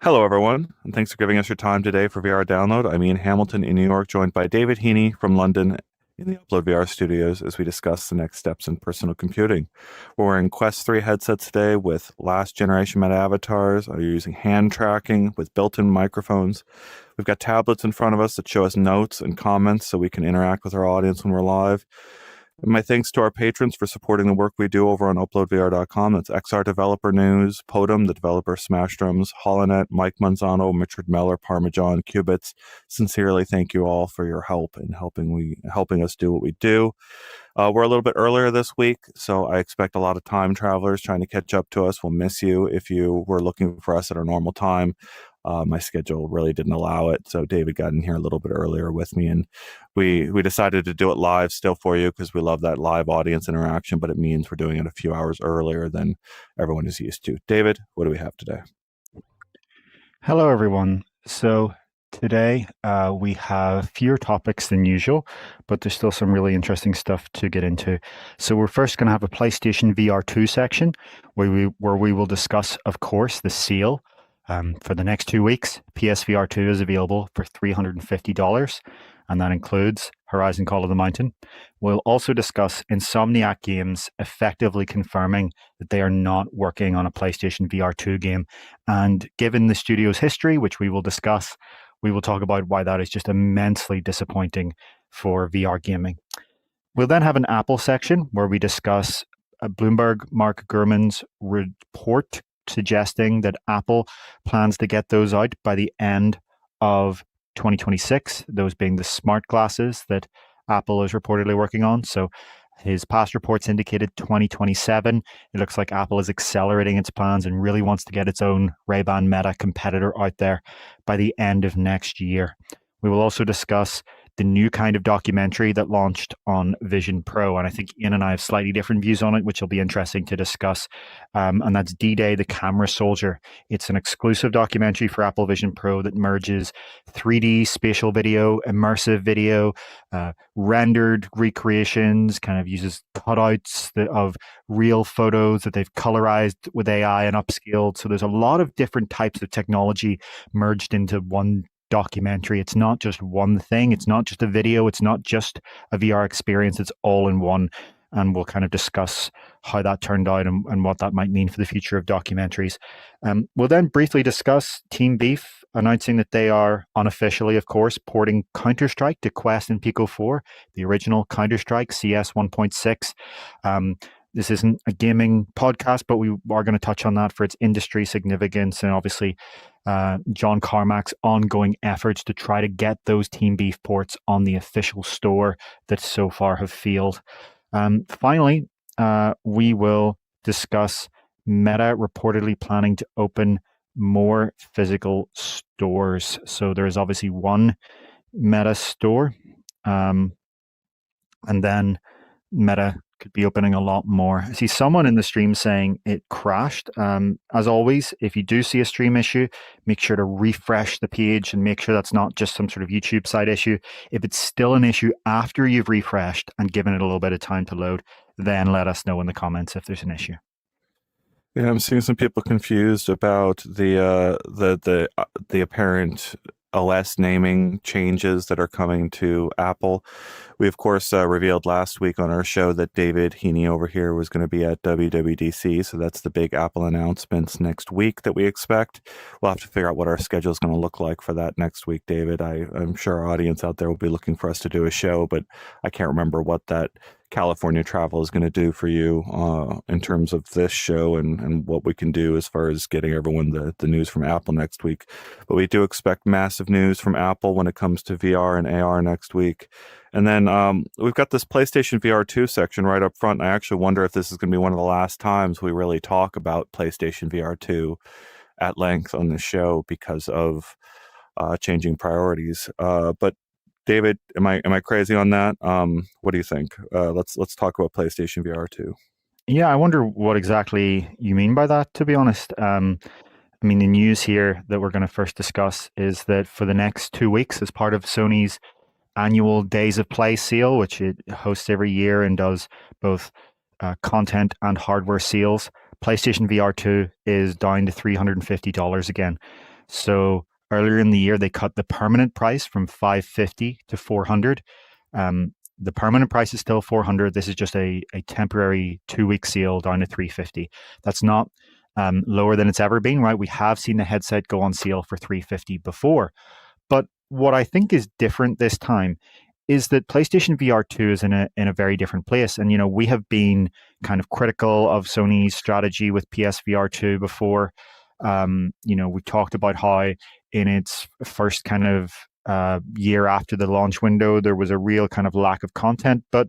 Hello, everyone, and thanks for giving us your time today for VR Download. I'm Ian Hamilton in New York, joined by David Heaney from London in the UploadVR studios as we discuss the next steps in personal computing. We're wearing Quest 3 headsets today with last generation meta avatars. Are using hand tracking with built-in microphones. We've got tablets in front of us that show us notes and comments so we can interact with our audience when we're live. And my thanks to our patrons for supporting the work we do over on UploadVR.com. That's XR Developer News, Podum, the developer of Smash Drums, Holonet, Mike Manzano, Richard Meller, Parmesan, Qubits. Sincerely, thank you all for your help in helping us do what we do. We're a little bit earlier this week, so I expect a lot of time travelers trying to catch up to us. We'll miss you if you were looking for us at our normal time. My schedule really didn't allow it, so David got in here a little bit earlier with me, and we decided to do it live still for you because we love that live audience interaction, but it means we're doing it a few hours earlier than everyone is used to. David, what do we have today? Hello, everyone. So today we have fewer topics than usual, but there's still some really interesting stuff to get into. So we're first going to have a PlayStation VR2 section where we will discuss, of course, the sale. For the next 2 weeks, PSVR2 is available for $350, and that includes Horizon Call of the Mountain. We'll also discuss Insomniac Games effectively confirming that they are not working on a PlayStation VR2 game. And given the studio's history, which we will discuss, we will talk about why that is just immensely disappointing for VR gaming. We'll then have an Apple section where we discuss Bloomberg Mark Gurman's report suggesting that Apple plans to get those out by the end of 2026, those being the smart glasses that Apple is reportedly working on. So his past reports indicated 2027. It looks like Apple is accelerating its plans and really wants to get its own Ray-Ban Meta competitor out there by the end of next year. We will also discuss the new kind of documentary that launched on Vision Pro. And I think Ian and I have slightly different views on it, which will be interesting to discuss. And that's D-Day, the Camera Soldier. It's an exclusive documentary for Apple Vision Pro that merges 3D spatial video, immersive video, rendered recreations, kind of uses cutouts of real photos that they've colorized with AI and upscaled. So there's a lot of different types of technology merged into one documentary. It's not just one thing. It's not just a video. It's not just a VR experience. It's all in one. And we'll kind of discuss how that turned out and what that might mean for the future of documentaries. We'll then briefly discuss Team Beef announcing that they are unofficially, of course, porting Counter-Strike to Quest and Pico 4, the original Counter-Strike CS 1.6. This isn't a gaming podcast, but we are going to touch on that for its industry significance and obviously John Carmack's ongoing efforts to try to get those Team Beef ports on the official store that so far have failed. Finally, we will discuss Meta reportedly planning to open more physical stores. So there is obviously one Meta store, and then Meta could be opening a lot more. I see someone in the stream saying it crashed. As always, if you do see a stream issue, make sure to refresh the page and make sure that's not just some sort of YouTube side issue. If it's still an issue after you've refreshed and given it a little bit of time to load, then let us know in the comments if there's an issue. Yeah, I'm seeing some people confused about the apparent OS naming changes that are coming to Apple. We, of course, revealed last week on our show that David Heaney over here was going to be at WWDC, so that's the big Apple announcements next week that we expect. We'll have to figure out what our schedule is going to look like for that next week, David. I'm sure our audience out there will be looking for us to do a show, but I can't remember what that California travel is going to do for you in terms of this show and what we can do as far as getting everyone the news from Apple next week. But we do expect massive news from Apple when it comes to VR and AR next week. And then we've got this PlayStation VR2 section right up front. I actually wonder if this is going to be one of the last times we really talk about PlayStation VR2 at length on this show because of changing priorities. But David, am I crazy on that? What do you think? Let's talk about PlayStation VR2. Yeah, I wonder what exactly you mean by that, to be honest. I mean, the news here that we're going to first discuss is that for the next 2 weeks, as part of Sony's annual Days of Play sale, which it hosts every year and does both content and hardware sales, PlayStation VR2 is down to $350 again. So earlier in the year, they cut the permanent price from 550 to 400. The permanent price is still 400. This is just a temporary 2-week sale down to 350. That's not lower than it's ever been, right? We have seen the headset go on sale for 350 before. But what I think is different this time is that PlayStation VR 2 is in a very different place. And, we have been kind of critical of Sony's strategy with PSVR 2 before. We talked about how in its first kind of year after the launch window, there was a real kind of lack of content. But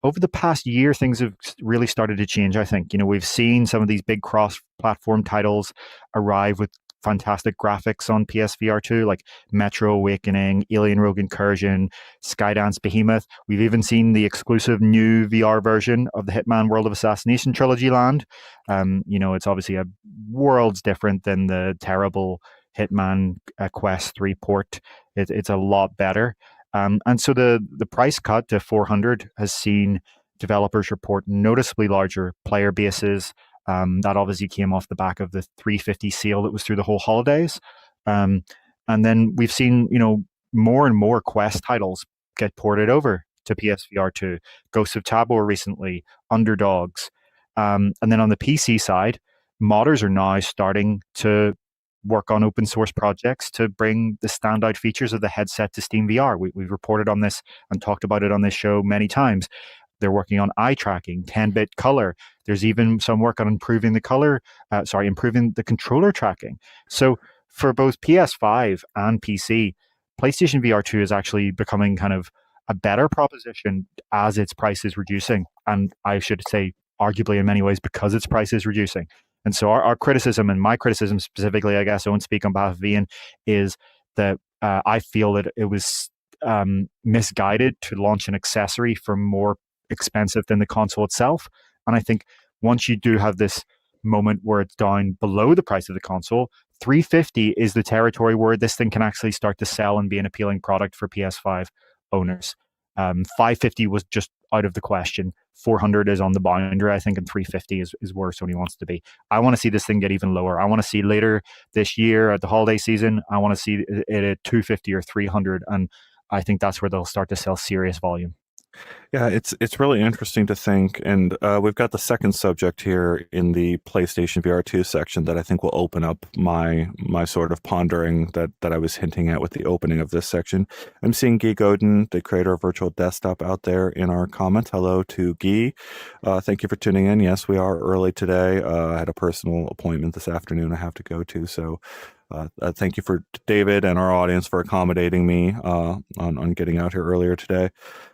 over the past year, things have really started to change, I think. We've seen some of these big cross-platform titles arrive with fantastic graphics on PSVR 2, like Metro Awakening, Alien Rogue Incursion, Skydance Behemoth. We've even seen the exclusive new VR version of the Hitman World of Assassination trilogy land. It's obviously a worlds different than the terrible Hitman Quest 3 port. It's a lot better. And so the price cut to 400 has seen developers report noticeably larger player bases. That obviously came off the back of the 350 sale that was through the whole holidays. And then we've seen, more and more Quest titles get ported over to PSVR 2. Ghosts of Tabor recently, Underdogs. And then on the PC side, modders are now starting to work on open source projects to bring the standout features of the headset to Steam VR. We've reported on this and talked about it on this show many times. They're working on eye tracking, 10-bit color. There's even some work on improving improving the controller tracking. So for both PS5 and PC, PlayStation VR 2 is actually becoming kind of a better proposition as its price is reducing. And I should say, arguably in many ways, because its price is reducing. And so our criticism, and my criticism specifically, I guess I won't speak on behalf of Ian, is that I feel that it was misguided to launch an accessory for more expensive than the console itself. And I think once you do have this moment where it's down below the price of the console, 350 is the territory where this thing can actually start to sell and be an appealing product for PS5 owners. 550 was just out of the question. 400 is on the boundary, I think, and 350 is where Sony wants to be. I want to see this thing get even lower. I want to see later this year at the holiday season, I want to see it at 250 or 300, and I think that's where they'll start to sell serious volume. Yeah, it's really interesting to think, and we've got the second subject here in the PlayStation VR 2 section that I think will open up my sort of pondering that I was hinting at with the opening of this section. I'm seeing Guy Godin, the creator of Virtual Desktop, out there in our comments. Hello to Guy. Thank you for tuning in. Yes, we are early today. I had a personal appointment this afternoon I have to go to, so thank you for David and our audience for accommodating me on getting out here earlier today.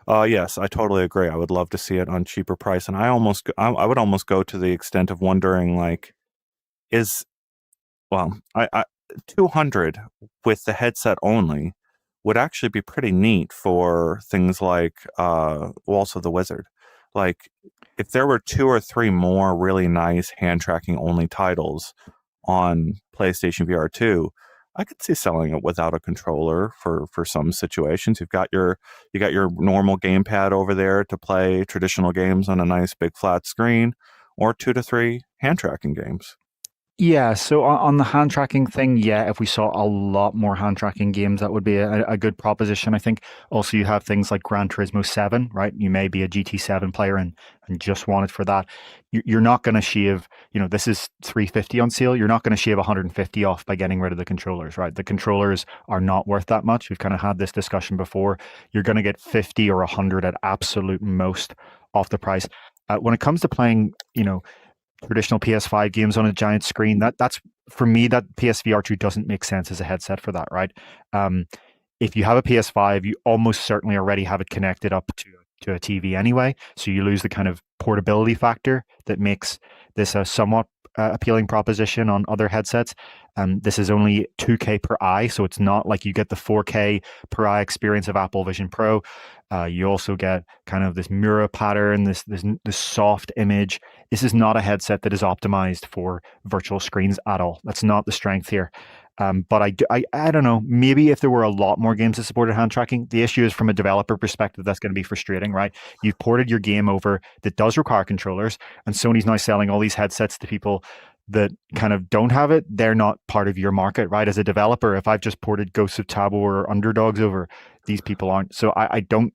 Yes, I totally agree. I would love to see it on cheaper price, and I would almost go to the extent of wondering, like, I 200 with the headset only would actually be pretty neat for things like Waltz of the Wizard. Like, if there were 2 or 3 more really nice hand tracking only titles on PlayStation VR 2, I could see selling it without a controller for some situations. You got your normal gamepad over there to play traditional games on a nice big flat screen, or 2 to 3 hand tracking games. Yeah, so on the hand tracking thing, yeah, if we saw a lot more hand tracking games, that would be a good proposition, I think. Also, you have things like Gran Turismo 7, right? You may be a GT7 player and just want it for that. You're not going to shave, this is 350 on sale. You're not going to shave 150 off by getting rid of the controllers, right? The controllers are not worth that much. We've kind of had this discussion before. You're going to get 50 or 100 at absolute most off the price. When it comes to playing, traditional PS5 games on a giant screen, that's for me, that PSVR 2 doesn't make sense as a headset for that, right? If you have a PS5, you almost certainly already have it connected up to a TV anyway, so you lose the kind of portability factor that makes this a somewhat appealing proposition on other headsets. This is only 2K per eye, so it's not like you get the 4K per eye experience of Apple Vision Pro. You also get kind of this mirror pattern, this soft image. This is not a headset that is optimized for virtual screens at all. That's not the strength here. But I don't know, maybe if there were a lot more games that supported hand tracking. The issue is, from a developer perspective, that's going to be frustrating, right? You've ported your game over that does require controllers, and Sony's now selling all these headsets to people that kind of don't have it, they're not part of your market, right? As a developer, if I've just ported Ghosts of Tabor or Underdogs over, these people aren't. So I don't.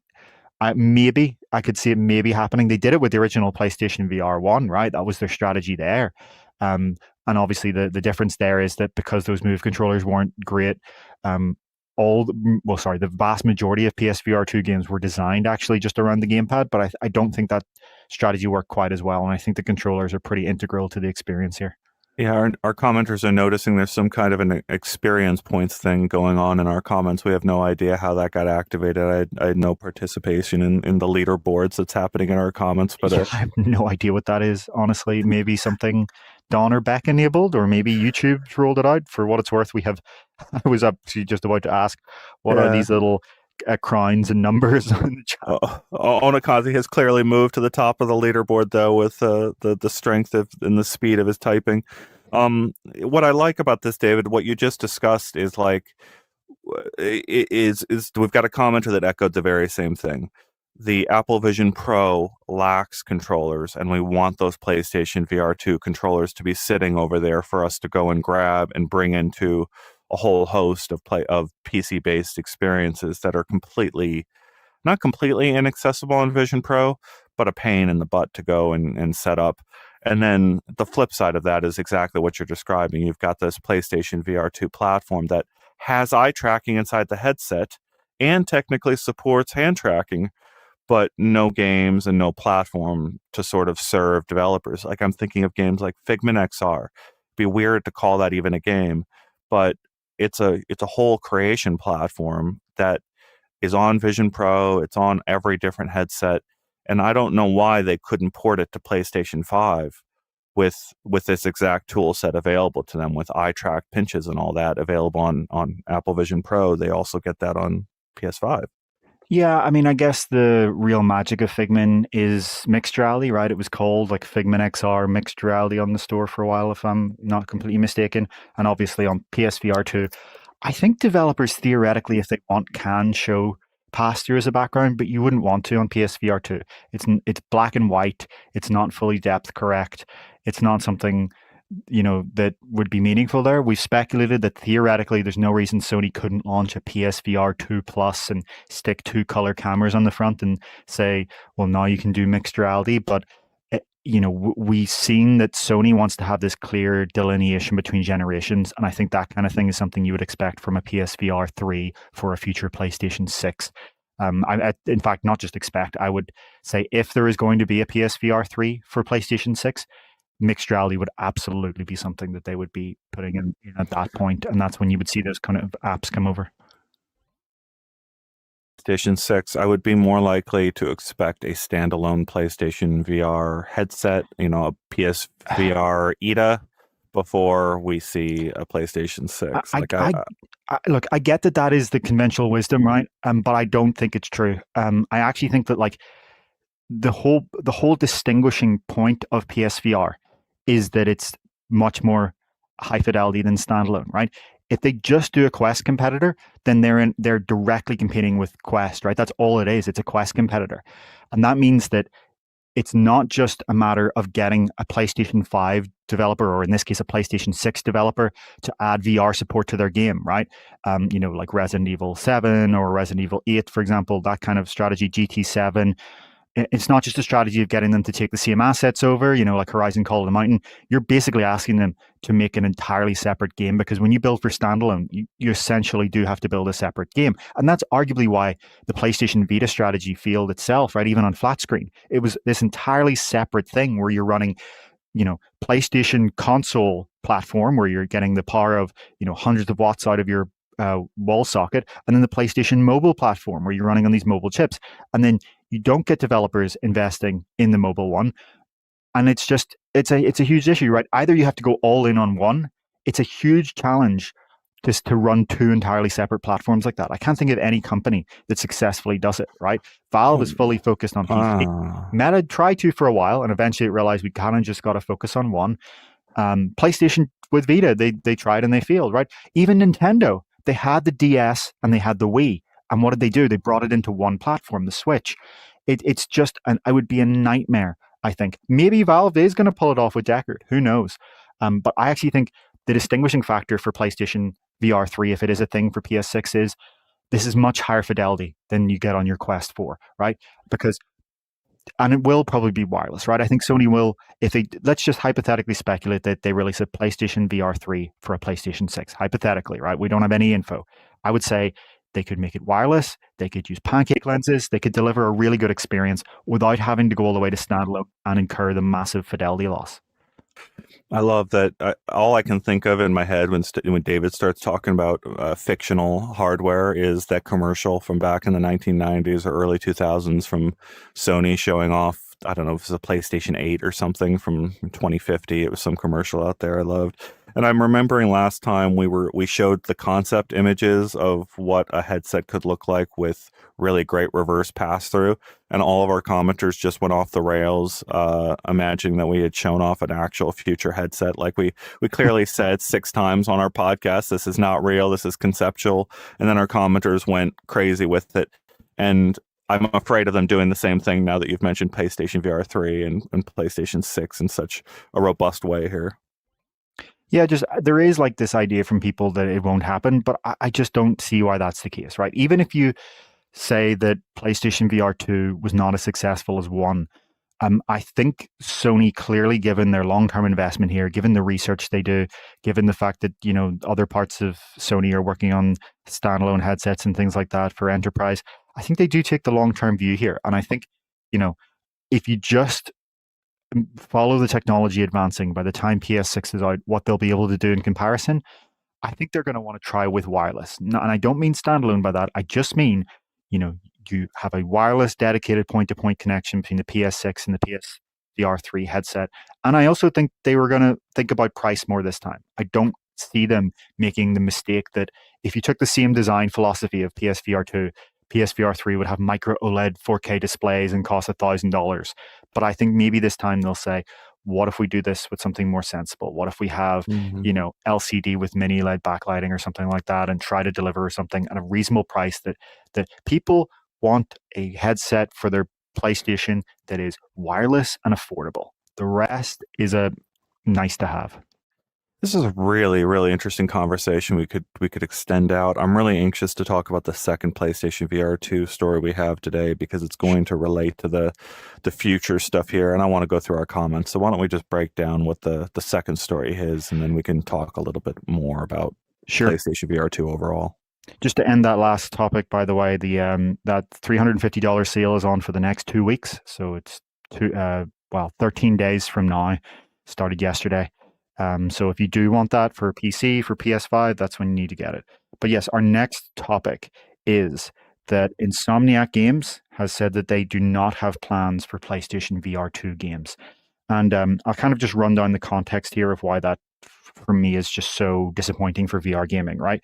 Maybe I could see it maybe happening. They did it with the original PlayStation VR 1, right? That was their strategy there. Um, and obviously, the difference there is that because those Move controllers weren't great, um, the vast majority of PSVR 2 games were designed actually just around the gamepad, but I don't think that strategy worked quite as well. And I think the controllers are pretty integral to the experience here. Yeah, our commenters are noticing there's some kind of an experience points thing going on in our comments. We have no idea how that got activated. I had no participation in the leaderboards that's happening in our comments, but Yeah, I have no idea what that is, honestly. Maybe something Don or Beck enabled, or maybe YouTube's rolled it out. For what it's worth, I was actually just about to ask, what are yeah. these little crowns and numbers on the chat? Onakazi has clearly moved to the top of the leaderboard, though, with the strength and the speed of his typing. What I like about this, David, what you just discussed is we've got a commenter that echoed the very same thing. The Apple Vision Pro lacks controllers, and we want those PlayStation VR 2 controllers to be sitting over there for us to go and grab and bring into a whole host of PC-based experiences that are not completely inaccessible on Vision Pro, but a pain in the butt to go and set up. And then the flip side of that is exactly what you're describing. You've got this PlayStation VR 2 platform that has eye tracking inside the headset and technically supports hand tracking, but no games and no platform to sort of serve developers. Like I'm thinking of games like Figment XR. It'd be weird to call that even a game, but it's a whole creation platform that is on Vision Pro. It's on every different headset, and I don't know why they couldn't port it to PlayStation 5 with this exact tool set available to them, with eye track pinches and all that available on Apple Vision Pro. They also get that on PS5. Yeah, I mean, I guess the real magic of Figment is mixed reality, right? It was called like Figment XR mixed reality on the store for a while, if I'm not completely mistaken. And obviously on PSVR 2, I think developers theoretically, if they want, can show pass-through as a background, but you wouldn't want to on PSVR 2. It's black and white. It's not fully depth correct. It's not something that would be meaningful there. We've speculated that theoretically there's no reason Sony couldn't launch a PSVR 2 Plus and stick two color cameras on the front and say, well, now you can do mixed reality. But we've seen that Sony wants to have this clear delineation between generations, and I think that kind of thing is something you would expect from a PSVR 3 for a future PlayStation 6. In fact, not just expect, I would say if there is going to be a PSVR 3 for PlayStation 6, mixed reality would absolutely be something that they would be putting in at that point, and that's when you would see those kind of apps come over. PlayStation 6, I would be more likely to expect a standalone PlayStation VR headset, a PSVR ETA, before we see a PlayStation 6. Look, I get that is the conventional wisdom, right? But I don't think it's true. I actually think that the whole distinguishing point of PSVR is that it's much more high fidelity than standalone, right? If they just do a Quest competitor, then they're directly competing with Quest, right? That's all it is. It's a Quest competitor. And that means that it's not just a matter of getting a PlayStation 5 developer, or in this case, a PlayStation 6 developer, to add VR support to their game, right? Like Resident Evil 7 or Resident Evil 8, for example, that kind of strategy, GT7. It's not just a strategy of getting them to take the same assets over, like Horizon Call of the Mountain. You're basically asking them to make an entirely separate game, because when you build for standalone, you essentially do have to build a separate game. And that's arguably why the PlayStation Vita strategy failed itself, right? Even on flat screen. It was this entirely separate thing where you're running, PlayStation console platform where you're getting the power of, hundreds of watts out of your wall socket, and then the PlayStation mobile platform where you're running on these mobile chips. And then you don't get developers investing in the mobile one. And it's a huge issue, right? Either you have to go all in on one. It's a huge challenge just to run two entirely separate platforms like that. I can't think of any company that successfully does it, right? Valve is fully focused on PC. Meta tried to for a while, and eventually realized we kind of just got to focus on one. PlayStation with Vita, they tried and they failed, right? Even Nintendo, they had the DS and they had the Wii. And what did they do? They brought it into one platform, the Switch. It's just, I would be a nightmare, I think. Maybe Valve is going to pull it off with Deckard. Who knows? But I actually think the distinguishing factor for PlayStation VR 3, if it is a thing for PS6, is this is much higher fidelity than you get on your Quest 4, right? Because and it will probably be wireless, right? I think Sony will, if they, let's just hypothetically speculate that they release a PlayStation VR 3 for a PlayStation 6, hypothetically, right? We don't have any info. I would say they could make it wireless, they could use pancake lenses, they could deliver a really good experience without having to go all the way to standalone and incur the massive fidelity loss. I love that. All I can think of in my head when David starts talking about fictional hardware is that commercial from back in the 1990s or early 2000s from Sony showing off. I don't know if it was a PlayStation 8 or something from 2050. It was some commercial out there I loved. And I'm remembering last time we showed the concept images of what a headset could look like with really great reverse pass through, and all of our commenters just went off the rails, imagining that we had shown off an actual future headset. Like we clearly said 6 times on our podcast, this is not real, this is conceptual, and then our commenters went crazy with it. And I'm afraid of them doing the same thing now that you've mentioned PlayStation VR 3 and PlayStation 6 in such a robust way here. Yeah, just there is like this idea from people that it won't happen, but I just don't see why that's the case, right? Even if you say that PlayStation VR 2 was not as successful as 1, I think Sony clearly, given their long-term investment here, given the research they do, given the fact that, you know, other parts of Sony are working on standalone headsets and things like that for enterprise, I think they do take the long-term view here. And I think, you know, if you just follow the technology advancing, by the time PS6 is out, what they'll be able to do in comparison, I think they're going to want to try with wireless. And I don't mean standalone by that. I just mean, you know, you have a wireless dedicated point-to-point connection between the PS6 and the PSVR 3 headset. And I also think they were going to think about price more this time. I don't see them making the mistake that if you took the same design philosophy of PSVR 2, PSVR 3 would have micro OLED 4K displays and cost $1,000. But I think maybe this time they'll say, what if we do this with something more sensible? What if we have, you know, LCD with mini LED backlighting or something like that, and try to deliver something at a reasonable price that people want a headset for their PlayStation that is wireless and affordable. The rest is a nice to have. This is a really, really interesting conversation we could extend out. I'm really anxious to talk about the second PlayStation VR 2 story we have today, because it's going to relate to the future stuff here, and I want to go through our comments. So why don't we just break down what the second story is, and then we can talk a little bit more about PlayStation VR 2 overall. Just to end that last topic, by the way, the that $350 sale is on for the next 2 weeks. So it's 13 days from now. Started yesterday. So if you do want that for PC, for PS5, that's when you need to get it. But yes, our next topic is that Insomniac Games has said that they do not have plans for PlayStation VR 2 games. And I'll kind of just run down the context here of why that, for me, is just so disappointing for VR gaming, right?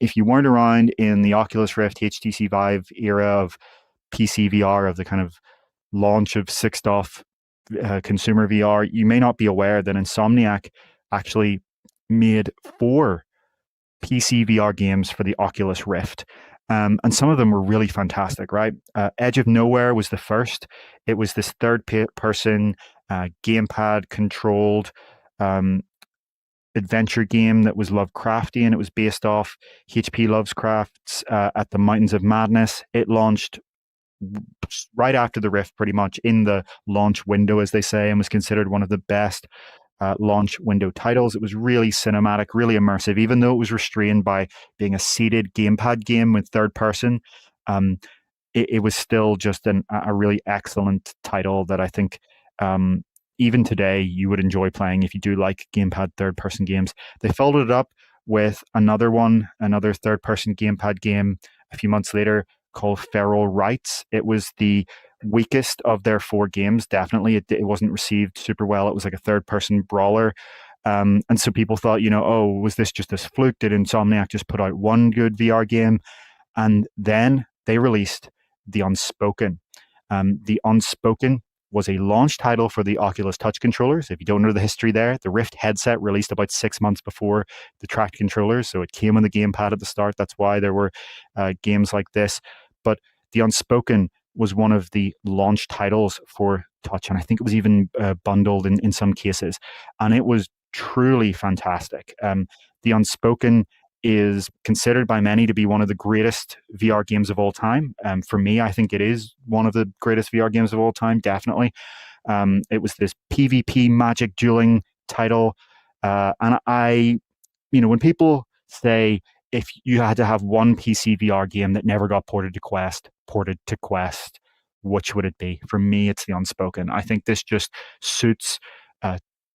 If you weren't around in the Oculus Rift, HTC Vive era of PC VR, of the kind of launch of sixth off consumer VR, you may not be aware that Insomniac actually made 4 PC VR games for the Oculus Rift. And some of them were really fantastic, right? Edge of Nowhere was the first. It was this third-person gamepad-controlled adventure game that was Lovecraftian. It was based off H.P. Lovecraft's At the Mountains of Madness. It launched right after the Rift, pretty much in the launch window, as they say, and was considered one of the best launch window titles. It was really cinematic, really immersive, even though it was restrained by being a seated gamepad game with third person. It was still just a really excellent title that I think even today you would enjoy playing if you do like gamepad third person games. They followed it up with another third person gamepad game a few months later, called Feral Rights. It was the weakest of their 4 games. Definitely, it wasn't received super well. It was like a third-person brawler, and so people thought, you know, oh, was this just this fluke? Did Insomniac just put out one good VR game? And then they released The Unspoken. The Unspoken was a launch title for the Oculus Touch controllers. If you don't know the history there, the Rift headset released about 6 months before the tracked controllers, so it came on the gamepad at the start. That's why there were games like this. But The Unspoken was one of the launch titles for Touch, and I think it was even bundled in some cases. And it was truly fantastic. The Unspoken is considered by many to be one of the greatest VR games of all time. For me, I think it is one of the greatest VR games of all time, definitely. It was this PvP magic dueling title. And when people say if you had to have one PC VR game that never got ported to Quest, which would it be? For me, it's the Unspoken. I think this just suits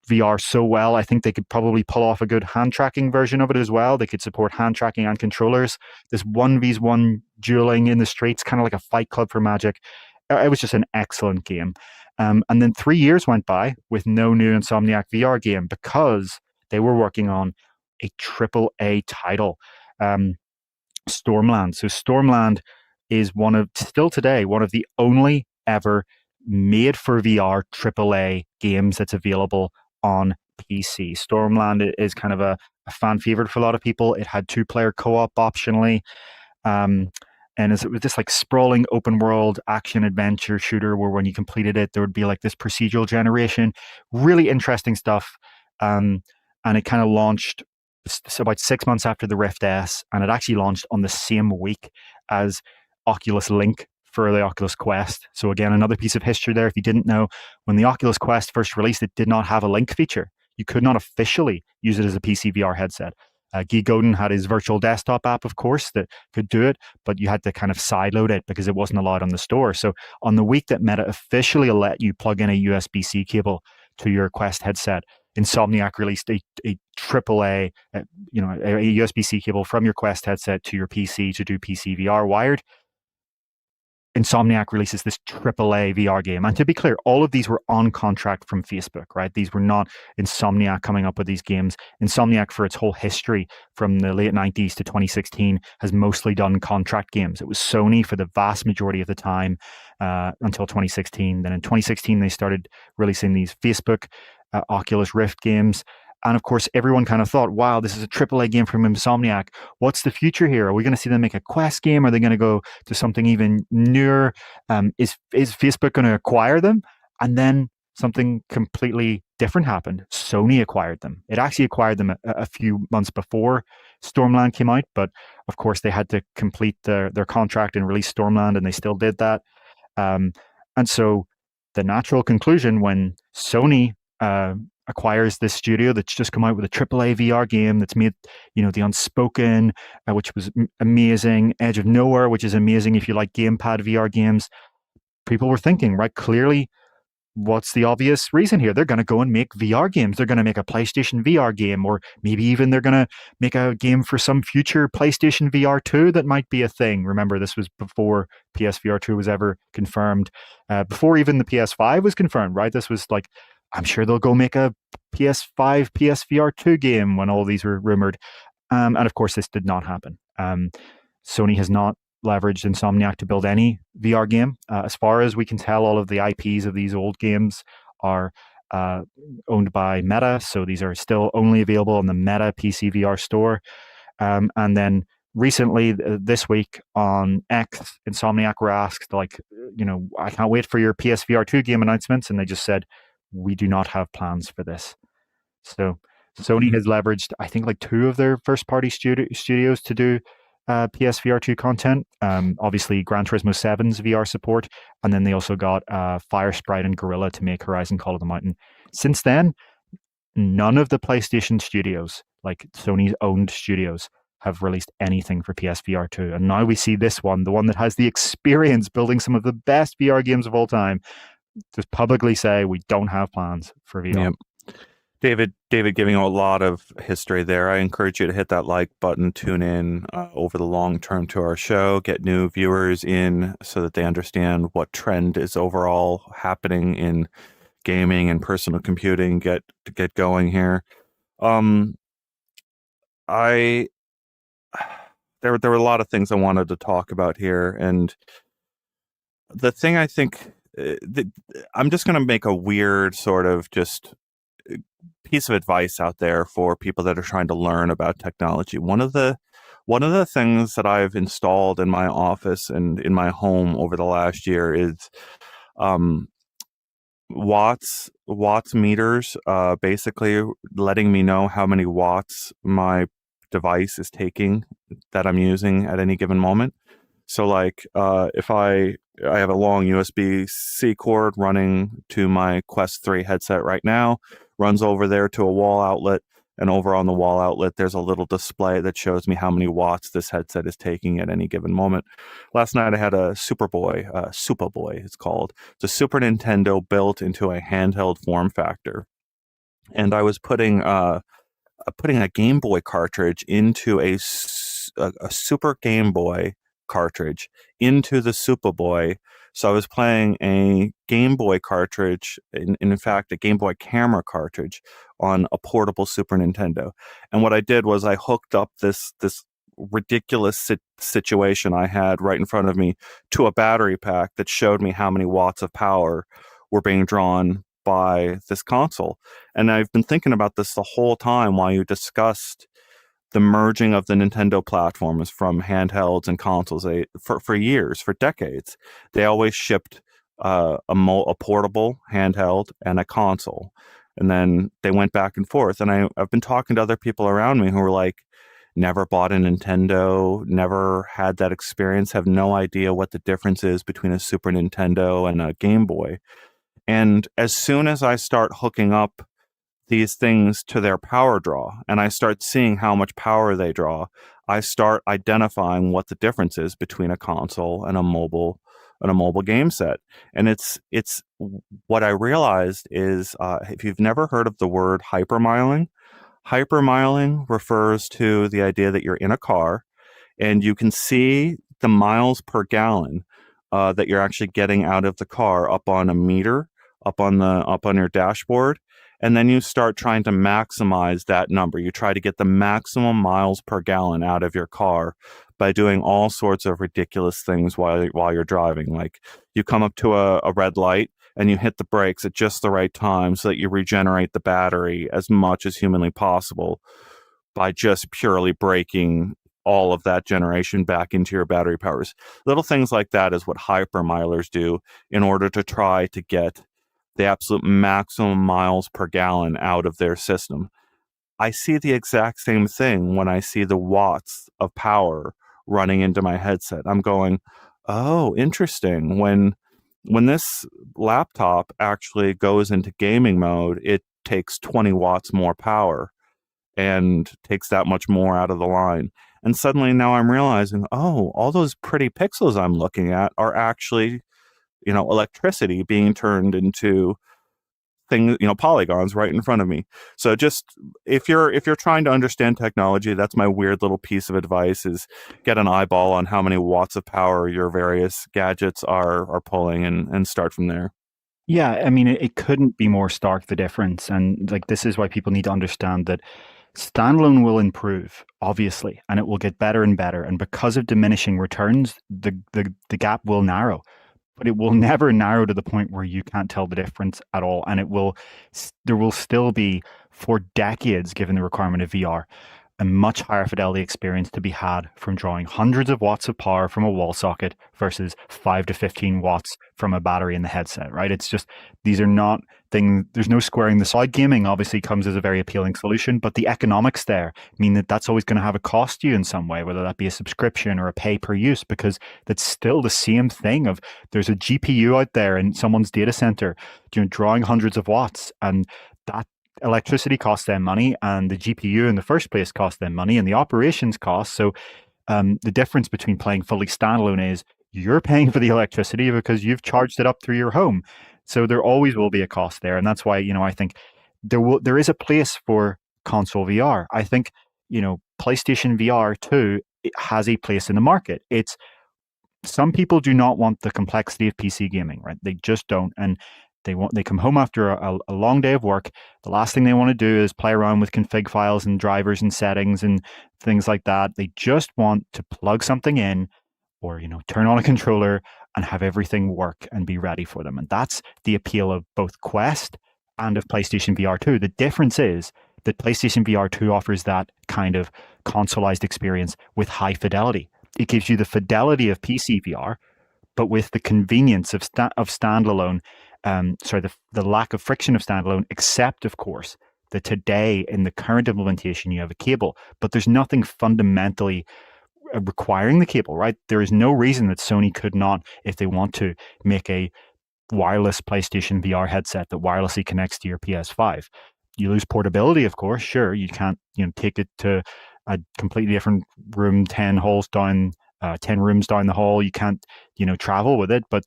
VR so well. I think they could probably pull off a good hand tracking version of it as well. They could support hand tracking and controllers. This 1v1 dueling in the streets, kind of like a Fight Club for Magic. It was just an excellent game. And then 3 years went by with no new Insomniac VR game because they were working on a AAA title, Stormland. So Stormland is still today, one of the only ever made for VR AAA games that's available on PC. Stormland is kind of a fan favorite for a lot of people. It had 2-player co-op optionally. And it was this like sprawling open world action adventure shooter where when you completed it, there would be like this procedural generation, really interesting stuff. And it kind of launched about 6 months after the Rift S, and it actually launched on the same week as Oculus Link for the Oculus Quest. So again, another piece of history there. If you didn't know, when the Oculus Quest first released, it did not have a Link feature. You could not officially use it as a PC VR headset. Guy Godin had his virtual desktop app, of course, that could do it, but you had to kind of sideload it because it wasn't allowed on the store. So on the week that Meta officially let you plug in a USB-C cable to your Quest headset, Insomniac released a AAA, a USB-C cable from your Quest headset to your PC to do PC VR wired. Insomniac releases this AAA VR game. And to be clear, all of these were on contract from Facebook, right? These were not Insomniac coming up with these games. Insomniac, for its whole history from the late 90s to 2016, has mostly done contract games. It was Sony for the vast majority of the time until 2016. Then in 2016, they started releasing these Facebook Oculus Rift games. And of course, everyone kind of thought, wow, this is a AAA game from Insomniac. What's the future here? Are we going to see them make a Quest game? Are they going to go to something even newer? Is Facebook going to acquire them? And then something completely different happened. Sony acquired them. It actually acquired them a few months before Stormland came out. But of course, they had to complete their contract and release Stormland, and they still did that. And so the natural conclusion when Sony acquires this studio that's just come out with a AAA VR game that's made, The Unspoken, which was amazing, Edge of Nowhere, which is amazing if you like gamepad VR games. People were thinking, right, clearly, what's the obvious reason here? They're going to go and make VR games. They're going to make a PlayStation VR game, or maybe even they're going to make a game for some future PlayStation VR 2 that might be a thing. Remember, this was before PSVR 2 was ever confirmed, before even the PS5 was confirmed, right? This was like, I'm sure they'll go make a PS5, PSVR 2 game when all these were rumored. And of course, this did not happen. Sony has not leveraged Insomniac to build any VR game. As far as we can tell, all of the IPs of these old games are owned by Meta. So these are still only available on the Meta PC VR store. And then recently, this week on X, Insomniac were asked, like, I can't wait for your PSVR 2 game announcements. And they just said, we do not have plans for this. So Sony has leveraged, I think, like 2 of their first-party studios to do PSVR 2 content. Obviously, Gran Turismo 7's VR support, and then they also got Firesprite and Gorilla to make Horizon Call of the Mountain. Since then, none of the PlayStation studios, like Sony's owned studios, have released anything for PSVR 2. And now we see this one, the one that has the experience building some of the best VR games of all time, just publicly say we don't have plans for VR. Yep. David giving a lot of history there. I encourage you to hit that like button, tune in over the long term to our show, get new viewers in so that they understand what trend is overall happening in gaming and personal computing, get going here. There were a lot of things I wanted to talk about here, and the thing I think I'm just going to make a weird sort of just piece of advice out there for people that are trying to learn about technology. One of the things that I've installed in my office and in my home over the last year is watts meters, basically letting me know how many watts my device is taking that I'm using at any given moment. So like if I have a long USB-C cord running to my Quest 3 headset right now, runs over there to a wall outlet, and over on the wall outlet there's a little display that shows me how many watts this headset is taking at any given moment. Last night I had a Superboy it's called. It's a Super Nintendo built into a handheld form factor. And I was putting a Game Boy cartridge into a Super Game Boy cartridge into the Superboy. So I was playing a Game Boy cartridge, in fact, a Game Boy camera cartridge on a portable Super Nintendo. And what I did was I hooked up this ridiculous situation I had right in front of me to a battery pack that showed me how many watts of power were being drawn by this console. And I've been thinking about this the whole time while you discussed the merging of the Nintendo platforms from handhelds and consoles. For years, for decades, they always shipped a portable handheld and a console. And then they went back and forth. And I've been talking to other people around me who were like, never bought a Nintendo, never had that experience, have no idea what the difference is between a Super Nintendo and a Game Boy. And as soon as I start hooking up these things to their power draw and I start seeing how much power they draw, I start identifying what the difference is between a console and a mobile game set. And it's what I realized is if you've never heard of the word hypermiling refers to the idea that you're in a car and you can see the miles per gallon that you're actually getting out of the car up on a meter, up on your dashboard, and then you start trying to maximize that number. You try to get the maximum miles per gallon out of your car by doing all sorts of ridiculous things while you're driving. Like you come up to a red light and you hit the brakes at just the right time so that you regenerate the battery as much as humanly possible by just purely braking all of that generation back into your battery powers. Little things like that is what hypermilers do in order to try to get the absolute maximum miles per gallon out of their system. I see the exact same thing when I see the watts of power running into my headset. I'm going, oh, interesting. When this laptop actually goes into gaming mode, it takes 20 watts more power and takes that much more out of the line. And suddenly now I'm realizing, oh, all those pretty pixels I'm looking at are actually, electricity being turned into things, polygons right in front of me. So just if you're trying to understand technology, that's my weird little piece of advice: is get an eyeball on how many watts of power your various gadgets are pulling and start from there. Yeah, I mean, it couldn't be more stark, the difference. And like, this is why people need to understand that standalone will improve, obviously, and it will get better and better. And because of diminishing returns, the gap will narrow, but it will never narrow to the point where you can't tell the difference at all. And there will still be, for decades, given the requirement of VR, a much higher fidelity experience to be had from drawing hundreds of watts of power from a wall socket versus 5 to 15 watts from a battery in the headset, right? It's just, these are not things, there's no squaring the side. Gaming obviously comes as a very appealing solution, but the economics there mean that that's always going to have a cost to you in some way, whether that be a subscription or a pay per use, because that's still the same thing of there's a GPU out there in someone's data center, drawing hundreds of watts, and that electricity costs them money, and the GPU in the first place costs them money, and the operations costs. So the difference between playing fully standalone is you're paying for the electricity because you've charged it up through your home. So there always will be a cost there, and that's why I think there is a place for console VR. I think PlayStation VR 2 has a place in the market. It's some people do not want the complexity of PC gaming, right? They just don't, and they come home after a long day of work. The last thing they want to do is play around with config files and drivers and settings and things like that. They just want to plug something in or, turn on a controller and have everything work and be ready for them. And that's the appeal of both Quest and of PlayStation VR 2. The difference is that PlayStation VR 2 offers that kind of consoleized experience with high fidelity. It gives you the fidelity of PC VR, but with the convenience of standalone the lack of friction of standalone, except of course that today in the current implementation you have a cable, but there's nothing fundamentally requiring the cable, right? There is no reason that Sony could not, if they want to, make a wireless PlayStation VR headset that wirelessly connects to your PS5. You lose portability, of course. Sure, you can't, take it to a completely different room, 10 holes down, 10 rooms down the hall. You can't, travel with it. But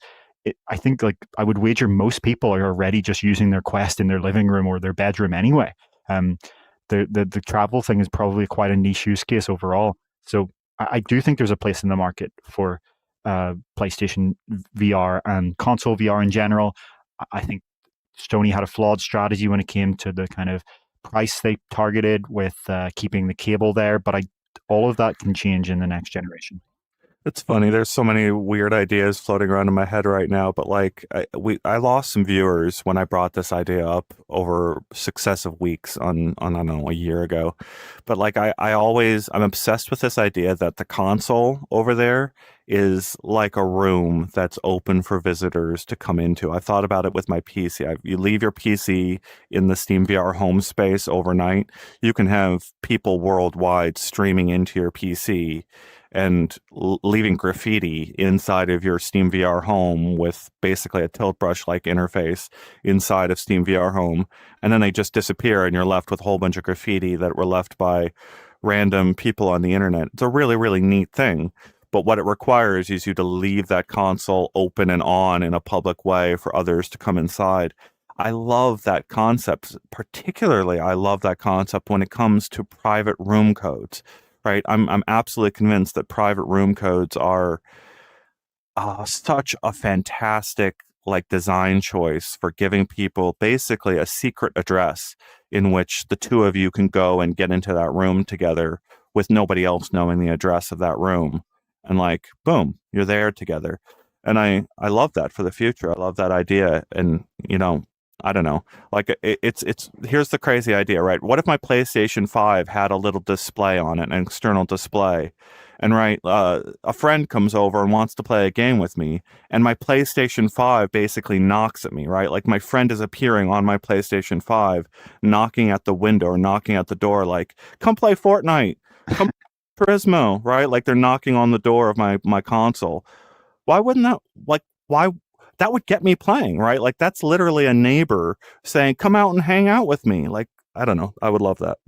I think, like, I would wager most people are already just using their Quest in their living room or their bedroom anyway. Um, the travel thing is probably quite a niche use case overall. So I do think there's a place in the market for PlayStation VR and console VR in general. I think Sony had a flawed strategy when it came to the kind of price they targeted with keeping the cable there, but all of that can change in the next generation. It's funny. There's so many weird ideas floating around in my head right now, but like I lost some viewers when I brought this idea up over successive weeks on I don't know, a year ago. But like I'm obsessed with this idea that the console over there is like a room that's open for visitors to come into. I thought about it with my PC. You leave your PC in the Steam VR home space overnight. You can have people worldwide streaming into your PC and leaving graffiti inside of your Steam VR home with basically a tilt brush like interface inside of Steam VR home. And then they just disappear and you're left with a whole bunch of graffiti that were left by random people on the internet. It's a really, really neat thing. But what it requires is you to leave that console open and on in a public way for others to come inside. I love that concept. Particularly, I love that concept when it comes to private room codes, right? I'm absolutely convinced that private room codes are such a fantastic like design choice for giving people basically a secret address in which the two of you can go and get into that room together with nobody else knowing the address of that room. And like, boom, you're there together. And I love that for the future. I love that idea. And, I don't know. Like it's here's the crazy idea, right? What if my PlayStation 5 had a little display on it, an external display, and right, a friend comes over and wants to play a game with me, and my PlayStation 5 basically knocks at me, right? Like my friend is appearing on my PlayStation 5, knocking at the window or knocking at the door, like, come play Fortnite, come Turismo, right? Like they're knocking on the door of my console. Why wouldn't that like why that would get me playing, right? Like that's literally a neighbor saying, "Come out and hang out with me." Like I don't know, I would love that.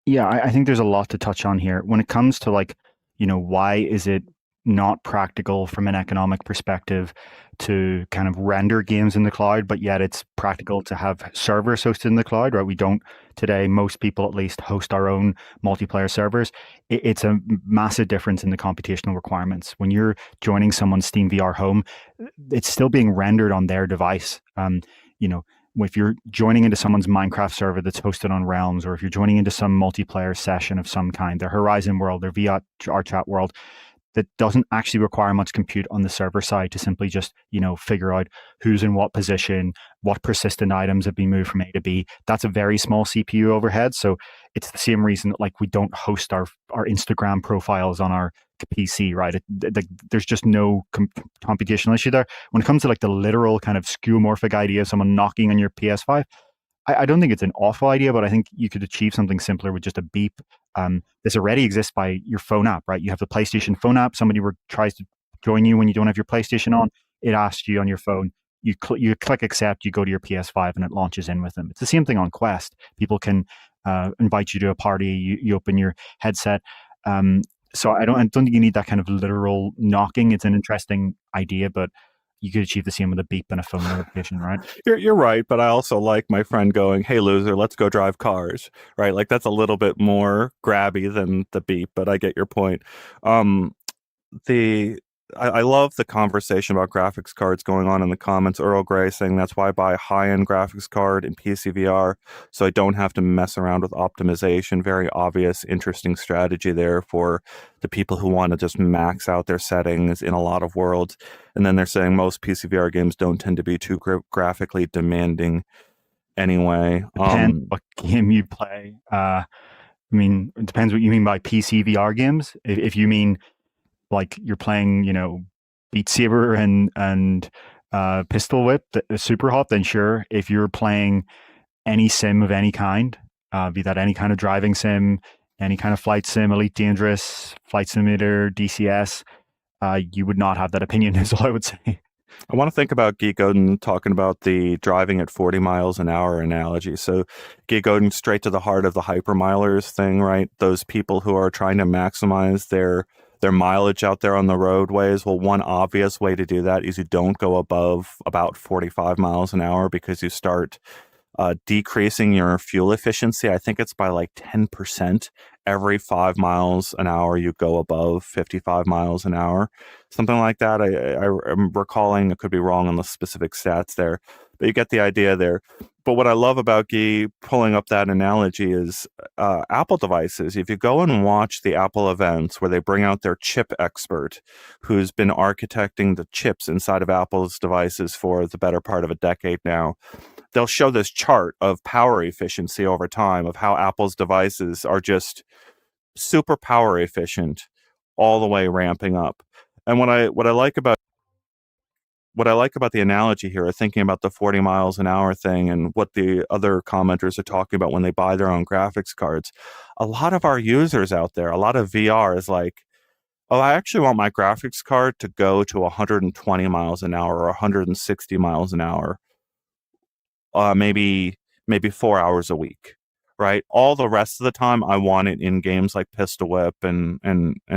Yeah, I think there's a lot to touch on here. When it comes to like, why is it not practical from an economic perspective to kind of render games in the cloud, but yet it's practical to have servers hosted in the cloud, right? We don't today, most people at least host our own multiplayer servers. It's a massive difference in the computational requirements. When you're joining someone's Steam VR home, it's still being rendered on their device. You know, if you're joining into someone's Minecraft server that's hosted on Realms, or if you're joining into some multiplayer session of some kind, their Horizon world, their VR chat world, that doesn't actually require much compute on the server side to simply just, figure out who's in what position, what persistent items have been moved from A to B. That's a very small CPU overhead. So it's the same reason that like we don't host our Instagram profiles on our PC, right? There's just no computational issue there. When it comes to like the literal kind of skeuomorphic idea of someone knocking on your PS5, I don't think it's an awful idea, but I think you could achieve something simpler with just a beep. This already exists by your phone app, right? You have the PlayStation phone app. Somebody tries to join you when you don't have your PlayStation on. It asks you on your phone. You click accept. You go to your PS5, and it launches in with them. It's the same thing on Quest. People can invite you to a party. You open your headset. So I don't think you need that kind of literal knocking. It's an interesting idea, but you could achieve the same with a beep and a phone notification, right? You're right, but I also like my friend going, "Hey loser, let's go drive cars." Right? Like that's a little bit more grabby than the beep, but I get your point. Um the I love the conversation about graphics cards going on in the comments. Earl Grey saying that's why I buy a high-end graphics card in PCVR, so I don't have to mess around with optimization. Very obvious, interesting strategy there for the people who want to just max out their settings in a lot of worlds. And then they're saying most PCVR games don't tend to be too graphically demanding anyway. Depends what game you play. I mean, it depends what you mean by PC VR games. If you mean like you're playing, Beat Saber and pistol whip, super hot, then sure. If you're playing any sim of any kind, be that any kind of driving sim, any kind of flight sim, Elite Dangerous, Flight Simulator, DCS, you would not have that opinion, is all I would say. I want to think about Geek Odin talking about the driving at 40 miles an hour analogy. So, Geek Odin, straight to the heart of the hypermilers thing, right? Those people who are trying to maximize their mileage out there on the roadways. Well, one obvious way to do that is you don't go above about 45 miles an hour because you start decreasing your fuel efficiency. I think it's by like 10% every 5 miles an hour you go above 55 miles an hour, something like that. I'm recalling, I could be wrong on the specific stats there, but you get the idea there. But what I love about Guy pulling up that analogy is Apple devices. If you go and watch the Apple events where they bring out their chip expert who's been architecting the chips inside of Apple's devices for the better part of a decade now, they'll show this chart of power efficiency over time of how Apple's devices are just super power efficient all the way ramping up. And what I like about the analogy here, thinking about the 40 miles an hour thing and what the other commenters are talking about when they buy their own graphics cards, a lot of our users out there, a lot of VR is like, oh, I actually want my graphics card to go to 120 miles an hour or 160 miles an hour, maybe 4 hours a week, right? All the rest of the time, I want it in games like Pistol Whip and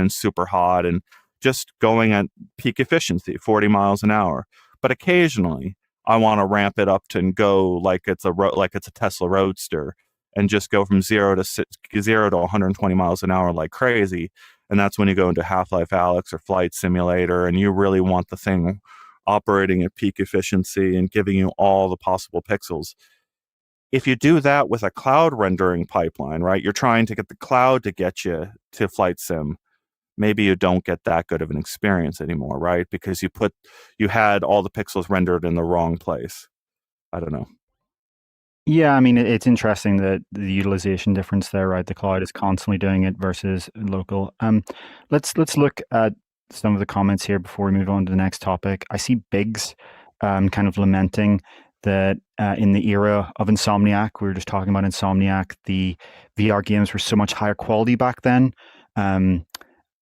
Super Hot and just going at peak efficiency, 40 miles an hour. But occasionally, I want to ramp it up to and go like it's a Tesla Roadster and just go from 120 miles an hour like crazy. And that's when you go into Half-Life Alyx or Flight Simulator, and you really want the thing operating at peak efficiency and giving you all the possible pixels. If you do that with a cloud rendering pipeline, right, you're trying to get the cloud to get you to flight sim. Maybe you don't get that good of an experience anymore, right? Because you had all the pixels rendered in the wrong place. I don't know. Yeah, I mean, it's interesting that the utilization difference there, right? The cloud is constantly doing it versus local. Let's look at some of the comments here before we move on to the next topic. I see Biggs kind of lamenting that in the era of Insomniac, we were just talking about Insomniac, the VR games were so much higher quality back then.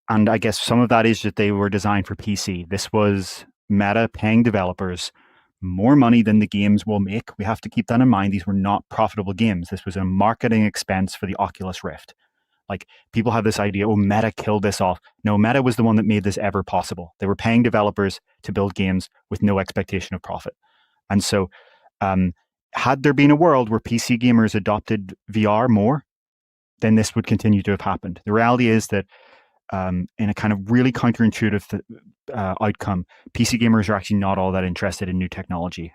And I guess some of that is that they were designed for PC. This was Meta paying developers more money than the games will make. We have to keep that in mind. These were not profitable games. This was a marketing expense for the Oculus Rift. Like, people have this idea, oh, Meta killed this off. No, Meta was the one that made this ever possible. They were paying developers to build games with no expectation of profit. And so, had there been a world where PC gamers adopted VR more, then this would continue to have happened. The reality is that in a kind of really counterintuitive outcome, PC gamers are actually not all that interested in new technology.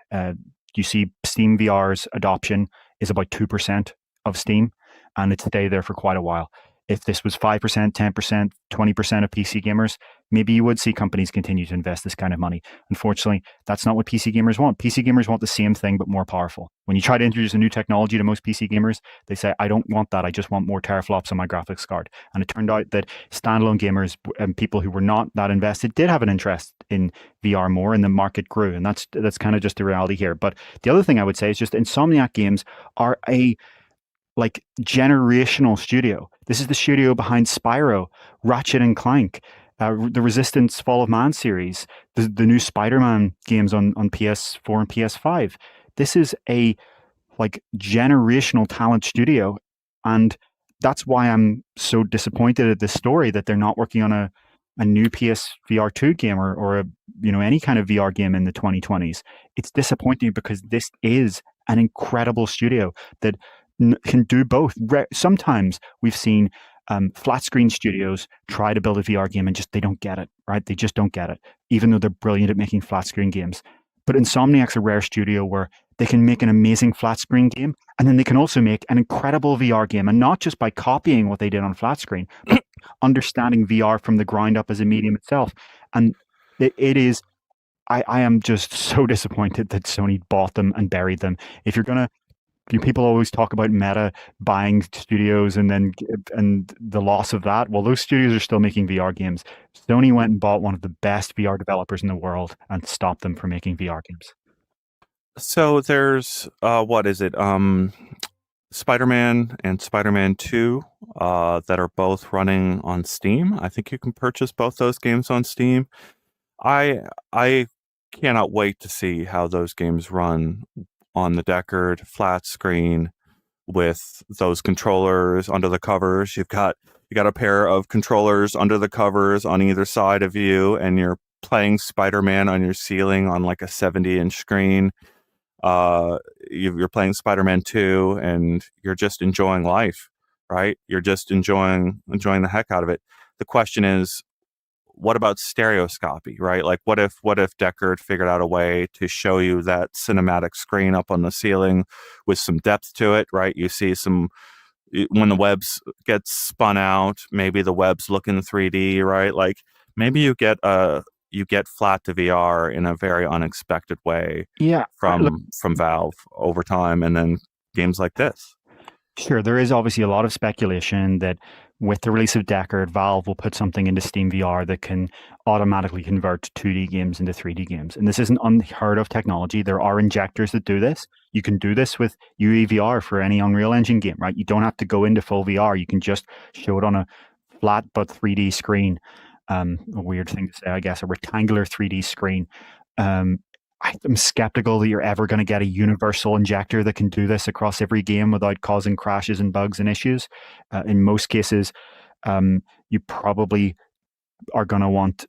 You see Steam VR's adoption is about 2% of Steam, and it's stayed there for quite a while. If this was 5%, 10%, 20% of PC gamers, maybe you would see companies continue to invest this kind of money. Unfortunately, that's not what PC gamers want. PC gamers want the same thing, but more powerful. When you try to introduce a new technology to most PC gamers, they say, I don't want that. I just want more teraflops on my graphics card. And it turned out that standalone gamers and people who were not that invested did have an interest in VR more, and the market grew. And that's kind of just the reality here. But the other thing I would say is just Insomniac games are a generational studio. This is the studio behind Spyro, Ratchet and Clank, the Resistance Fall of Man series, the new Spider-Man games on PS4 and PS5. This is a generational talent studio, and that's why I'm so disappointed at this story that they're not working on a new PSVR2 game or any kind of VR game in the 2020s. It's disappointing because this is an incredible studio that can do both. Sometimes we've seen flat screen studios try to build a VR game and they don't get it, right? They just don't get it, even though they're brilliant at making flat screen games. But Insomniac's a rare studio where they can make an amazing flat screen game, and then they can also make an incredible VR game, and not just by copying what they did on flat screen, but understanding VR from the ground up as a medium itself. And it is, I am just so disappointed that Sony bought them and buried them. If you're going to people always talk about Meta buying studios and the loss of that. Well, those studios are still making VR games. Sony went and bought one of the best VR developers in the world and stopped them from making VR games. So there's what is it? Spider-Man and Spider-Man 2 that are both running on Steam. I think you can purchase both those games on Steam. I cannot wait to see how those games run on the Deckard flat screen with those controllers under the covers. You got a pair of controllers under the covers on either side of you, and you're playing Spider-Man on your ceiling on like a 70-inch screen. You're playing Spider-Man 2 and you're just enjoying life, right? You're just enjoying the heck out of it. The question is, what about stereoscopy, right? Like what if Deckard figured out a way to show you that cinematic screen up on the ceiling with some depth to it, right? You see some when the webs get spun out, maybe the webs look in 3D, right? Like maybe you get flat to VR in a very unexpected way Yeah, look, from Valve over time, and then games like this. sure, there is obviously a lot of speculation that with the release of Deckard, Valve will put something into Steam VR that can automatically convert 2D games into 3D games. And this isn't unheard of technology. There are injectors that do this. You can do this with UEVR for any Unreal Engine game, right? You don't have to go into full VR. You can just show it on a flat but 3D screen. A weird thing to say, I guess, a rectangular 3D screen. Um, I'm skeptical that you're ever going to get a universal injector that can do this across every game without causing crashes and bugs and issues. In most cases, you probably are going to want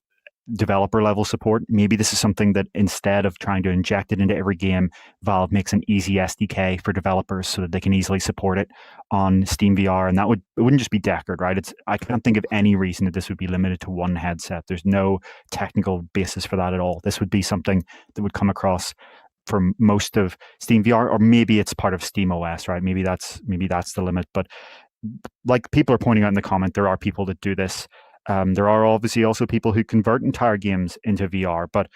developer level support. Maybe this is something that instead of trying to inject it into every game, Valve makes an easy SDK for developers so that they can easily support it on Steam VR. And it wouldn't just be Deckard, right? I can't think of any reason that this would be limited to one headset. There's no technical basis for that at all. This would be something that would come across for most of Steam VR, or maybe it's part of Steam OS, right? Maybe that's the limit. But like people are pointing out in the comment, there are people that do this. There are obviously also people who convert entire games into VR, but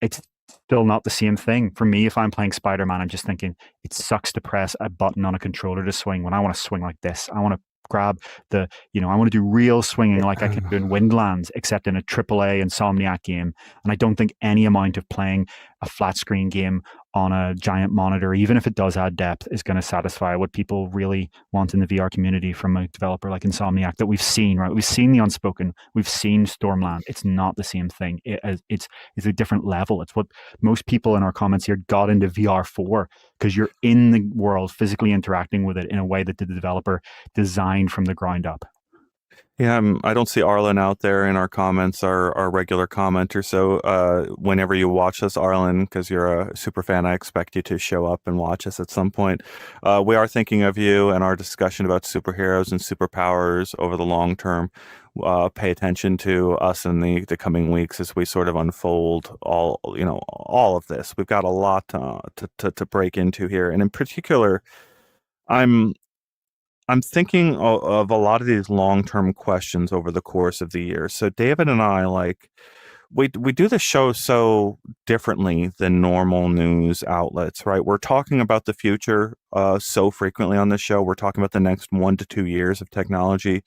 it's still not the same thing. For me, if I'm playing Spider-Man, I'm just thinking it sucks to press a button on a controller to swing when I want to swing like this. I want to grab I want to do real swinging like I can do in Windlands, except in a AAA Insomniac game. And I don't think any amount of playing a flat screen game on a giant monitor, even if it does add depth, is going to satisfy what people really want in the VR community from a developer like Insomniac that we've seen, right? We've seen The Unspoken, we've seen Stormland. It's not the same thing. It's a different level. It's what most people in our comments here got into VR for, because you're in the world, physically interacting with it in a way that the developer designed from the ground up. Yeah, I don't see Arlen out there in our comments, our regular commenter. So whenever you watch us, Arlen, because you're a super fan, I expect you to show up and watch us at some point. We are thinking of you and our discussion about superheroes and superpowers over the long term. Pay attention to us in the coming weeks as we sort of unfold all of this. We've got a lot to break into here, and in particular, I'm I'm thinking of a lot of these long-term questions over the course of the year. So David and I, like, we do the show so differently than normal news outlets, right? We're talking about the future so frequently on this show. We're talking about the next 1 to 2 years of technology.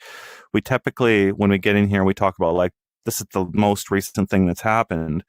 We typically, when we get in here, we talk about, like, this is the most recent thing that's happened.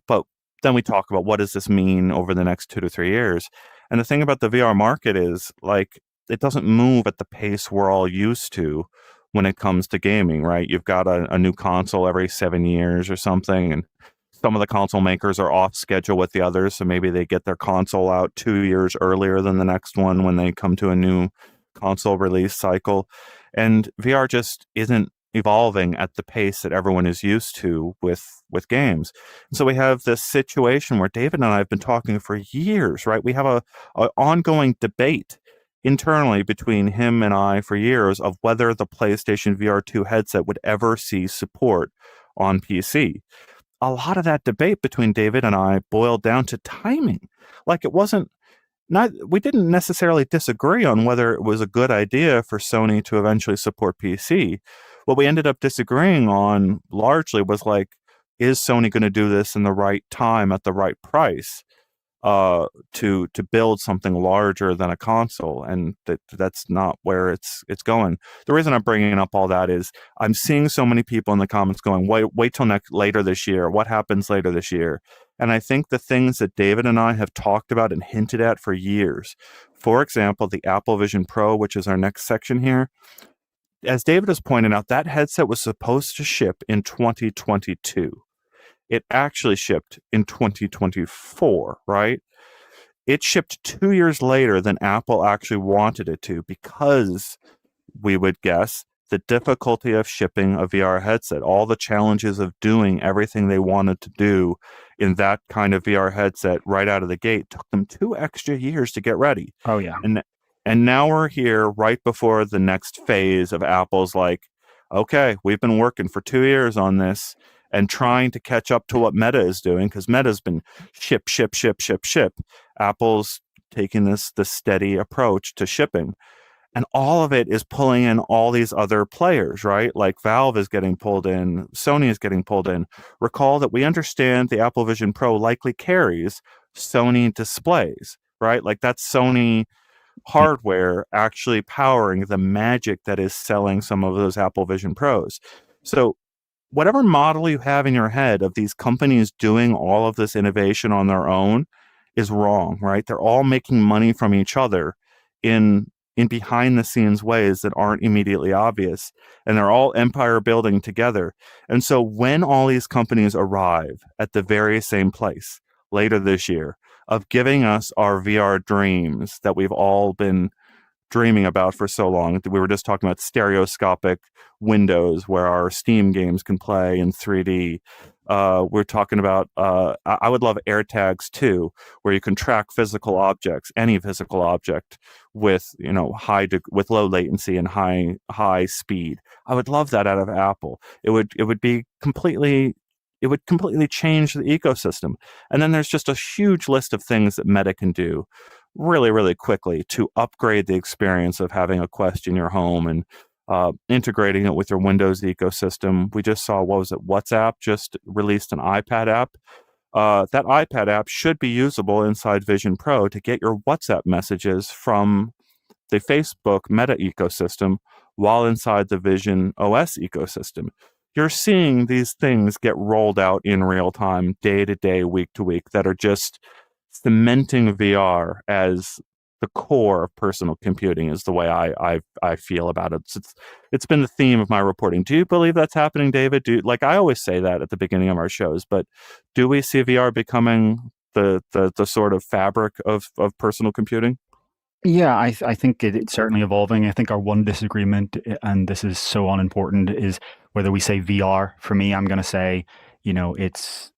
But then we talk about, what does this mean over the next 2 to 3 years? And the thing about the VR market is, like, it doesn't move at the pace we're all used to when it comes to gaming, right? You've got a new console every 7 years or something, and some of the console makers are off schedule with the others, so maybe they get their console out 2 years earlier than the next one when they come to a new console release cycle. And VR just isn't evolving at the pace that everyone is used to with games. So we have this situation where David and I have been talking for years, right? We have a ongoing debate internally between him and I for years of whether the PlayStation VR 2 headset would ever see support on PC. A lot of that debate between David and I boiled down to timing. Like, it wasn't not we didn't necessarily disagree on whether it was a good idea for Sony to eventually support PC. What we ended up disagreeing on largely was, like, is Sony going to do this in the right time at the right price? to build something larger than a console, and that's not where it's going. The reason I'm bringing up all that is I'm seeing so many people in the comments going, wait till later this year. What happens later this year? And I think the things that David and I have talked about and hinted at for years, for example, the Apple Vision Pro, which is our next section here, as David has pointed out, that headset was supposed to ship in 2022. It actually shipped in 2024, right? It shipped 2 years later than Apple actually wanted it to, because we would guess the difficulty of shipping a VR headset, all the challenges of doing everything they wanted to do in that kind of VR headset right out of the gate took them 2 extra years to get ready. Oh, yeah. And now we're here right before the next phase of Apple's like, okay, we've been working for 2 years on this and trying to catch up to what Meta is doing, because Meta's been ship, ship, ship, ship, ship. Apple's taking this steady approach to shipping. And all of it is pulling in all these other players, right? Like Valve is getting pulled in, Sony is getting pulled in. Recall that we understand the Apple Vision Pro likely carries Sony displays, right? Like that's Sony hardware actually powering the magic that is selling some of those Apple Vision Pros. So whatever model you have in your head of these companies doing all of this innovation on their own is wrong, right? They're all making money from each other in behind the scenes ways that aren't immediately obvious, and they're all empire building together. And so when all these companies arrive at the very same place later this year of giving us our VR dreams that we've all been dreaming about for so long. We were just talking about stereoscopic windows where our Steam games can play in 3D. We're talking about, I would love AirTags too, where you can track physical objects, any physical object with, with low latency and high speed. I would love that out of Apple. It would completely change the ecosystem. And then there's just a huge list of things that Meta can do really, really quickly to upgrade the experience of having a Quest in your home and integrating it with your Windows ecosystem. We just saw, WhatsApp just released an iPad app. That iPad app should be usable inside Vision Pro to get your WhatsApp messages from the Facebook Meta ecosystem while inside the Vision OS ecosystem. You're seeing these things get rolled out in real time, day to day, week to week, that are just cementing VR as the core of personal computing, is the way I feel about it. It's been the theme of my reporting. Do you believe that's happening, David? I always say that at the beginning of our shows, but do we see VR becoming the sort of fabric of personal computing? Yeah, I think it's certainly evolving. I think our one disagreement, and this is so unimportant, is whether we say VR. For me, I'm going to say, it's,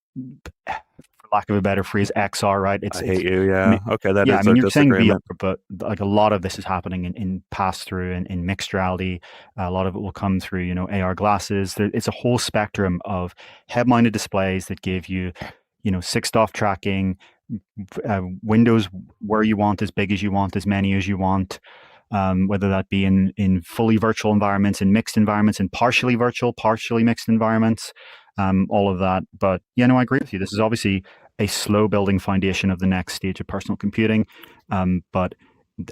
for lack of a better phrase, XR, right? I hate you, yeah. Okay, that is I mean, our you're saying VR, disagreement. but like a lot of this is happening in pass-through and in mixed reality. A lot of it will come through, AR glasses. It's a whole spectrum of head-mounted displays that give you, 6-DoF tracking, windows where you want, as big as you want, as many as you want, whether that be in fully virtual environments, in mixed environments, in partially virtual, partially mixed environments, all of that. But I agree with you. This is obviously a slow building foundation of the next stage of personal computing. But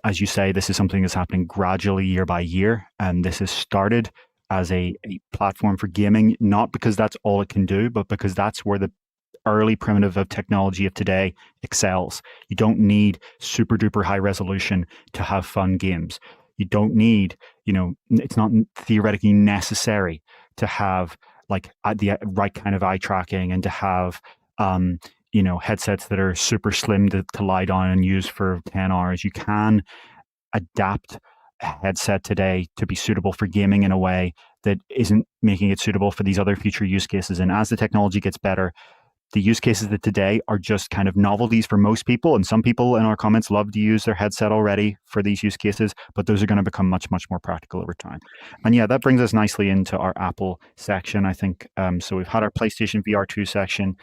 as you say, this is something that's happening gradually year by year. And this has started as a platform for gaming, not because that's all it can do, but because that's where the early primitive of technology of today excels. You don't need super duper high resolution to have fun games. You don't need, it's not theoretically necessary to have the right kind of eye tracking and to have, headsets that are super slim to lie down and use for 10 hours. You can adapt a headset today to be suitable for gaming in a way that isn't making it suitable for these other future use cases. And as the technology gets better, the use cases that today are just kind of novelties for most people. And some people in our comments love to use their headset already for these use cases, but those are going to become much, much more practical over time. And yeah, that brings us nicely into our Apple section, I think. So we've had our PlayStation VR 2 section.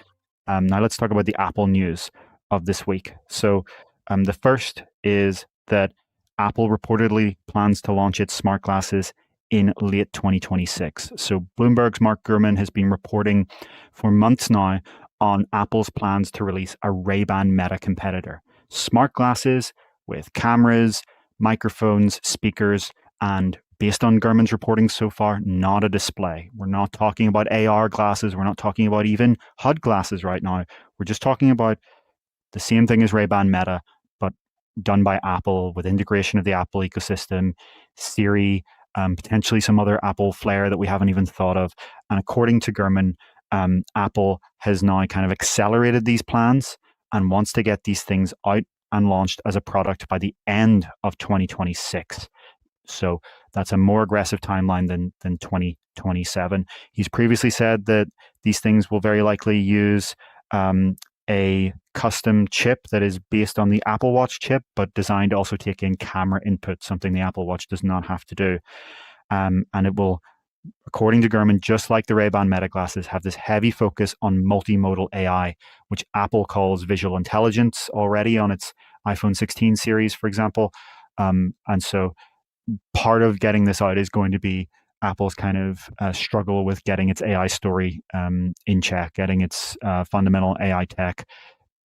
Now let's talk about the Apple news of this week. So the first is that Apple reportedly plans to launch its smart glasses in late 2026. So Bloomberg's Mark Gurman has been reporting for months now on Apple's plans to release a Ray-Ban Meta competitor. Smart glasses with cameras, microphones, speakers, and based on Gurman's reporting so far, not a display. We're not talking about AR glasses. We're not talking about even HUD glasses right now. We're just talking about the same thing as Ray-Ban Meta, but done by Apple with integration of the Apple ecosystem, Siri, potentially some other Apple flair that we haven't even thought of. And according to Gurman, Apple has now kind of accelerated these plans and wants to get these things out and launched as a product by the end of 2026. So that's a more aggressive timeline than 2027. He's previously said that these things will very likely use a custom chip that is based on the Apple Watch chip, but designed to also take in camera input, something the Apple Watch does not have to do. And it will, according to Gurman, just like the Ray-Ban Meta glasses, have this heavy focus on multimodal AI, which Apple calls visual intelligence already on its iPhone 16 series, for example. And so part of getting this out is going to be Apple's kind of struggle with getting its AI story in check, getting its fundamental AI tech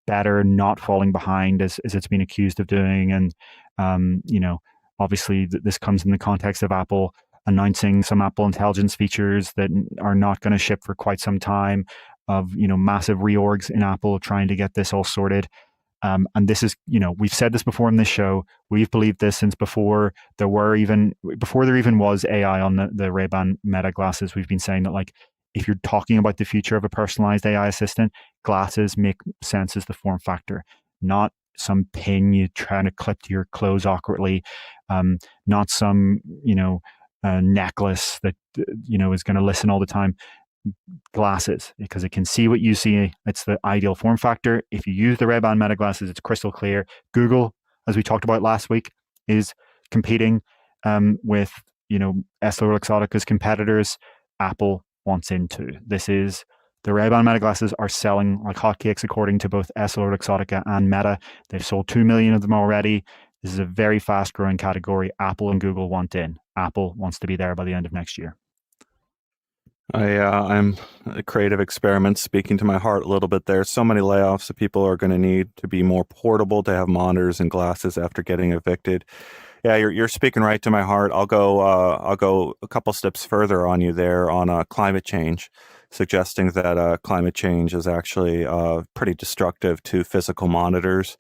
better, not falling behind as it's been accused of doing. And, obviously this comes in the context of Apple announcing some Apple Intelligence features that are not going to ship for quite some time, of, massive reorgs in Apple trying to get this all sorted. And this is, we've said this before in this show. We've believed this since before there even was AI on the Ray-Ban Meta glasses. We've been saying that, like, if you're talking about the future of a personalized AI assistant, glasses make sense as the form factor, not some pin you trying to clip to your clothes awkwardly, not some, necklace that, is going to listen all the time. Glasses, because it can see what you see. It's the ideal form factor. If you use the Ray-Ban Meta glasses, it's crystal clear. Google, as we talked about last week, is competing with EssilorLuxottica's competitors. Apple wants into this. Is the Ray-Ban Meta glasses are selling like hotcakes, according to both EssilorLuxottica and Meta. They've sold 2 million of them already. This is a very fast-growing category. Apple and Google want in. Apple wants to be there by the end of next year. I'm a creative experiment speaking to my heart a little bit there. So many layoffs that people are going to need to be more portable, to have monitors and glasses after getting evicted. Yeah, you're speaking right to my heart. I'll go a couple steps further on you there on climate change, suggesting that climate change is actually pretty destructive to physical monitors,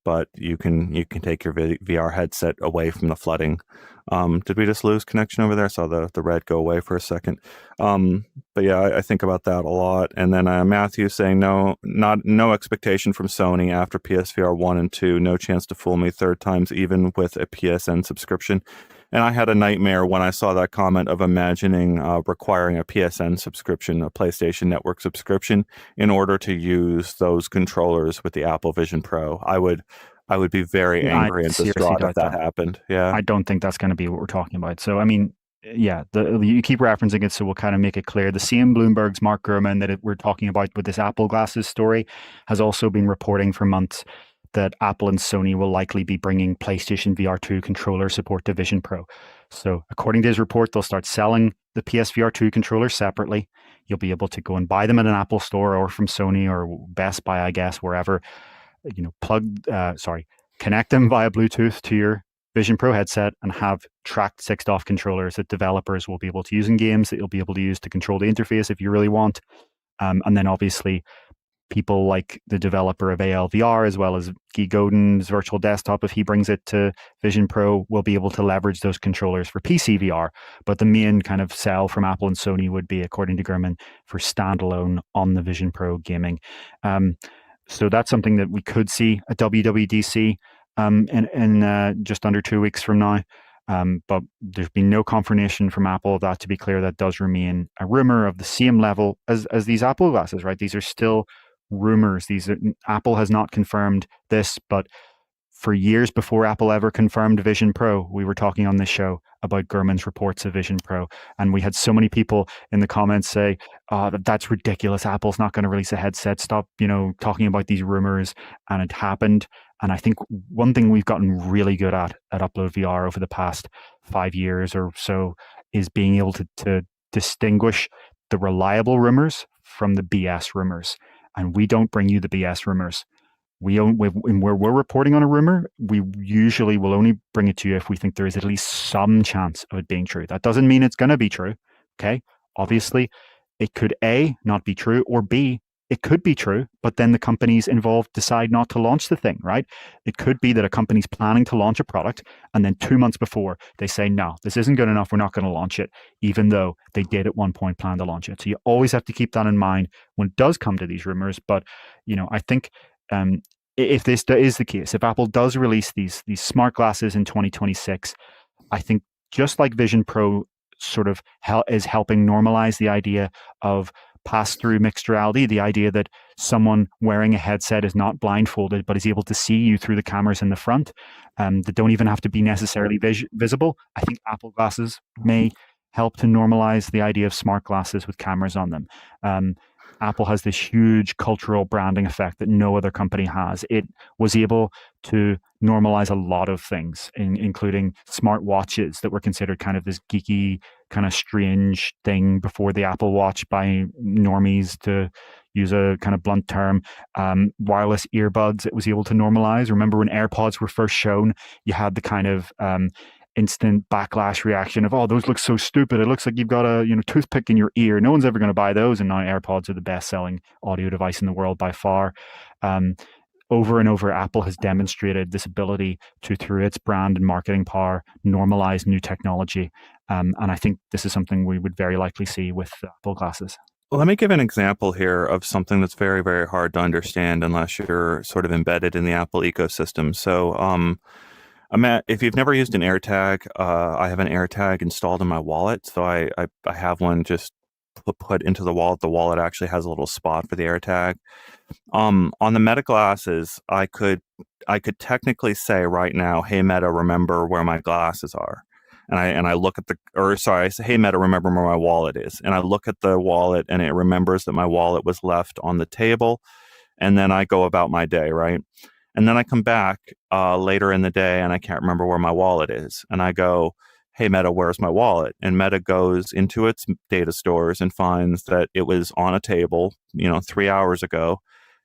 but you can take your VR headset away from the flooding. Did we just lose connection over there? I saw the red go away for a second. But yeah, I think about that a lot. And then Matthew saying no expectation from Sony after PSVR 1 and 2. No chance to fool me third times, even with a PSN subscription. And I had a nightmare when I saw that comment of imagining requiring a PSN subscription, a PlayStation Network subscription, in order to use those controllers with the Apple Vision Pro. I would be very angry and distraught if that happened. Yeah, I don't think that's going to be what we're talking about. So, I mean, yeah, you keep referencing it, so we'll kind of make it clear. The same Bloomberg's Mark Gurman that we're talking about with this Apple glasses story has also been reporting for months that Apple and Sony will likely be bringing PlayStation VR 2 controller support to Vision Pro. So according to his report, they'll start selling the PSVR 2 controller separately. You'll be able to go and buy them at an Apple store or from Sony or Best Buy, I guess, wherever. Connect them via Bluetooth to your Vision Pro headset and have tracked 6DoF controllers that developers will be able to use in games, that you'll be able to use to control the interface if you really want. And then obviously people like the developer of ALVR, as well as Guy Godin's virtual desktop, if he brings it to Vision Pro, will be able to leverage those controllers for PC VR. But the main kind of sell from Apple and Sony would be, according to Gurman, for standalone on the Vision Pro gaming. So that's something that we could see at WWDC in just under 2 weeks from now. But there's been no confirmation from Apple of that. To be clear, that does remain a rumor of the same level as these Apple glasses, right? These are still rumors. Apple has not confirmed this, but for years before Apple ever confirmed Vision Pro, we were talking on this show about Gurman's reports of Vision Pro. And we had so many people in the comments say, oh, that's ridiculous. Apple's not going to release a headset. Stop, talking about these rumors. And it happened. And I think one thing we've gotten really good at UploadVR over the past 5 years or so is being able to distinguish the reliable rumors from the BS rumors. and we don't bring you the BS rumors. When we're reporting on a rumor, we usually will only bring it to you if we think there is at least some chance of it being true. That doesn't mean it's going to be true. Okay. Obviously, it could A, not be true, or B, it could be true, but then the companies involved decide not to launch the thing, right? It could be that a company's planning to launch a product, and then 2 months before they say, no, this isn't good enough, we're not going to launch it, even though they did at one point plan to launch it. So you always have to keep that in mind when it does come to these rumors. But, I think if this is the case, if Apple does release these smart glasses in 2026, I think just like Vision Pro sort of is helping normalize the idea of pass-through mixed reality, the idea that someone wearing a headset is not blindfolded, but is able to see you through the cameras in the front, that don't even have to be necessarily visible. I think Apple glasses may help to normalize the idea of smart glasses with cameras on them. Apple has this huge cultural branding effect that no other company has. It was able to normalize a lot of things, including smart watches that were considered kind of this geeky, kind of strange thing before the Apple Watch by normies, to use a kind of blunt term. Wireless earbuds, it was able to normalize. Remember when AirPods were first shown, you had the kind of instant backlash reaction of, oh, those look so stupid. It looks like you've got a toothpick in your ear. No one's ever going to buy those. And now AirPods are the best-selling audio device in the world by far. Over and over, Apple has demonstrated this ability to, through its brand and marketing power, normalize new technology. And I think this is something we would very likely see with Apple glasses. Well, let me give an example here of something that's very, very hard to understand unless you're sort of embedded in the Apple ecosystem. So, if you've never used an AirTag, I have an AirTag installed in my wallet. So I have one just put into the wallet. The wallet actually has a little spot for the AirTag. On the Meta glasses, I could technically say right now, hey Meta, remember where my glasses are. And I look at I say, hey Meta, remember where my wallet is. And I look at the wallet and it remembers that my wallet was left on the table. And then I go about my day, right? And then I come back later in the day and I can't remember where my wallet is. And I go, hey, Meta, where's my wallet? And Meta goes into its data stores and finds that it was on a table, 3 hours ago.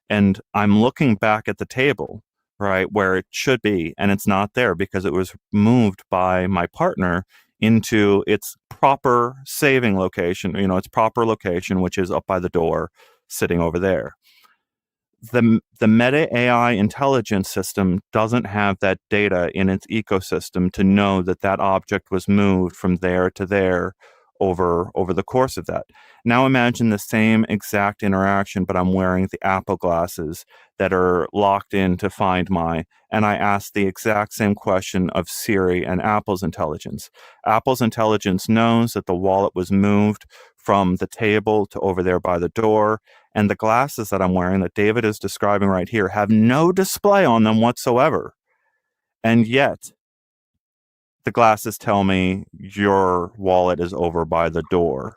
And I'm looking back at the table, right, where it should be. And it's not there because it was moved by my partner into its proper saving location, its proper location, which is up by the door, sitting over there. The Meta AI intelligence system doesn't have that data in its ecosystem to know that that object was moved from there to there over the course of that. Now imagine the same exact interaction, but I'm wearing the Apple glasses that are locked in to Find My, and I ask the exact same question of Siri and Apple's intelligence. Apple's intelligence knows that the wallet was moved from the table to over there by the door, and the glasses that I'm wearing that David is describing right here have no display on them whatsoever. And yet, the glasses tell me your wallet is over by the door.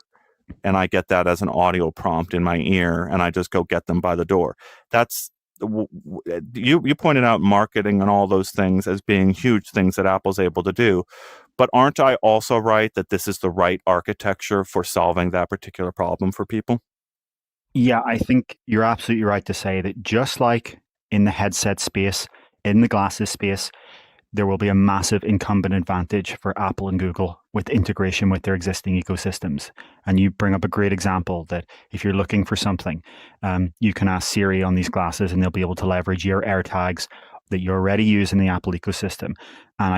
And I get that as an audio prompt in my ear, and I just go get them by the door. That's you pointed out marketing and all those things as being huge things that Apple's able to do. But aren't I also right that this is the right architecture for solving that particular problem for people? Yeah, I think you're absolutely right to say that just like in the headset space, in the glasses space, there will be a massive incumbent advantage for Apple and Google with integration with their existing ecosystems. And you bring up a great example that if you're looking for something, you can ask Siri on these glasses and they'll be able to leverage your AirTags that you already use in the Apple ecosystem. And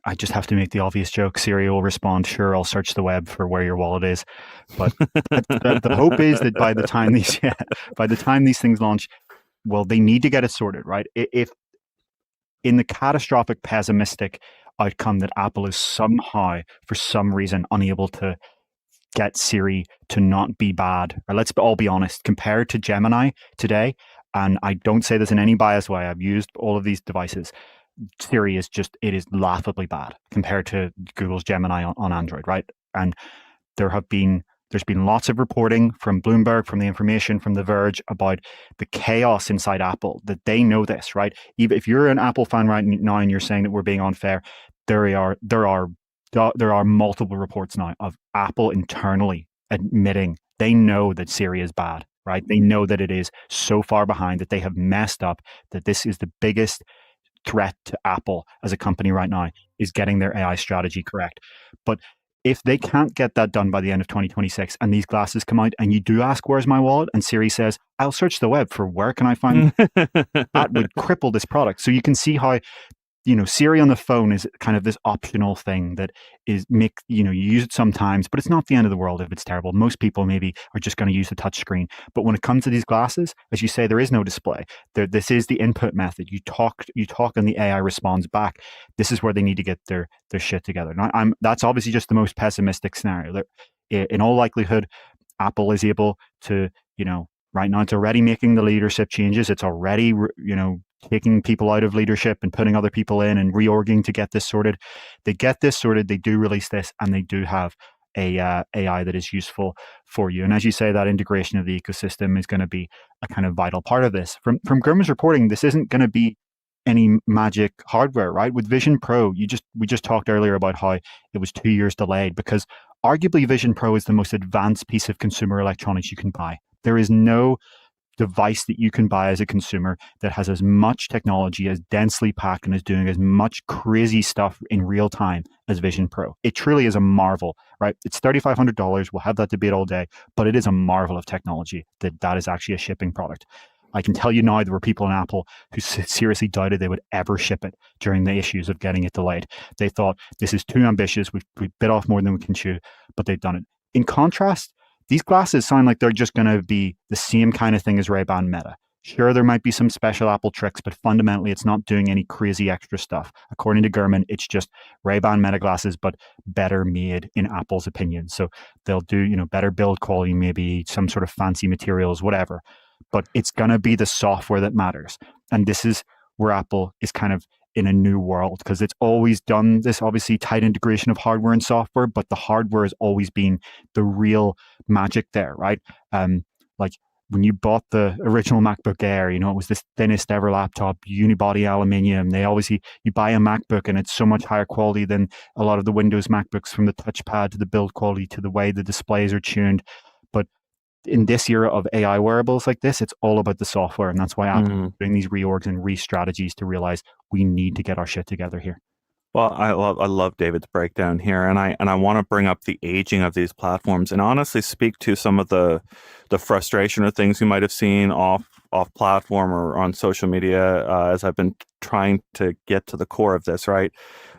I just have to make the obvious joke. Siri will respond, sure, I'll search the web for where your wallet is. But the hope is that by the time these things launch, well, they need to get it sorted, right? If in the catastrophic pessimistic outcome that Apple is somehow, for some reason, unable to get Siri to not be bad, or let's all be honest, compared to Gemini today, and I don't say this in any biased way, I've used all of these devices, Siri is laughably bad compared to Google's Gemini on Android, right? And there's been lots of reporting from Bloomberg, from The Information, from The Verge about the chaos inside Apple, that they know this, right? Even if you're an Apple fan right now and you're saying that we're being unfair, there are multiple reports now of Apple internally admitting they know that Siri is bad. right? They know that it is so far behind, that they have messed up, that this is the biggest threat to Apple as a company right now, is getting their AI strategy correct. But if they can't get that done by the end of 2026 and these glasses come out and you do ask, where's my wallet? And Siri says, I'll search the web for where can I find, that would cripple this product. So you can see how, Siri on the phone is kind of this optional thing that is you use it sometimes, but it's not the end of the world if it's terrible. Most people maybe are just going to use the touch screen. But when it comes to these glasses, as you say, there is no display. This is the input method. You talk and the AI responds back. This is where they need to get their shit together. Now, that's obviously just the most pessimistic scenario. In all likelihood, Apple is able to, right now it's already making the leadership changes. It's already, taking people out of leadership and putting other people in and reorging to get this sorted. They get this sorted, they do release this, and they do have a AI that is useful for you. And as you say, that integration of the ecosystem is going to be a kind of vital part of this. From Gurman's reporting, this isn't going to be any magic hardware, right? With Vision Pro, we just talked earlier about how it was 2 years delayed, because arguably Vision Pro is the most advanced piece of consumer electronics you can buy. There is no device that you can buy as a consumer that has as much technology, as densely packed, and is doing as much crazy stuff in real time as Vision Pro. It truly is a marvel, right? It's $3,500. We'll have that debate all day, but it is a marvel of technology that is actually a shipping product. I can tell you now, there were people in Apple who seriously doubted they would ever ship it during the issues of getting it delayed. They thought, this is too ambitious. We've bit off more than we can chew, but they've done it. In contrast, these glasses sound like they're just going to be the same kind of thing as Ray-Ban Meta. Sure, there might be some special Apple tricks, but fundamentally, it's not doing any crazy extra stuff. According to Gurman, it's just Ray-Ban Meta glasses, but better made in Apple's opinion. So they'll do, better build quality, maybe some sort of fancy materials, whatever. But it's going to be the software that matters. And this is where Apple is kind of in a new world, because it's always done this obviously tight integration of hardware and software, but the hardware has always been the real magic there, right? Like when you bought the original MacBook Air, it was this thinnest ever laptop, unibody aluminium. You buy a MacBook and it's so much higher quality than a lot of the Windows MacBooks, from the touchpad to the build quality to the way the displays are tuned. But in this era of AI wearables like this, it's all about the software. And that's why Apple is doing these reorgs and re-strategies to realize we need to get our shit together here. Well, I love David's breakdown here, and I want to bring up the aging of these platforms and honestly speak to some of the frustration or things you might have seen off platform or on social media as I've been trying to get to the core of this. Right,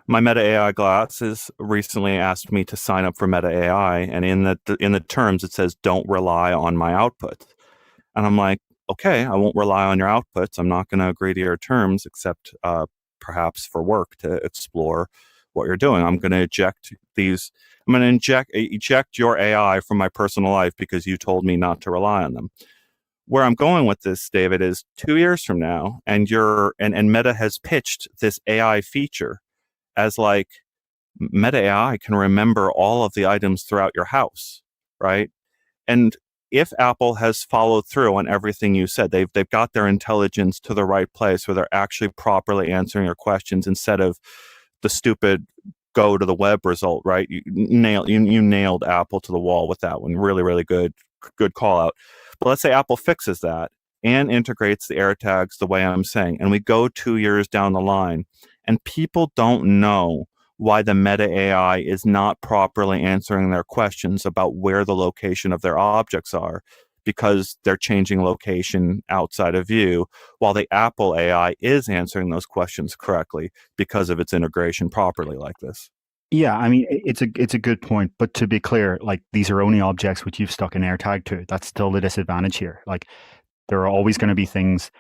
my Meta AI glasses recently asked me to sign up for Meta AI, and in the terms it says don't rely on my outputs, and I'm like, okay, I won't rely on your outputs. I'm not going to agree to your terms except perhaps for work to explore what you're doing. I'm going to eject your AI from my personal life because you told me not to rely on them. Where I'm going with this, David, is 2 years from now, and Meta has pitched this AI feature as like Meta AI can remember all of the items throughout your house, right? And if Apple has followed through on everything you said, they've got their intelligence to the right place where they're actually properly answering your questions instead of the stupid go to the web result, right? You nailed Apple to the wall with that one. Really, really good call out. But let's say Apple fixes that and integrates the AirTags the way I'm saying, and we go 2 years down the line, and people don't know why the Meta AI is not properly answering their questions about where the location of their objects are because they're changing location outside of view, while the Apple AI is answering those questions correctly because of its integration properly like this. Yeah, I mean, it's a good point, but to be clear, like these are only objects which you've stuck an AirTag to. That's still the disadvantage here. Like there are always going to be things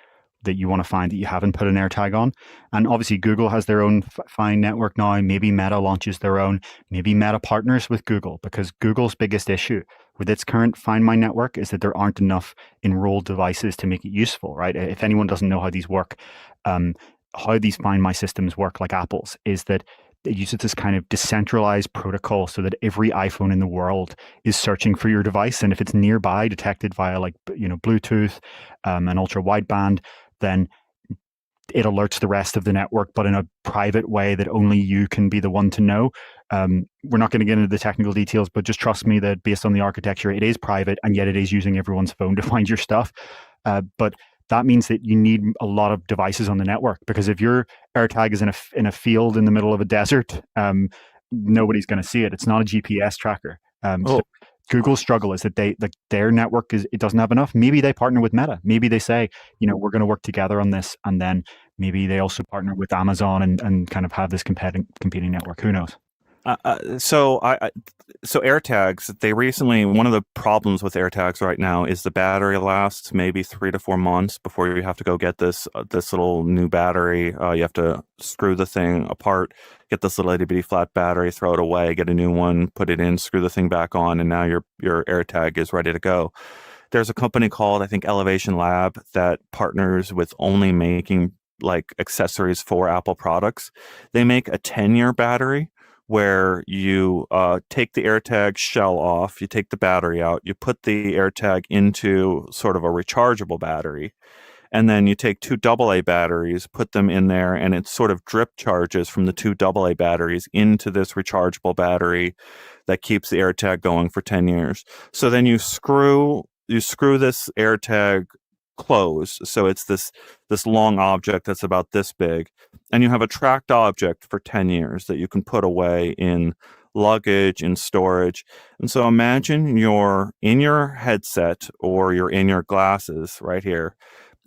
that you want to find that you haven't put an AirTag on. And obviously Google has their own Find network now. Maybe Meta launches their own. Maybe Meta partners with Google, because Google's biggest issue with its current Find My network is that there aren't enough enrolled devices to make it useful, right? If anyone doesn't know how these work, how these Find My systems work, like Apple's, is that it uses this kind of decentralized protocol so that every iPhone in the world is searching for your device. And if it's nearby, detected via Bluetooth and ultra wideband, then it alerts the rest of the network, but in a private way that only you can be the one to know. We're not going to get into the technical details, but just trust me that based on the architecture, it is private, and yet it is using everyone's phone to find your stuff. But that means that you need a lot of devices on the network, because if your AirTag is in a field in the middle of a desert, nobody's going to see it. It's not a GPS tracker. So Google's struggle is that their network it doesn't have enough. Maybe they partner with Meta. Maybe they say, we're going to work together on this, and then maybe they also partner with Amazon and kind of have this competing network. Who knows? So AirTags, they recently, one of the problems with AirTags right now is the battery lasts maybe 3 to 4 months before you have to go get this little new battery. You have to screw the thing apart, get this little itty bitty flat battery, throw it away, get a new one, put it in, screw the thing back on, and now your AirTag is ready to go. There's a company called, I think, Elevation Lab that partners with only making like accessories for Apple products. They make a 10-year battery where you take the AirTag shell off, you take the battery out, you put the AirTag into sort of a rechargeable battery, and then you take 2 AA batteries, put them in there, and it sort of drip charges from the 2 AA batteries into this rechargeable battery that keeps the AirTag going for 10 years. So then you screw this AirTag closed, so it's this long object that's about this big, and you have a tracked object for 10 years that you can put away in luggage, in storage. And so imagine you're in your headset or you're in your glasses right here,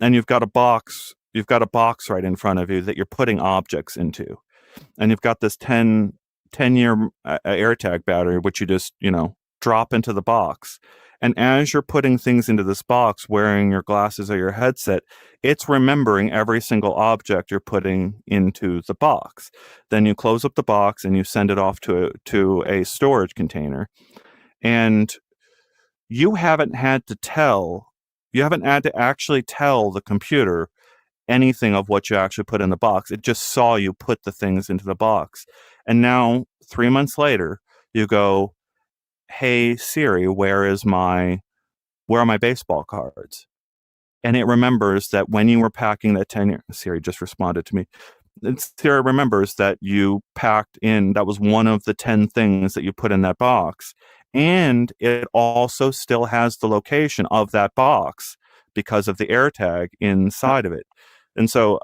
and you've got a box right in front of you that you're putting objects into, and you've got this 10-year AirTag battery, which you just drop into the box. And as you're putting things into this box, wearing your glasses or your headset, it's remembering every single object you're putting into the box. Then you close up the box and you send it off to a storage container. And you haven't had to actually tell the computer anything of what you actually put in the box. It just saw you put the things into the box. And now, 3 months later, you go, "Hey Siri, where are my baseball cards?" And it remembers that when you were packing that 10-year, Siri just responded to me. Siri remembers that you packed in, that was one of the 10 things that you put in that box. And it also still has the location of that box because of the AirTag inside of it. And so,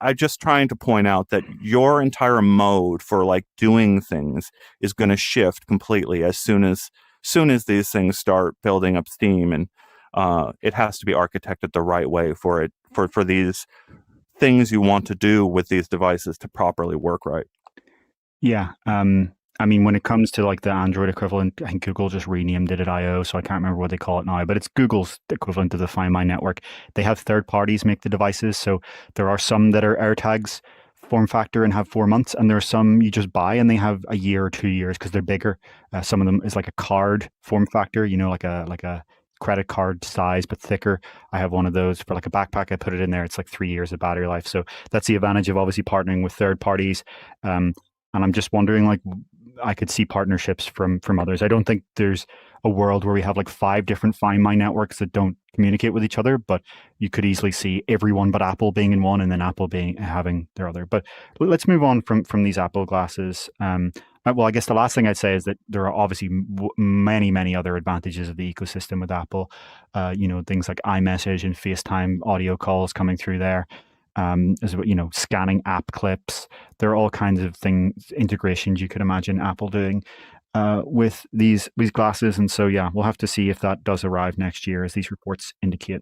I'm just trying to point out that your entire mode for doing things is going to shift completely as soon as these things start building up steam, and it has to be architected the right way for these things you want to do with these devices to properly work right. Yeah. I mean, when it comes to the Android equivalent, I think Google just renamed it at I/O, so I can't remember what they call it now, but it's Google's equivalent to the Find My network. They have third parties make the devices, so there are some that are AirTags form factor and have 4 months, and there are some you just buy and they have a year or 2 years because they're bigger. Some of them is like a card form factor, like a credit card size but thicker. I have one of those for a backpack. I put it in there. It's 3 years of battery life. So that's the advantage of obviously partnering with third parties. And I'm just wondering, I could see partnerships from others. I don't think there's a world where we have 5 different Find My networks that don't communicate with each other, but you could easily see everyone but Apple being in one and then Apple having their other. But let's move on from these Apple glasses. Well, I guess the last thing I'd say is that there are obviously many, many other advantages of the ecosystem with Apple. Things like iMessage and FaceTime audio calls coming through there. Scanning app clips. There are all kinds of things, integrations you could imagine Apple doing with these glasses. And so, yeah, we'll have to see if that does arrive next year, as these reports indicate.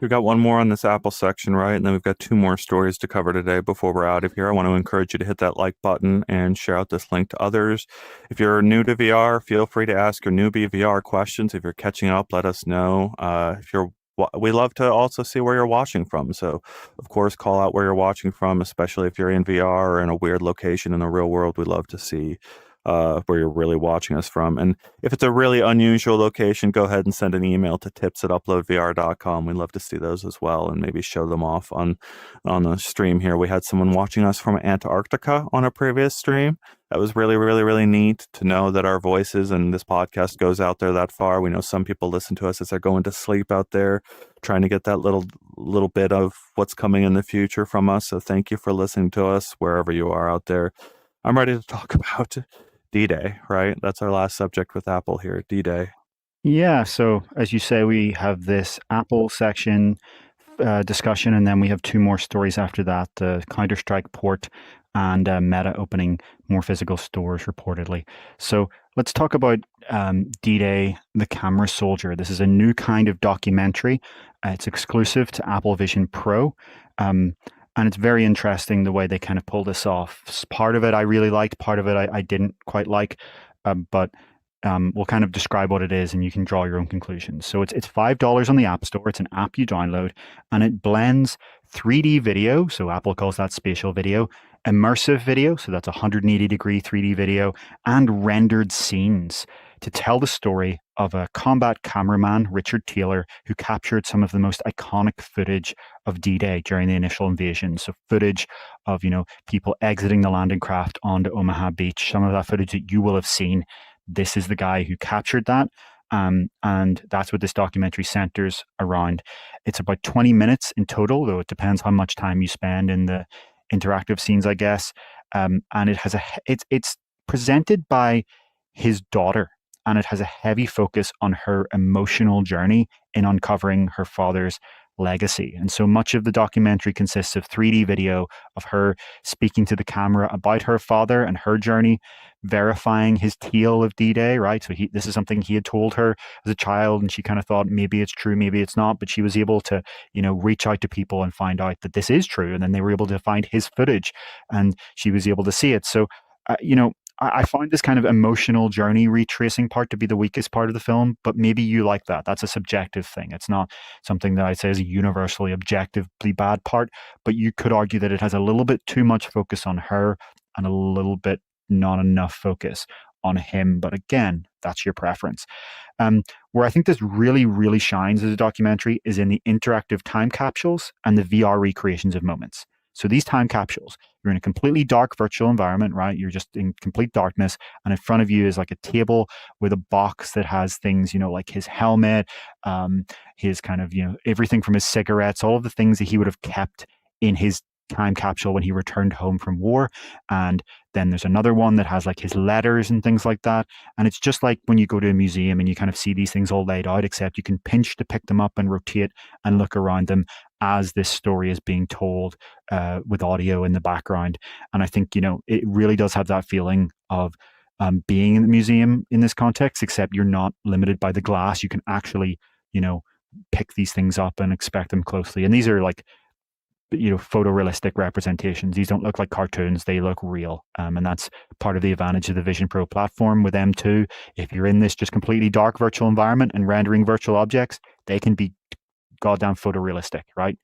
We've got one more on this Apple section, right? And then we've got 2 more stories to cover today before we're out of here. I want to encourage you to hit that like button and share out this link to others. If you're new to VR, feel free to ask your newbie VR questions. If you're catching up, let us know. We love to also see where you're watching from. So, of course, call out where you're watching from, especially if you're in VR or in a weird location in the real world. We'd love to see where you're really watching us from. And if it's a really unusual location, go ahead and send an email to tips@uploadvr.com. We'd love to see those as well and maybe show them off on the stream here. We had someone watching us from Antarctica on a previous stream. That was really, really, really neat to know that our voices and this podcast goes out there that far. We know some people listen to us as they're going to sleep out there, trying to get that little little bit of what's coming in the future from us. So thank you for listening to us wherever you are out there. I'm ready to talk about D-Day, right? That's our last subject with Apple here, D-Day. Yeah, so as you say, we have this Apple section discussion, and then we have two more stories after that: the Counter-Strike port and Meta opening more physical stores reportedly. So let's talk about D-Day, the Camera Soldier. This is a new kind of documentary. It's exclusive to Apple Vision Pro. And it's very interesting the way they kind of pull this off. Part of it I really liked, part of it I didn't quite like, but we'll kind of describe what it is, and you can draw your own conclusions. So it's $5 on the App Store. It's an app you download, and it blends 3D video, so Apple calls that spatial video, immersive video, so that's 180-degree 3D video, and rendered scenes to tell the story of a combat cameraman, Richard Taylor, who captured some of the most iconic footage of D-Day during the initial invasion. So footage of, people exiting the landing craft onto Omaha Beach, some of that footage that you will have seen. This is the guy who captured that. And that's what this documentary centers around. It's about 20 minutes in total, though it depends how much time you spend in the interactive scenes, I guess. And it has it's presented by his daughter, and it has a heavy focus on her emotional journey in uncovering her father's legacy. And so much of the documentary consists of 3D video of her speaking to the camera about her father and her journey, verifying his tale of D-Day, right? So this is something he had told her as a child, and she kind of thought maybe it's true, maybe it's not, but she was able to, reach out to people and find out that this is true. And then they were able to find his footage, and she was able to see it. So, I find this kind of emotional journey retracing part to be the weakest part of the film, but maybe you like that. That's a subjective thing. It's not something that I'd say is a universally objectively bad part, but you could argue that it has a little bit too much focus on her and a little bit not enough focus on him. But again, that's your preference. Where I think this really, really shines as a documentary is in the interactive time capsules and the VR recreations of moments. So these time capsules, you're in a completely dark virtual environment, right? You're just in complete darkness. And in front of you is like a table with a box that has things, like his helmet, his kind of, everything from his cigarettes, all of the things that he would have kept in his time capsule when he returned home from war. And then there's another one that has like his letters and things like that. And it's just like when you go to a museum and you kind of see these things all laid out, except you can pinch to pick them up and rotate and look around them as this story is being told with audio in the background. And I think, it really does have that feeling of being in the museum in this context, except you're not limited by the glass. You can actually, pick these things up and inspect them closely. And these are like, photorealistic representations. These don't look like cartoons. They look real. And that's part of the advantage of the Vision Pro platform with M2. If you're in this just completely dark virtual environment and rendering virtual objects, they can be goddamn photorealistic, right?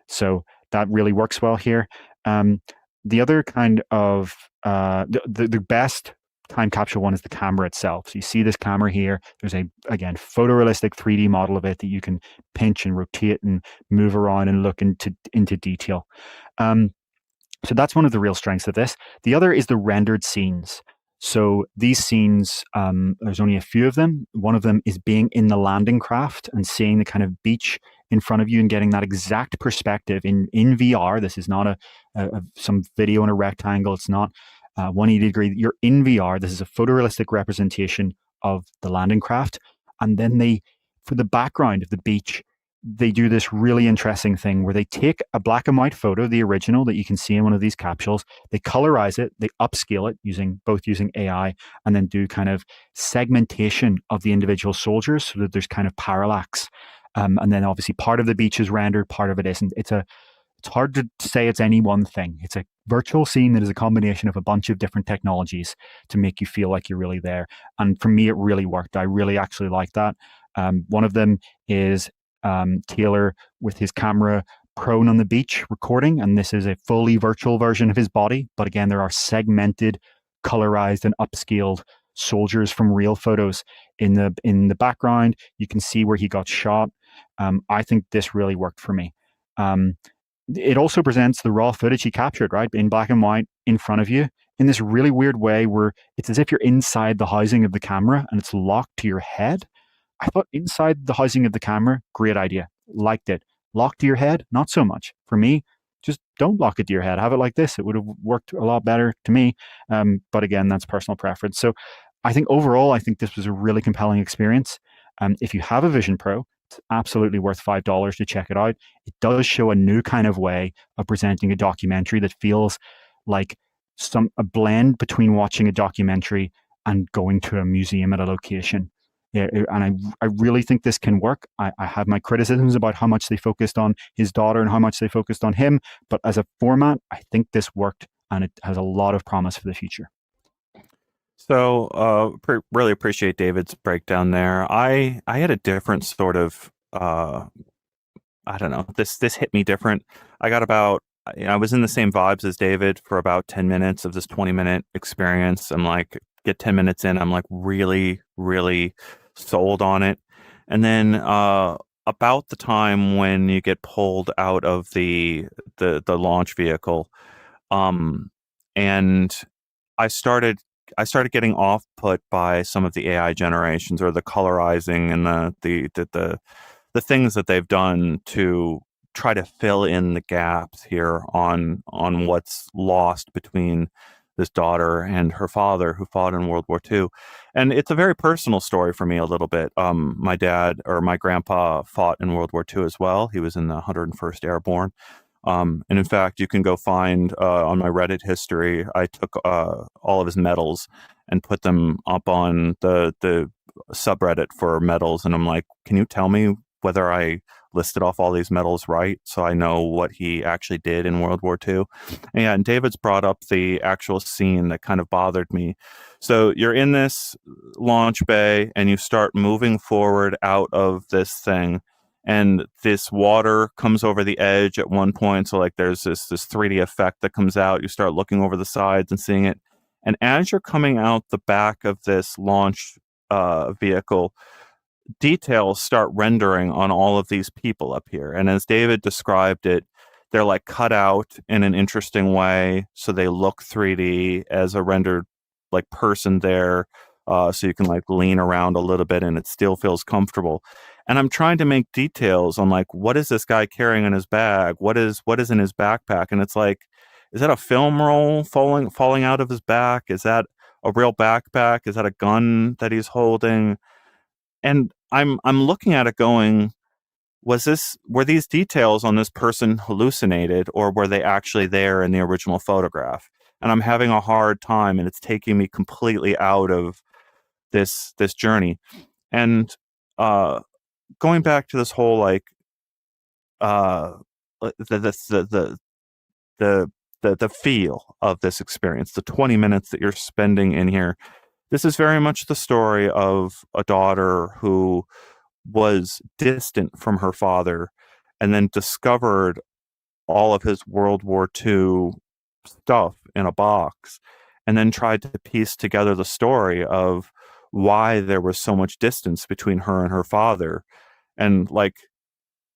So that really works well here. The other kind of, the best time capsule one is the camera itself. So you see this camera here. There's again, photorealistic 3D model of it that you can pinch and rotate and move around and look into detail. So that's one of the real strengths of this. The other is the rendered scenes. So these scenes, there's only a few of them. One of them is being in the landing craft and seeing the kind of beach in front of you and getting that exact perspective in VR. This is not some video in a rectangle. It's not 180-degree. You're in VR. This is a photorealistic representation of the landing craft. And then for the background of the beach, they do this really interesting thing where they take a black and white photo, the original that you can see in one of these capsules, they colorize it, they upscale it using AI, and then do kind of segmentation of the individual soldiers so that there's kind of parallax. And then obviously part of the beach is rendered, part of it isn't. It's hard to say it's any one thing. It's a virtual scene that is a combination of a bunch of different technologies to make you feel like you're really there. And for me, it really worked. I really actually like that. One of them is Taylor with his camera prone on the beach recording, and this is a fully virtual version of his body. But again, there are segmented, colorized, and upscaled soldiers from real photos in the background. You can see where he got shot. I think this really worked for me. It also presents the raw footage he captured, right, in black and white in front of you in this really weird way where it's as if you're inside the housing of the camera and it's locked to your head. I thought inside the housing of the camera, great idea. Liked it. Lock to your head, not so much. For me, just don't lock it to your head. Have it like this. It would have worked a lot better to me. But again, that's personal preference. So I think overall, I think this was a really compelling experience. If you have a Vision Pro, it's absolutely worth $5 to check it out. It does show a new kind of way of presenting a documentary that feels like a blend between watching a documentary and going to a museum at a location. Yeah, and I really think this can work. I have my criticisms about how much they focused on his daughter and how much they focused on him, but as a format, I think this worked, and it has a lot of promise for the future. So, really appreciate David's breakdown there. I had a different sort of I don't know. This hit me different. I got about I was in the same vibes as David for about 10 minutes of this 20-minute experience. I'm like, get 10 minutes in, I'm like really, really sold on it. And then about the time when you get pulled out of the launch vehicle, um, and I started I started getting off put by some of the AI generations or the colorizing and the things that they've done to try to fill in the gaps here on what's lost between this daughter and her father who fought in World War II. And it's a very personal story for me a little bit. My dad or my grandpa fought in World War II as well. He was in the 101st Airborne. And in fact, you can go find on my Reddit history, I took all of his medals and put them up on the subreddit for medals. And I'm like, can you tell me whether I listed off all these medals right so I know what he actually did in World War II? And yeah, and David's brought up the actual scene that kind of bothered me. So you're in this launch bay and you start moving forward out of this thing, and this water comes over the edge at one point. So like there's this 3D effect that comes out. You start looking over the sides and seeing it. And as you're coming out the back of this launch vehicle, details start rendering on all of these people up here. And as David described it, they're like cut out in an interesting way. So they look 3D as a rendered like person there. So you can like lean around a little bit and it still feels comfortable. And I'm trying to make details on like, what is this guy carrying in his bag? What is in his backpack? And it's like, is that a film roll falling out of his back? Is that a real backpack? Is that a gun that he's holding? And I'm looking at it going, were these details on this person hallucinated, or were they actually there in the original photograph? And I'm having a hard time, and it's taking me completely out of this journey. And going back to this whole like uh the the feel of this experience, the 20 minutes that you're spending in here, this is very much the story of a daughter who was distant from her father and then discovered all of his World War II stuff in a box, and then tried to piece together the story of why there was so much distance between her and her father. And like,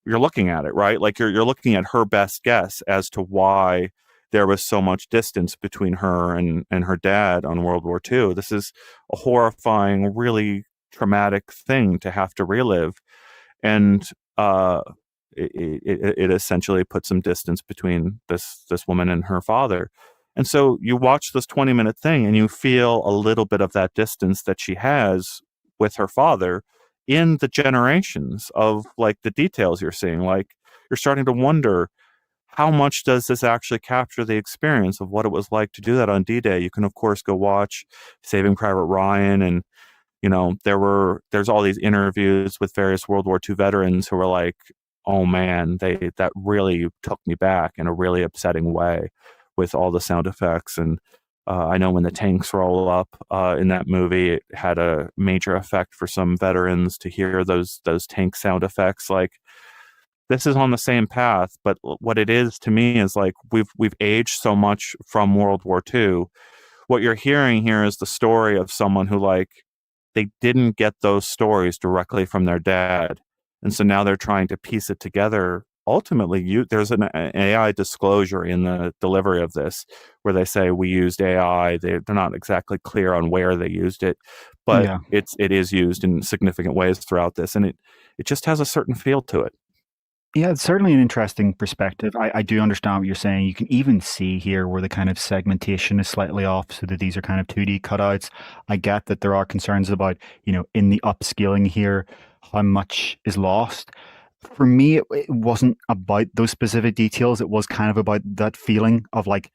you're looking at it, right? Like you're looking at her best guess as to why there was so much distance between her and her dad on World War II. This is a horrifying, really traumatic thing to have to relive. And it essentially put some distance between this woman and her father. And so you watch this 20-minute thing and you feel a little bit of that distance that she has with her father in the generations of like the details you're seeing. Like you're starting to wonder, how much does this actually capture the experience of what it was like to do that on D-Day? You can of course go watch Saving Private Ryan, and you know, there's all these interviews with various World War II veterans who were like, oh man, that really took me back in a really upsetting way with all the sound effects. And I know when the tanks roll up in that movie, it had a major effect for some veterans to hear those tank sound effects. Like, this is on the same path, but what it is to me is like we've aged so much from World War II. What you're hearing here is the story of someone who like they didn't get those stories directly from their dad, and so now they're trying to piece it together. Ultimately, there's an AI disclosure in the delivery of this where they say we used AI. They're not exactly clear on where they used it, but Yeah. it is used in significant ways throughout this, and it just has a certain feel to it. Yeah, it's certainly an interesting perspective. I do understand what you're saying. You can even see here where the kind of segmentation is slightly off, so that these are kind of 2D cutouts. I get that there are concerns about, in the upscaling here, how much is lost. For me, it wasn't about those specific details. It was kind of about that feeling of like,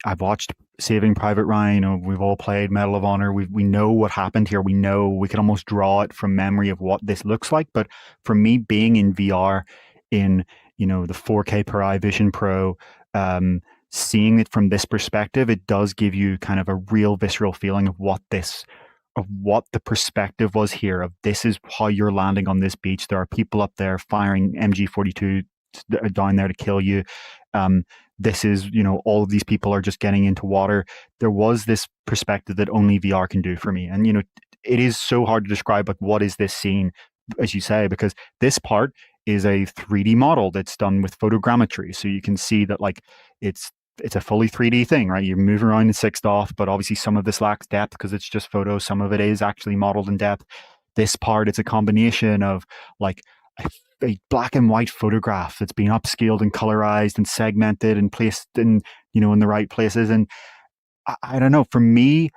I've watched Saving Private Ryan. We've all played Medal of Honor. We know what happened here. We know we can almost draw it from memory of what this looks like. But for me, being in VR, in the 4K per eye Vision Pro, seeing it from this perspective, it does give you kind of a real visceral feeling of what the perspective was here, of this is how you're landing on this beach. There are people up there firing MG42 down there to kill you. This is, all of these people are just getting into water. There was this perspective that only VR can do for me. And, it is so hard to describe, like, what is this scene, as you say, because this part is a 3D model that's done with photogrammetry. So you can see that, like, it's a fully 3D thing, right? You move around in 6DoF, but obviously some of this lacks depth because it's just photo. Some of it is actually modeled in depth. This part, it's a combination of like a black and white photograph that's been upscaled and colorized and segmented and placed in the right places. And I don't know, for me,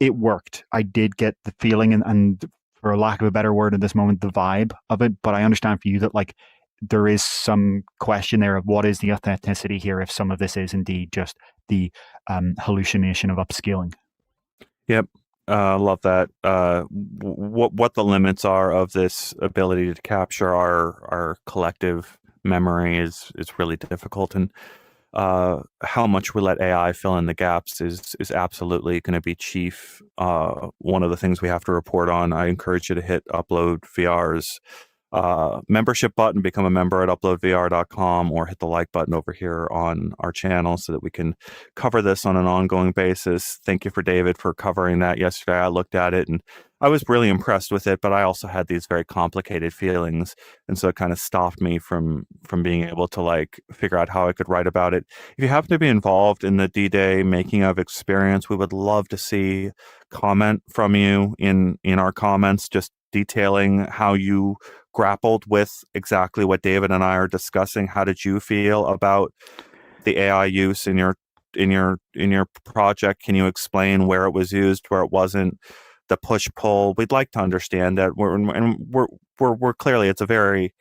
it worked. I did get the feeling and for lack of a better word at this moment, the vibe of it. But I understand for you that, like, there is some question there of what is the authenticity here if some of this is indeed just the hallucination of upscaling. Yep. Love that. What the limits are of this ability to capture our collective memory is really difficult, and how much we let AI fill in the gaps is absolutely going to be chief. One of the things we have to report on. I encourage you to hit Upload VR's membership button, become a member at uploadvr.com, or hit the like button over here on our channel so that we can cover this on an ongoing basis. Thank you for David for covering that yesterday. I looked at it and I was really impressed with it, but I also had these very complicated feelings, and so it kind of stopped me from being able to like figure out how I could write about it. If you happen to be involved in the D-Day making of experience, we would love to see comment from you in our comments, just detailing how you grappled with exactly what David and I are discussing. How did you feel about the AI use in your project? Can you explain where it was used, where it wasn't, the push pull? We'd like to understand that. We're clearly, it's a very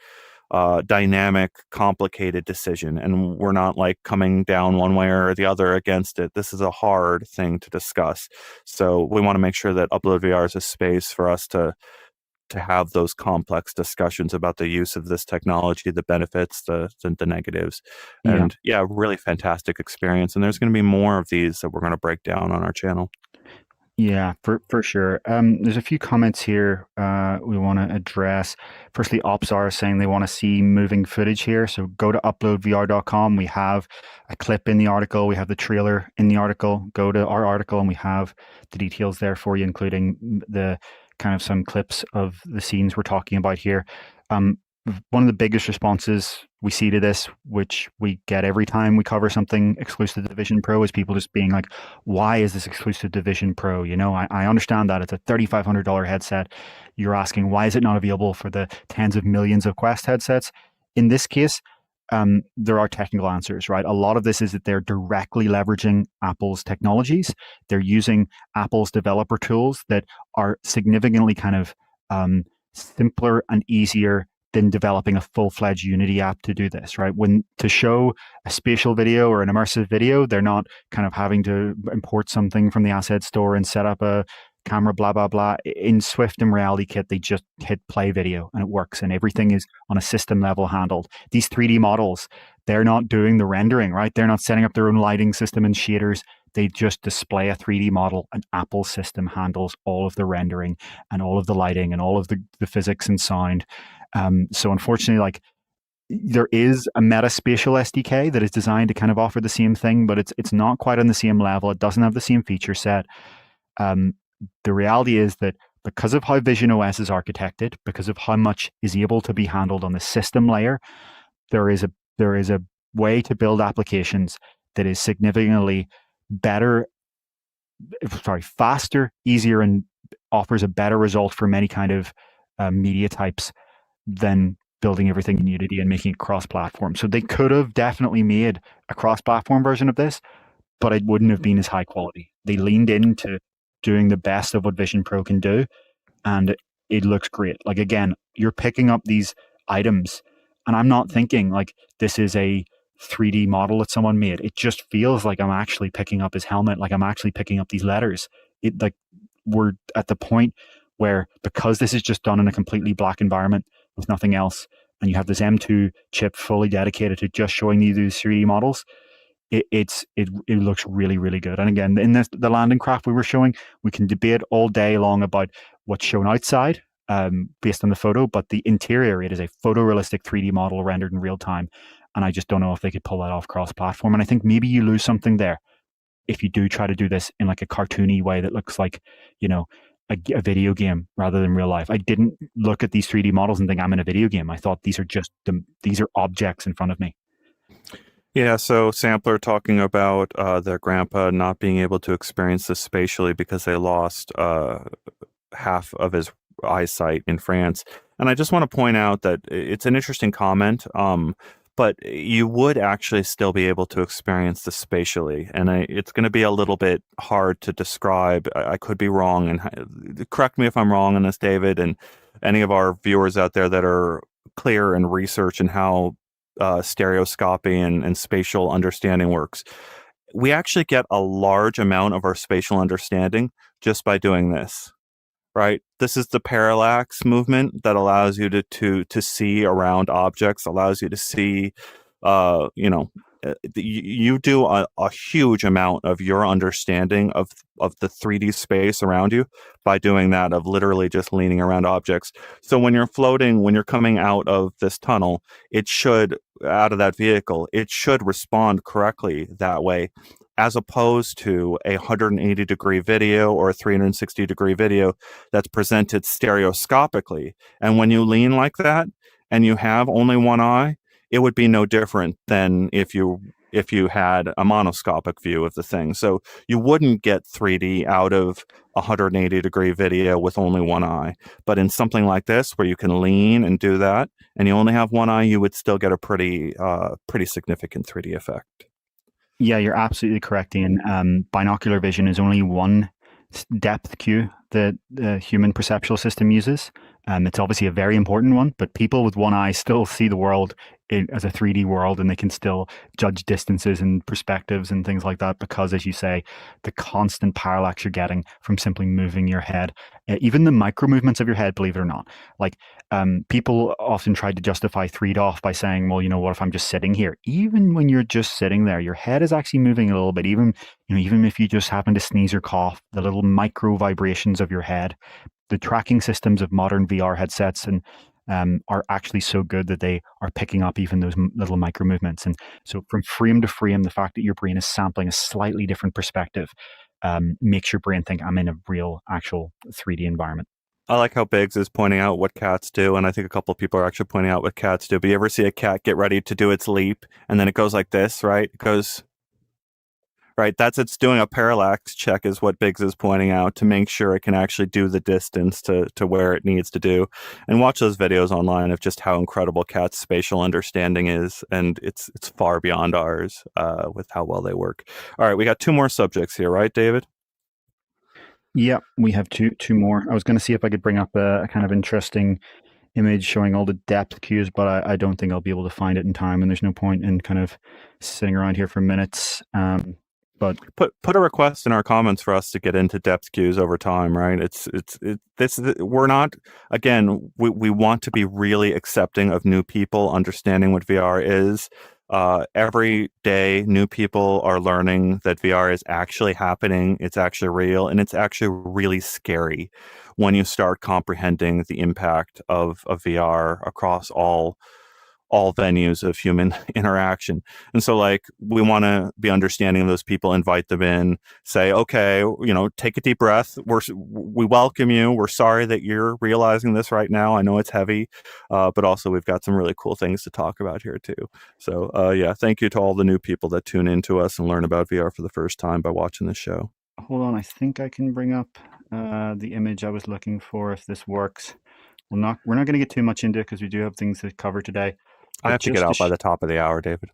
dynamic, complicated decision, and we're not like coming down one way or the other against it. This is a hard thing to discuss, so we want to make sure that Upload VR is a space for us to have those complex discussions about the use of this technology, the benefits, the negatives. Yeah. And yeah, really fantastic experience. And there's going to be more of these that we're going to break down on our channel. Yeah, for sure. There's a few comments here we want to address. Firstly, Opsar is saying they want to see moving footage here. So go to uploadvr.com. We have a clip in the article. We have the trailer in the article. Go to our article and we have the details there for you, including the kind of some clips of the scenes we're talking about here. One of the biggest responses we see to this, which we get every time we cover something exclusive to Vision Pro, is people just being like, why is this exclusive to Vision Pro? I understand that it's a $3,500 headset. You're asking, why is it not available for the tens of millions of Quest headsets? In this case, there are technical answers, right? A lot of this is that they're directly leveraging Apple's technologies. They're using Apple's developer tools that are significantly kind of simpler and easier than developing a full-fledged Unity app to do this, right? When to show a spatial video or an immersive video, they're not kind of having to import something from the asset store and set up a camera, blah, blah, blah. In Swift and Reality Kit, they just hit play video and it works, and everything is on a system level handled. These 3D models, they're not doing the rendering, right? They're not setting up their own lighting system and shaders. They just display a 3D model, and Apple system handles all of the rendering and all of the lighting and all of the physics and sound. So unfortunately, like, there is a Metaspatial SDK that is designed to kind of offer the same thing, but it's not quite on the same level. It doesn't have the same feature set. The reality is that because of how Vision OS is architected, because of how much is able to be handled on the system layer, there is a way to build applications that is significantly better, faster, easier, and offers a better result for many kind of media types than building everything in Unity and making it cross-platform. So they could have definitely made a cross-platform version of this, but it wouldn't have been as high quality. They leaned into doing the best of what Vision Pro can do, and it looks great. Like, again, you're picking up these items, and I'm not thinking like this is a 3D model that someone made. It just feels like I'm actually picking up his helmet, like I'm actually picking up these letters. It like we're at the point where, because this is just done in a completely black environment with nothing else, and you have this M2 chip fully dedicated to just showing you these 3D models, it looks really, really good. And again, in the landing craft we were showing, we can debate all day long about what's shown outside based on the photo, but the interior, it is a photorealistic 3D model rendered in real time. And I just don't know if they could pull that off cross-platform. And I think maybe you lose something there if you do try to do this in like a cartoony way that looks like, you know, a video game rather than real life. I didn't look at these 3D models and think I'm in a video game. I thought these are just these are objects in front of me. Yeah, so Sampler talking about their grandpa not being able to experience this spatially because they lost half of his eyesight in France. And I just want to point out that it's an interesting comment, but you would actually still be able to experience this spatially. And it's going to be a little bit hard to describe. I could be wrong, and correct me if I'm wrong on this, David, and any of our viewers out there that are clear in research and how stereoscopy and spatial understanding works. We actually get a large amount of our spatial understanding just by doing this, right? This is the parallax movement that allows you to see around objects, allows you to see, you do a huge amount of your understanding of the 3D space around you by doing that, of literally just leaning around objects. So when you're floating, when you're coming out of this tunnel, out of that vehicle, it should respond correctly that way, as opposed to a 180-degree video or a 360-degree video that's presented stereoscopically. And when you lean like that and you have only one eye, it would be no different than if you had a monoscopic view of the thing. So you wouldn't get 3D out of a 180-degree video with only one eye. But in something like this, where you can lean and do that, and you only have one eye, you would still get a pretty significant 3D effect. Yeah, you're absolutely correct, Ian. Binocular vision is only one depth cue that the human perceptual system uses. It's obviously a very important one, but people with one eye still see the world as a 3D world, and they can still judge distances and perspectives and things like that because, as you say, the constant parallax you're getting from simply moving your head, even the micro movements of your head, believe it or not. Like, people often try to justify 3DOF by saying, well, what if I'm just sitting here? Even when you're just sitting there, your head is actually moving a little bit. Even if you just happen to sneeze or cough, the little micro vibrations of your head. The tracking systems of modern VR headsets are actually so good that they are picking up even those little micro movements. And so from frame to frame, the fact that your brain is sampling a slightly different perspective makes your brain think I'm in a real, actual 3D environment. I like how Biggs is pointing out what cats do, and I think a couple of people are actually pointing out what cats do. But you ever see a cat get ready to do its leap, and then it goes like this, right? It goes... Right, it's doing a parallax check, is what Biggs is pointing out, to make sure it can actually do the distance to where it needs to do. And watch those videos online of just how incredible cats' spatial understanding is, and it's far beyond ours with how well they work. All right, we got two more subjects here, right, David? Yeah, we have two more. I was going to see if I could bring up a kind of interesting image showing all the depth cues, but I don't think I'll be able to find it in time, and there's no point in kind of sitting around here for minutes. But put a request in our comments for us to get into depth cues over time, right? We're not, again, we want to be really accepting of new people understanding what VR is. Every day, new people are learning that VR is actually happening. It's actually real, and it's actually really scary when you start comprehending the impact of VR across all venues of human interaction. And so, like, we want to be understanding of those people, invite them in, say, okay, take a deep breath. We welcome you. We're sorry that you're realizing this right now. I know it's heavy, but also we've got some really cool things to talk about here too. So yeah, thank you to all the new people that tune into us and learn about VR for the first time by watching this show. Hold on, I think I can bring up the image I was looking for if this works. we're not going to get too much into it because we do have things to cover today. I But have to get out by the top of the hour, David.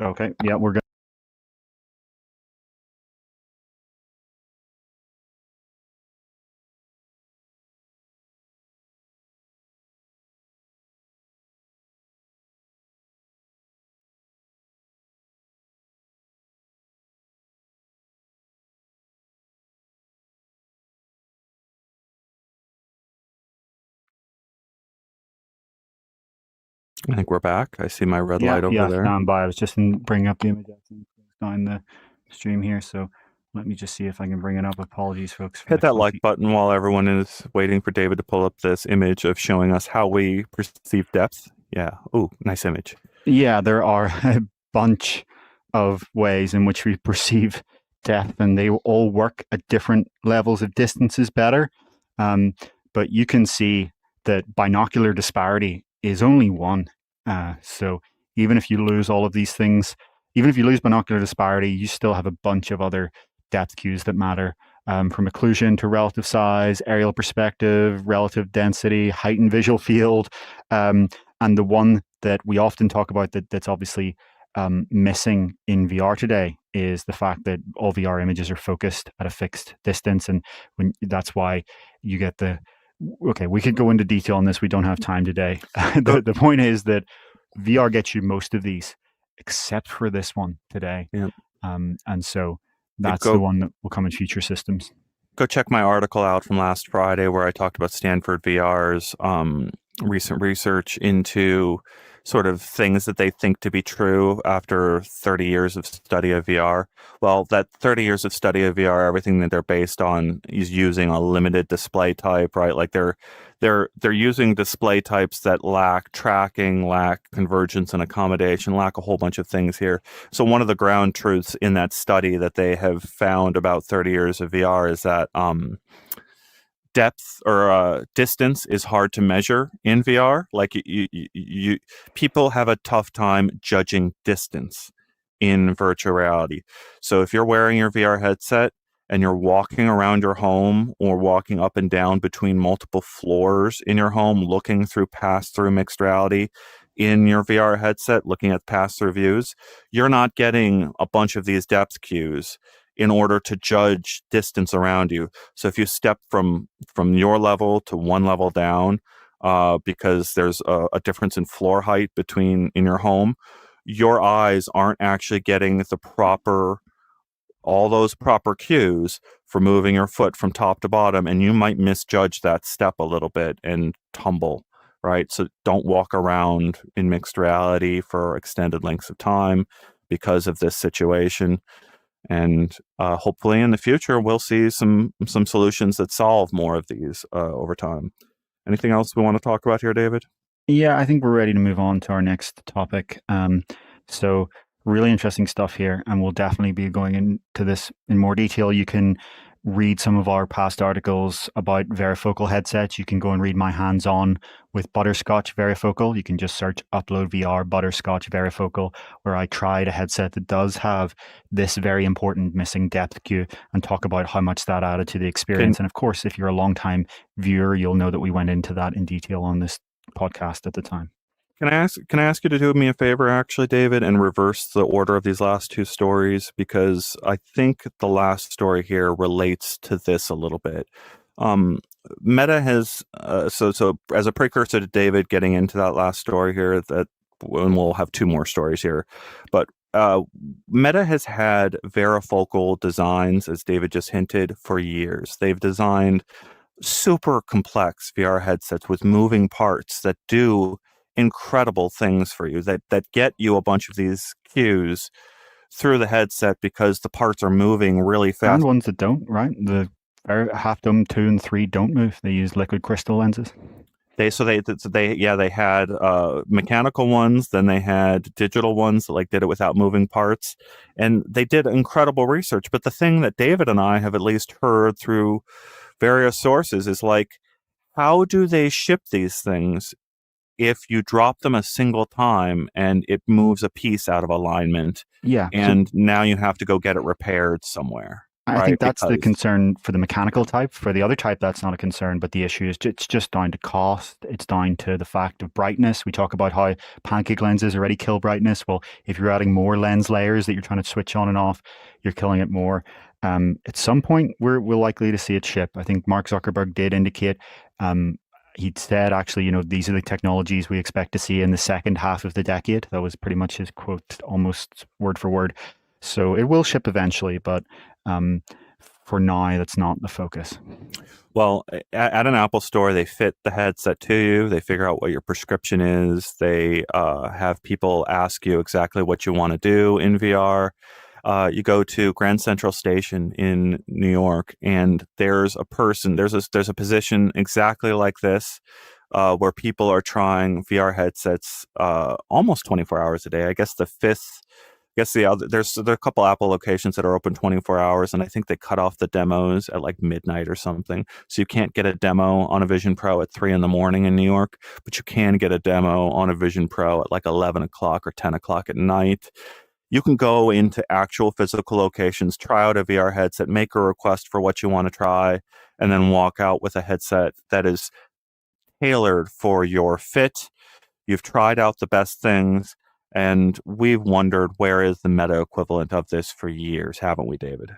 Okay, yeah, we're good. I think we're back. I see my red light over there. Stand by. I was just bringing up the image on the stream here, so let me just see if I can bring it up. Apologies, folks. Hit that like button while everyone is waiting for David to pull up this image of showing us how we perceive depth. Yeah. Ooh, nice image. Yeah, there are a bunch of ways in which we perceive depth, and they all work at different levels of distances better. But you can see that binocular disparity is only one. So even if you lose all of these things, even if you lose binocular disparity, you still have a bunch of other depth cues that matter. From occlusion to relative size, aerial perspective, relative density, heightened visual field. And the one that we often talk about that's obviously missing in VR today is the fact that all VR images are focused at a fixed distance. And that's why you get okay, we could go into detail on this. We don't have time today. The point is that VR gets you most of these, except for this one today. Yep. And so that's the one that will come in future systems. Go check my article out from last Friday where I talked about Stanford VR's recent research into sort of things that they think to be true after 30 years of study of VR. Well, that 30 years of study of VR, everything that they're based on is using a limited display type, right? Like they're using display types that lack tracking, lack convergence and accommodation, lack a whole bunch of things here. So one of the ground truths in that study that they have found about 30 years of VR is that depth or distance is hard to measure in VR. Like people have a tough time judging distance in virtual reality. So if you're wearing your VR headset and you're walking around your home or walking up and down between multiple floors in your home, looking through pass-through mixed reality in your VR headset, looking at pass-through views, you're not getting a bunch of these depth cues in order to judge distance around you. So if you step from your level to one level down, because there's a difference in floor height in your home, your eyes aren't actually getting all those proper cues for moving your foot from top to bottom, and you might misjudge that step a little bit and tumble, right? So don't walk around in mixed reality for extended lengths of time because of this situation. And hopefully in the future, we'll see some solutions that solve more of these over time. Anything else we want to talk about here, David? Yeah, I think we're ready to move on to our next topic. So really interesting stuff here, and we'll definitely be going into this in more detail. You can read some of our past articles about varifocal headsets. You can go and read my hands-on with Butterscotch varifocal. You can just search UploadVR Butterscotch varifocal, where I tried a headset that does have this very important missing depth cue and talk about how much that added to the experience. And of course, if you're a long-time viewer, you'll know that we went into that in detail on this podcast at the time. Can I ask you to do me a favor, actually, David, and reverse the order of these last two stories, because I think the last story here relates to this a little bit. Meta has so as a precursor to David getting into that last story here, and we'll have two more stories here, but Meta has had varifocal designs, as David just hinted, for years. They've designed super complex VR headsets with moving parts that do incredible things for you, that get you a bunch of these cues through the headset because the parts are moving really fast. And ones that don't, right? The Half Dome 2 and 3 don't move. They use liquid crystal lenses. They had mechanical ones, then they had digital ones that like did it without moving parts, and they did incredible research. But the thing that David and I have at least heard through various sources is like, how do they ship these things if you drop them a single time and it moves a piece out of alignment? Yeah. And now you have to go get it repaired somewhere. I right? think that's the Because concern for the mechanical type. For the other type, that's not a concern, but the issue is it's just down to cost. It's down to the fact of brightness. We talk about how pancake lenses already kill brightness. Well, if you're adding more lens layers that you're trying to switch on and off, you're killing it more. At some point, we're likely to see it ship. I think Mark Zuckerberg did indicate. He'd said, actually, these are the technologies we expect to see in the second half of the decade. That was pretty much his quote, almost word for word. So it will ship eventually, but um, for now, that's not the focus. well, at an Apple store, they fit the headset to you. They figure out what your prescription is. They have people ask you exactly what you want to do in VR. You go to Grand Central Station in New York, and there's a person, there's a position exactly like this, where people are trying VR headsets almost 24 hours a day. I guess the fifth. I guess there are a couple Apple locations that are open 24 hours, and I think they cut off the demos at like midnight or something. So you can't get a demo on a Vision Pro at 3 in the morning in New York, but you can get a demo on a Vision Pro at like 11 o'clock or 10 o'clock at night. You can go into actual physical locations, try out a VR headset, make a request for what you want to try, and then walk out with a headset that is tailored for your fit. You've tried out the best things, and we've wondered where is the meta equivalent of this for years, haven't we, David?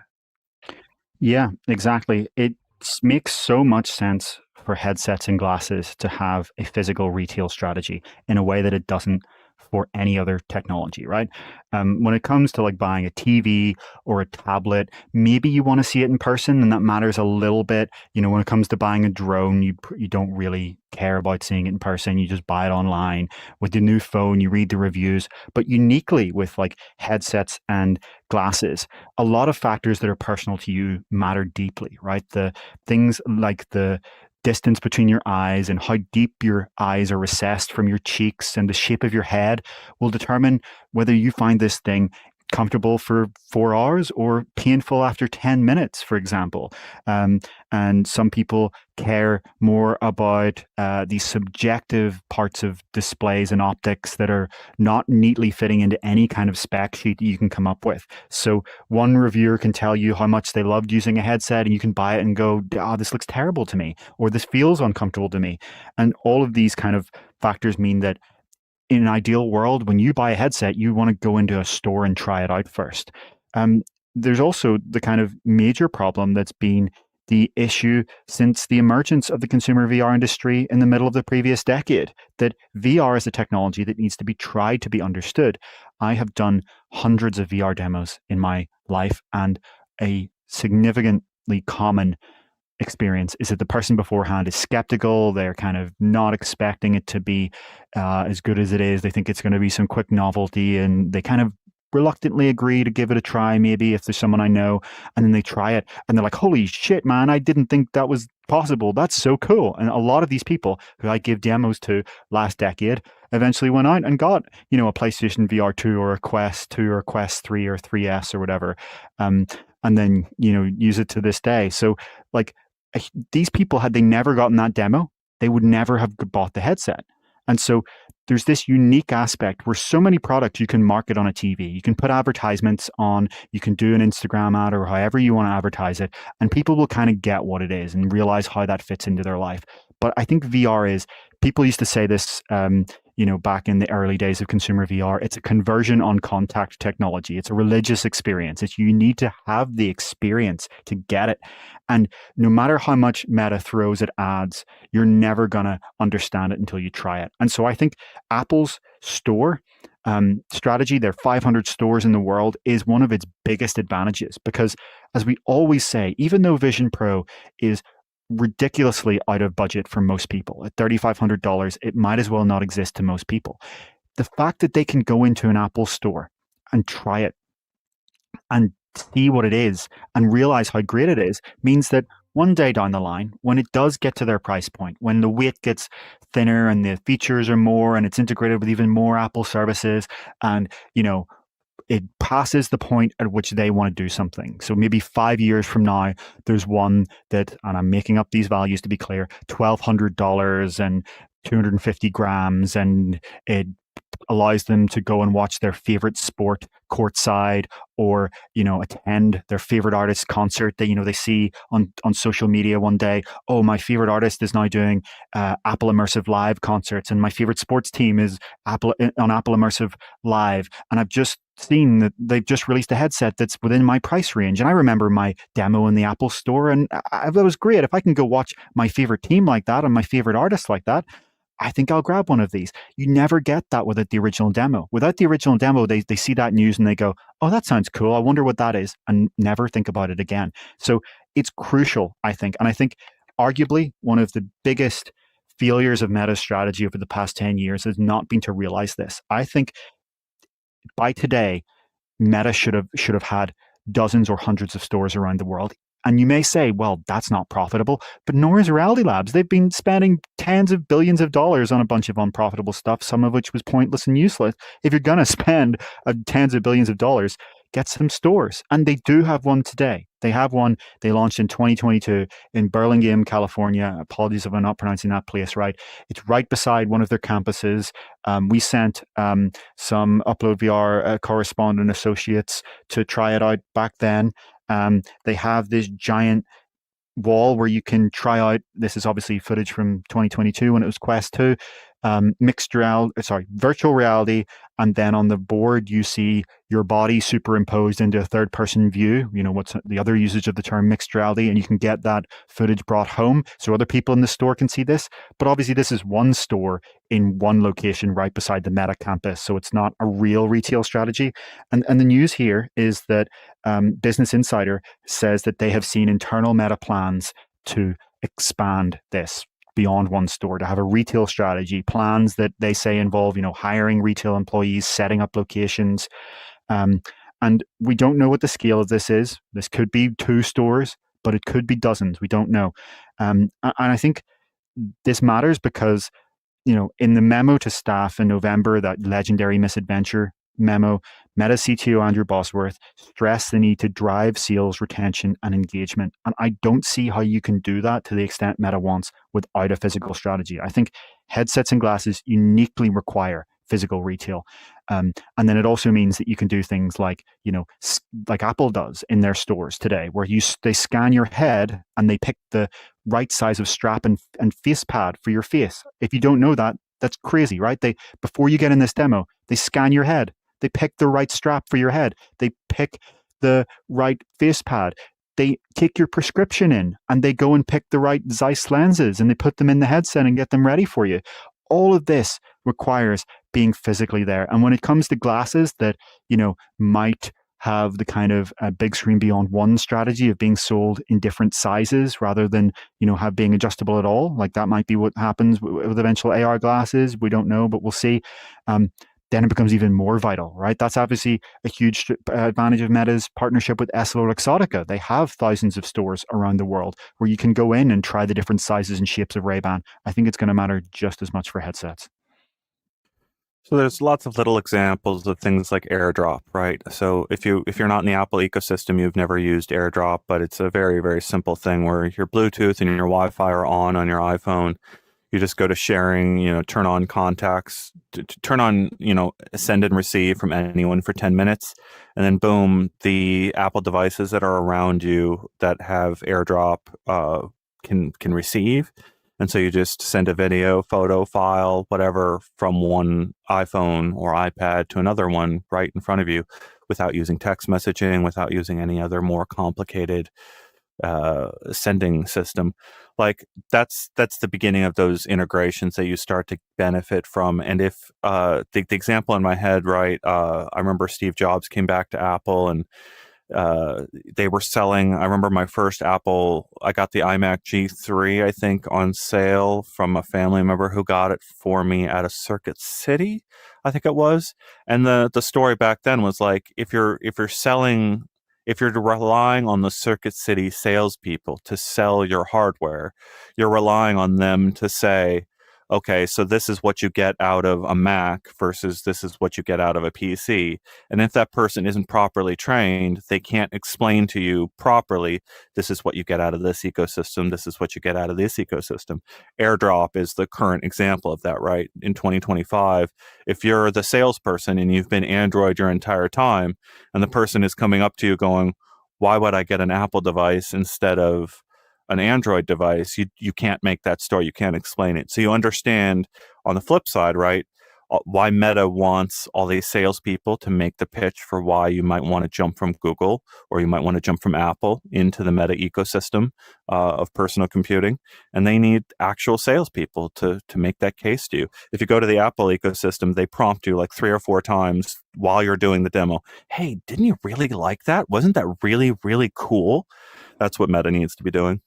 Yeah, exactly. It makes so much sense for headsets and glasses to have a physical retail strategy in a way that it doesn't for any other technology, right? When it comes to like buying a TV or a tablet, maybe you want to see it in person, and that matters a little bit. When it comes to buying a drone, you don't really care about seeing it in person. You just buy it online. With the new phone, you read the reviews. But uniquely with like headsets and glasses, a lot of factors that are personal to you matter deeply, right? The things like the distance between your eyes and how deep your eyes are recessed from your cheeks and the shape of your head will determine whether you find this thing comfortable for 4 hours or painful after 10 minutes, for example. And some people care more about the subjective parts of displays and optics that are not neatly fitting into any kind of spec sheet that you can come up with. So one reviewer can tell you how much they loved using a headset, and you can buy it and go, oh, this looks terrible to me, or this feels uncomfortable to me. And all of these kind of factors mean that in an ideal world, when you buy a headset, you want to go into a store and try it out first. There's also the kind of major problem that's been the issue since the emergence of the consumer VR industry in the middle of the previous decade, that VR is a technology that needs to be tried to be understood. I have done hundreds of VR demos in my life, and a significantly common experience is that the person beforehand is skeptical. They're kind of not expecting it to be as good as it is. They think it's going to be some quick novelty, and they kind of reluctantly agree to give it a try, maybe if there's someone I know, and then they try it and they're like, holy shit, man, I didn't think that was possible. That's so cool. And a lot of these people who I give demos to last decade eventually went out and got, a PlayStation VR 2 or a Quest 2 or a Quest 3 or 3S or whatever. And then, use it to this day. So like, these people, had they never gotten that demo, they would never have bought the headset. And so there's this unique aspect where so many products you can market on a TV, you can put advertisements on, you can do an Instagram ad or however you want to advertise it, and people will kind of get what it is and realize how that fits into their life. But I think VR is, people used to say this, back in the early days of consumer VR, it's a conversion on contact technology. It's a religious experience. You need to have the experience to get it. And no matter how much Meta throws at ads, you're never going to understand it until you try it. And so I think Apple's store strategy, their 500 stores in the world, is one of its biggest advantages, because as we always say, even though Vision Pro is ridiculously out of budget for most people, at $3,500, it might as well not exist to most people. The fact that they can go into an Apple store and try it and see what it is and realize how great it is means that one day down the line, when it does get to their price point, when the weight gets thinner and the features are more and it's integrated with even more Apple services, and it passes the point at which they want to do something. So maybe 5 years from now, there's one that, and I'm making up these values to be clear, $1,200 and 250 grams, and it allows them to go and watch their favorite sport courtside, or attend their favorite artist concert that they see on social media one day. Oh, my favorite artist is now doing Apple Immersive Live concerts, and my favorite sports team is Apple Immersive Live, and I've just seen that they've just released a headset that's within my price range. And I remember my demo in the Apple Store, and that was great. If I can go watch my favorite team like that and my favorite artist like that, I think I'll grab one of these. You never get that without the original demo. Without the original demo, they see that news and they go, oh, that sounds cool. I wonder what that is, and never think about it again. So it's crucial, I think. And I think arguably one of the biggest failures of Meta's strategy over the past 10 years has not been to realize this. I think by today, Meta should have had dozens or hundreds of stores around the world. And you may say, well, that's not profitable, but nor is Reality Labs. They've been spending tens of billions of dollars on a bunch of unprofitable stuff, some of which was pointless and useless. If you're going to spend tens of billions of dollars, get some stores. And they do have one today. They have one. They launched in 2022 in Burlingame, California. Apologies if I'm not pronouncing that place right. It's right beside one of their campuses. We sent some UploadVR correspondent associates to try it out back then. They have this giant wall where you can try out. This is obviously footage from 2022 when it was Quest 2. Virtual reality, and then on the board you see your body superimposed into a third-person view. What's the other usage of the term mixed reality, and you can get that footage brought home so other people in the store can see this. But obviously this is one store in one location right beside the Meta campus, so it's not a real retail strategy. And the news here is that Business Insider says that they have seen internal Meta plans to expand this beyond one store, to have a retail strategy, plans that they say involve, hiring retail employees, setting up locations. And we don't know what the scale of this is. This could be 2 stores, but it could be dozens. We don't know. And I think this matters because, in the memo to staff in November, that legendary misadventure memo, Meta CTO Andrew Bosworth stressed the need to drive sales, retention, and engagement. And I don't see how you can do that to the extent Meta wants without a physical strategy. I think headsets and glasses uniquely require physical retail. And then it also means that you can do things like, like Apple does in their stores today, where they scan your head and they pick the right size of strap and face pad for your face. If you don't know that, that's crazy, right? Before you get in this demo, they scan your head. They pick the right strap for your head. They pick the right face pad. They take your prescription in and they go and pick the right Zeiss lenses and they put them in the headset and get them ready for you. All of this requires being physically there. And when it comes to glasses that, might have the kind of big screen beyond one strategy of being sold in different sizes rather than, have being adjustable at all, like that might be what happens with eventual AR glasses. We don't know, but we'll see. Then it becomes even more vital, right? That's obviously a huge advantage of Meta's partnership with EssilorLuxottica. They have thousands of stores around the world where you can go in and try the different sizes and shapes of Ray-Ban. I think it's going to matter just as much for headsets. So there's lots of little examples of things like AirDrop, right? So if you're not in the Apple ecosystem, you've never used AirDrop, but it's a very, very simple thing where your Bluetooth and your Wi-Fi are on your iPhone. You just go to sharing, turn on contacts, turn on, send and receive from anyone for 10 minutes. And then boom, the Apple devices that are around you that have AirDrop can receive. And so you just send a video, photo, file, whatever from one iPhone or iPad to another one right in front of you without using text messaging, without using any other more complicated sending system. Like that's the beginning of those integrations that you start to benefit from. And if the example in my head, right, I remember Steve Jobs came back to Apple and they were selling. I remember my first Apple, I got the iMac G3, I think, on sale from a family member who got it for me at a Circuit City, I think it was. And the story back then was like, if you're relying on the Circuit City salespeople to sell your hardware, you're relying on them to say, okay, so this is what you get out of a Mac versus this is what you get out of a PC. And if that person isn't properly trained, they can't explain to you properly, this is what you get out of this ecosystem, this is what you get out of this ecosystem. AirDrop is the current example of that, right? In 2025, if you're the salesperson and you've been Android your entire time, and the person is coming up to you going, why would I get an Apple device instead of an Android device? You can't make that story. You can't explain it. So you understand on the flip side, right? Why Meta wants all these salespeople to make the pitch for why you might want to jump from Google or you might want to jump from Apple into the Meta ecosystem of personal computing, and they need actual salespeople to make that case to you. If you go to the Apple ecosystem, they prompt you like 3 or 4 times while you're doing the demo. Hey, didn't you really like that? Wasn't that really, really cool? That's what Meta needs to be doing.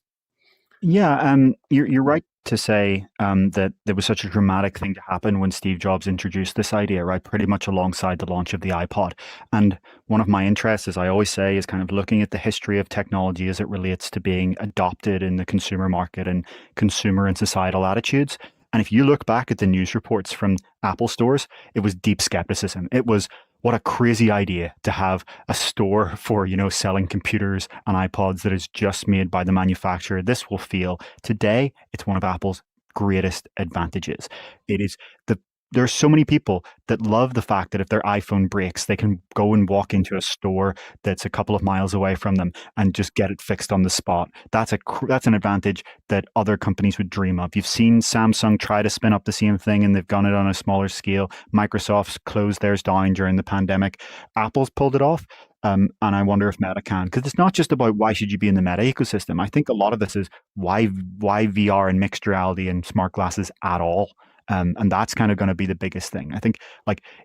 Yeah, you're right to say that there was such a dramatic thing to happen when Steve Jobs introduced this idea, right? Pretty much alongside the launch of the iPod. And one of my interests, as I always say, is kind of looking at the history of technology as it relates to being adopted in the consumer market and consumer and societal attitudes. And if you look back at the news reports from Apple stores, it was deep skepticism. It was, what a crazy idea to have a store for, selling computers and iPods that is just made by the manufacturer. This will fail. Today, it's one of Apple's greatest advantages. It is the There are so many people that love the fact that if their iPhone breaks, they can go and walk into a store that's a couple of miles away from them and just get it fixed on the spot. That's an advantage that other companies would dream of. You've seen Samsung try to spin up the same thing, and they've done it on a smaller scale. Microsoft's closed theirs down during the pandemic. Apple's pulled it off. And I wonder if Meta can, because it's not just about why should you be in the Meta ecosystem. I think a lot of this is why VR and mixed reality and smart glasses at all. And that's kind of going to be the biggest thing. I think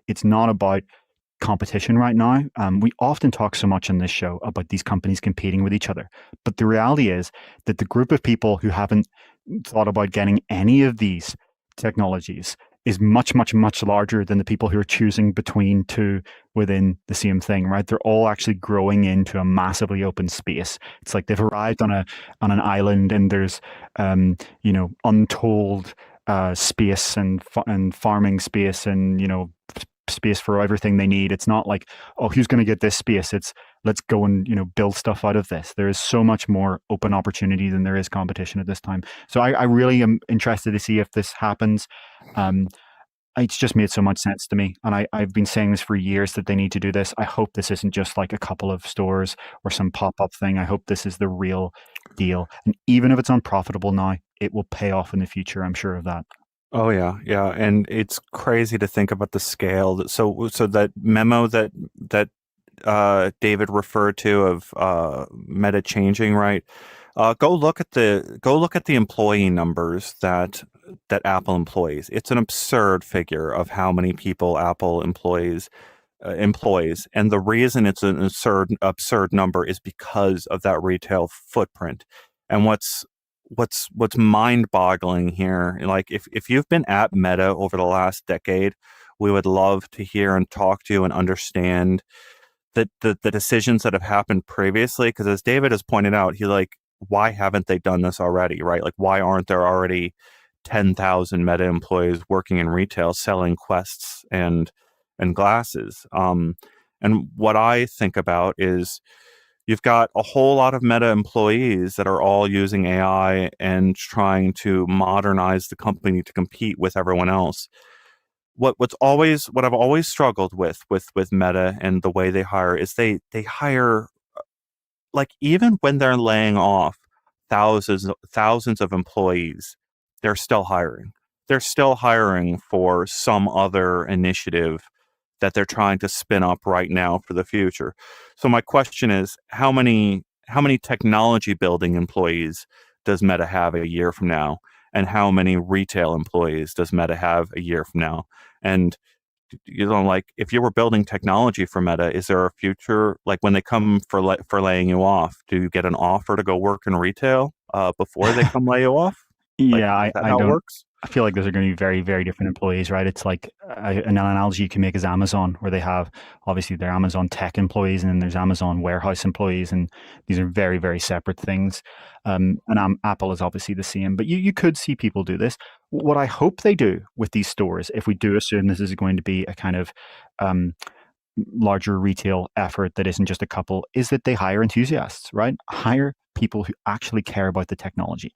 it's not about competition right now. We often talk so much on this show about these companies competing with each other. But the reality is that the group of people who haven't thought about getting any of these technologies is much, much, much larger than the people who are choosing between two within the same thing, right? They're all actually growing into a massively open space. It's like they've arrived on an island, and there's untold space and farming space and space for everything they need. It's not like, oh, who's going to get this space? It's let's go and build stuff out of this. There is so much more open opportunity than there is competition at this time. So I really am interested to see if this happens. It's just made so much sense to me, and I've been saying this for years that they need to do this. I hope this isn't just like a couple of stores or some pop-up thing. I hope this is the real deal, and even if it's unprofitable now, it will pay off in the future. I'm sure of that. Oh yeah, yeah, and it's crazy to think about the scale. So that memo that David referred to of Meta changing, right? Go look at the employee numbers that Apple employs. It's an absurd figure of how many people Apple employs, and the reason it's an absurd number is because of that retail footprint. And what's mind-boggling here, like if you've been at Meta over the last decade, we would love to hear and talk to you and understand the decisions that have happened previously. Because as David has pointed out, why haven't they done this already, right? Like, why aren't there already 10,000 Meta employees working in retail selling Quests and glasses? And what I think about is you've got a whole lot of Meta employees that are all using AI and trying to modernize the company to compete with everyone else. What I've always struggled with Meta and the way they hire is they hire, like, even when they're laying off thousands of employees, they're still hiring. They're still hiring for some other initiative that they're trying to spin up right now for the future. So my question is, how many technology building employees does Meta have a year from now? And how many retail employees does Meta have a year from now? And like, if you were building technology for Meta, is there a future, like when they come for laying you off, do you get an offer to go work in retail before they come lay you off? Like, Yeah, is that I how it don't. works? I feel like those are going to be very, very different employees, right? It's like an analogy you can make is Amazon, where they have obviously their Amazon tech employees, and then there's Amazon warehouse employees, and these are very, very separate things. And Apple is obviously the same, but you could see people do this. what I hope they do with these stores, if we do assume this is going to be a kind of larger retail effort that isn't just a couple, is that they hire enthusiasts, right? Hire people who actually care about the technology.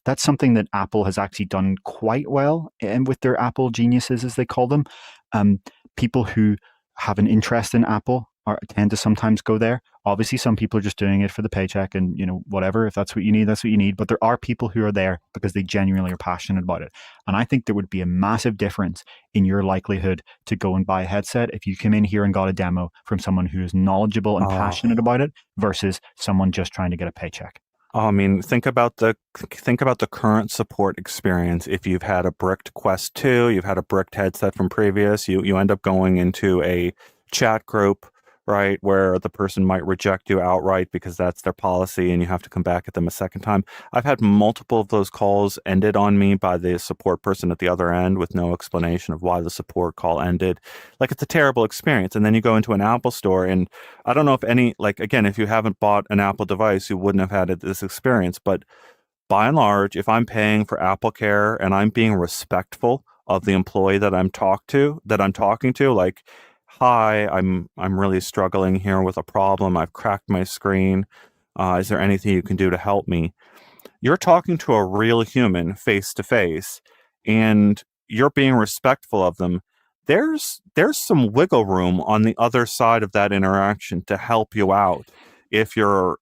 That's something that Apple has actually done quite well, and with their Apple geniuses, as they call them, people who have an interest in Apple tend to sometimes go there. Obviously, some people are just doing it for the paycheck, and whatever. If that's what you need, that's what you need. But there are people who are there because they genuinely are passionate about it, and I think there would be a massive difference in your likelihood to go and buy a headset if you came in here and got a demo from someone who is knowledgeable and passionate about it versus someone just trying to get a paycheck. I mean, think about the current support experience. If you've had a bricked Quest 2, you've had a bricked headset from previous, you end up going into a chat group, right, where the person might reject you outright because that's their policy and you have to come back at them a second time. I've had multiple of those calls ended on me by the support person at the other end with no explanation of why the support call ended. Like, it's a terrible experience. And then you go into an Apple store, and I don't know if again, if you haven't bought an Apple device, you wouldn't have had this experience. But by and large, if I'm paying for Apple Care and I'm being respectful of the employee that I'm talking to, like, hi, I'm really struggling here with a problem. I've cracked my screen. Is there anything you can do to help me? You're talking to a real human face to face, and you're being respectful of them. There's some wiggle room on the other side of that interaction to help you out if you're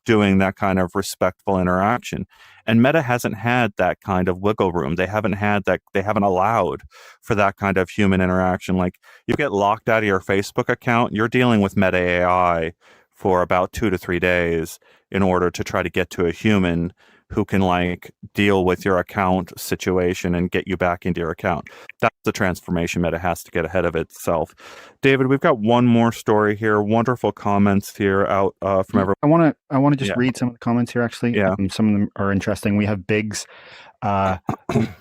doing that kind of respectful interaction. And Meta hasn't had that kind of wiggle room. They haven't allowed for that kind of human interaction. Like, you get locked out of your Facebook account, you're dealing with Meta AI for about 2 to 3 days in order to try to get to a human who can deal with your account situation and get you back into your account. That's the transformation Meta has to get ahead of itself. David, we've got one more story here. Wonderful comments here out from everyone. I want to just read some of the comments here, actually. Yeah. Some of them are interesting. We have Biggs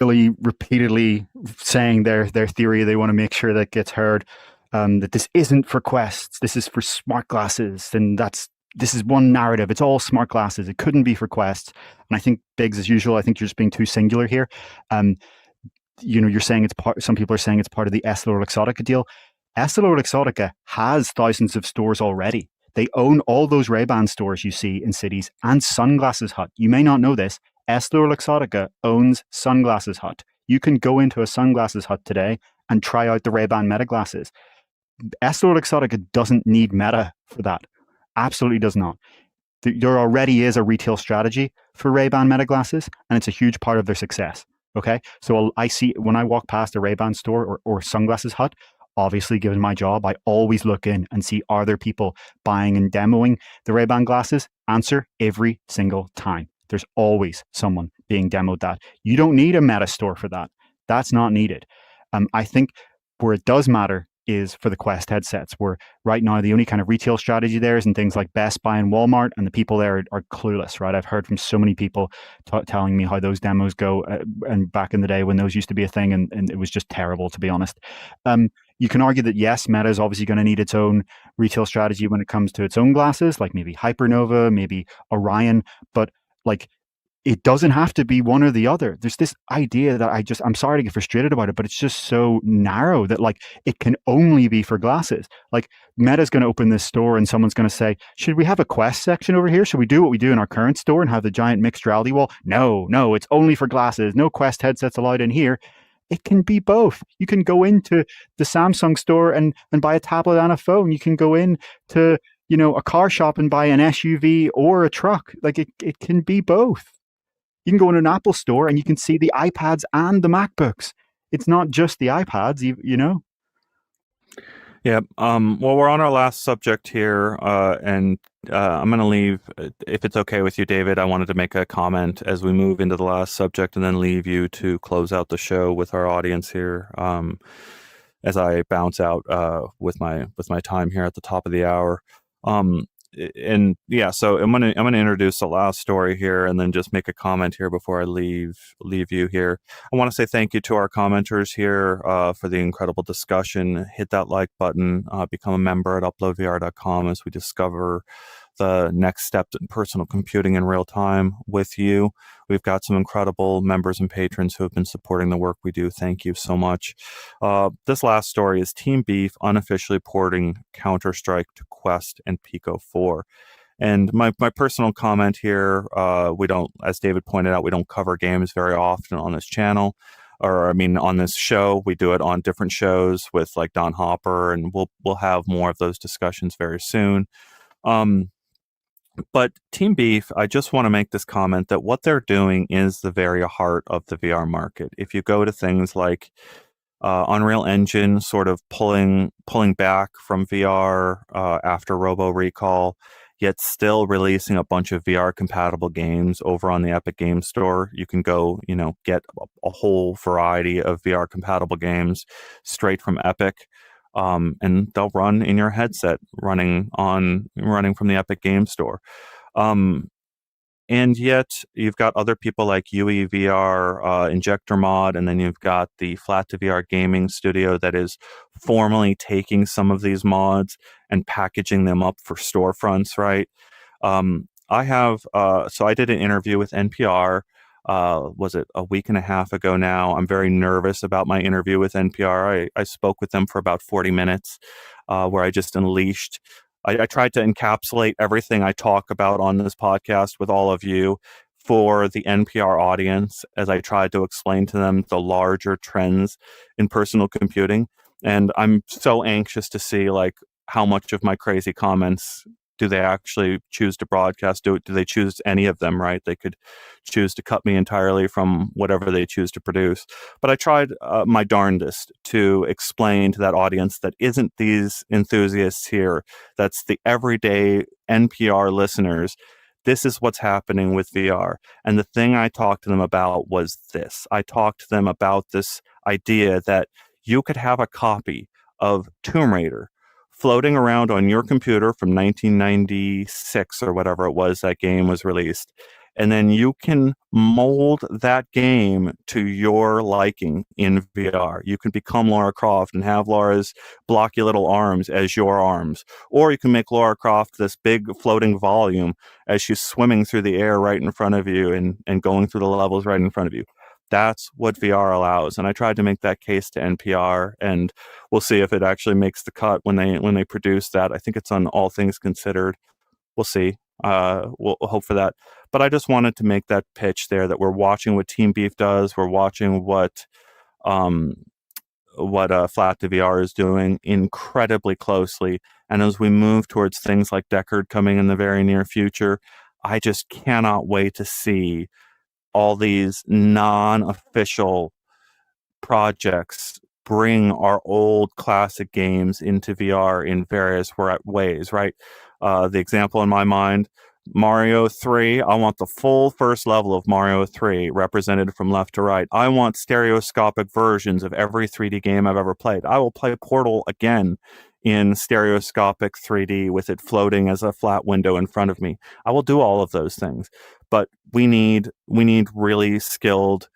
really repeatedly saying their theory. They want to make sure that gets heard, that this isn't for Quests. This is for smart glasses. And this is one narrative. It's all smart glasses. It couldn't be for Quests. And I think, Biggs, as usual, I think you're just being too singular here. You're saying some people are saying it's part of the EssilorLuxottica deal. EssilorLuxottica has thousands of stores already. They own all those Ray-Ban stores you see in cities and Sunglasses Hut. You may not know this. EssilorLuxottica owns Sunglasses Hut. You can go into a Sunglasses Hut today and try out the Ray-Ban Meta glasses. EssilorLuxottica doesn't need Meta for that. Absolutely does not. There already is a retail strategy for Ray-Ban Meta glasses, and it's a huge part of their success. Okay, so I see when I walk past a Ray-Ban store or Sunglasses Hut, obviously, given my job, I always look in and see, are there people buying and demoing the Ray-Ban glasses? Answer, every single time. There's always someone being demoed that. You don't need a Meta store for that. That's not needed. I think where it does matter is for the Quest headsets, where right now the only kind of retail strategy there is in things like Best Buy and Walmart, and the people there are clueless, right? I've heard from so many people telling me how those demos go, and back in the day when those used to be a thing, and it was just terrible, to be honest. You can argue that, yes, Meta is obviously going to need its own retail strategy when it comes to its own glasses, like maybe Hypernova, maybe Orion, but it doesn't have to be one or the other. There's this idea that I'm sorry to get frustrated about it, but it's just so narrow that it can only be for glasses. Meta's going to open this store and someone's going to say, should we have a Quest section over here? Should we do what we do in our current store and have the giant mixed reality wall? No, it's only for glasses. No Quest headsets allowed in here. It can be both. You can go into the Samsung store and buy a tablet and a phone. You can go in to, a car shop and buy an SUV or a truck. It can be both. You can go in an Apple store and you can see the iPads and the MacBooks. It's not just the iPads, Yeah. Well, we're on our last subject here, and I'm going to leave, if it's okay with you, David. I wanted to make a comment as we move into the last subject, and then leave you to close out the show with our audience here, as I bounce out with my time here at the top of the hour. And yeah, so I'm gonna introduce the last story here, and then just make a comment here before I leave you here. I want to say thank you to our commenters here for the incredible discussion. Hit that like button, become a member at uploadvr.com as we discover the next step in personal computing in real time with you. We've got some incredible members and patrons who have been supporting the work we do. Thank you so much. This last story is Team Beef unofficially porting Counter-Strike to Quest and Pico 4. And my personal comment here, we don't, as David pointed out, we don't cover games very often on this channel, or I mean on this show. We do it on different shows with like Don Hopper, and we'll have more of those discussions very soon. But Team Beef, I just want to make this comment that what they're doing is the very heart of the VR market. If you go to things like Unreal Engine sort of pulling back from VR after Robo Recall, yet still releasing a bunch of VR compatible games over on the Epic Game Store. You can go, get a whole variety of VR compatible games straight from Epic. And they'll run in your headset, running from the Epic Game Store. And yet you've got other people like UEVR, Injector Mod, and then you've got the Flat to VR gaming studio that is formally taking some of these mods and packaging them up for storefronts, right? So I did an interview with NPR. Was it a week and a half ago now? I'm very nervous about my interview with NPR. I spoke with them for about 40 minutes, where I just unleashed. I tried to encapsulate everything I talk about on this podcast with all of you for the NPR audience, as I tried to explain to them the larger trends in personal computing. And I'm so anxious to see like how much of my crazy comments do they actually choose to broadcast? Do they choose any of them, right? They could choose to cut me entirely from whatever they choose to produce. But I tried my darndest to explain to that audience that isn't these enthusiasts here, that's the everyday NPR listeners. This is what's happening with VR. And the thing I talked to them about was this. I talked to them about this idea that you could have a copy of Tomb Raider floating around on your computer from 1996 or whatever it was that game was released. And then you can mold that game to your liking in VR. You can become Lara Croft and have Lara's blocky little arms as your arms. Or you can make Lara Croft this big floating volume as she's swimming through the air right in front of you and going through the levels right in front of you. That's what VR allows. And I tried to make that case to NPR, and we'll see if it actually makes the cut when they produce that. I think it's on All Things Considered. We'll see. We'll hope for that. But I just wanted to make that pitch there that we're watching what Team Beef does. We're watching what Flat to VR is doing incredibly closely. And as we move towards things like Deckard coming in the very near future, I just cannot wait to see all these non-official projects bring our old classic games into VR in various ways, right? The example in my mind, Mario 3, I want the full first level of Mario 3 represented from left to right. I want stereoscopic versions of every 3D game I've ever played. I will play Portal again in stereoscopic 3D with it floating as a flat window in front of me. I will do all of those things. But we need really skilled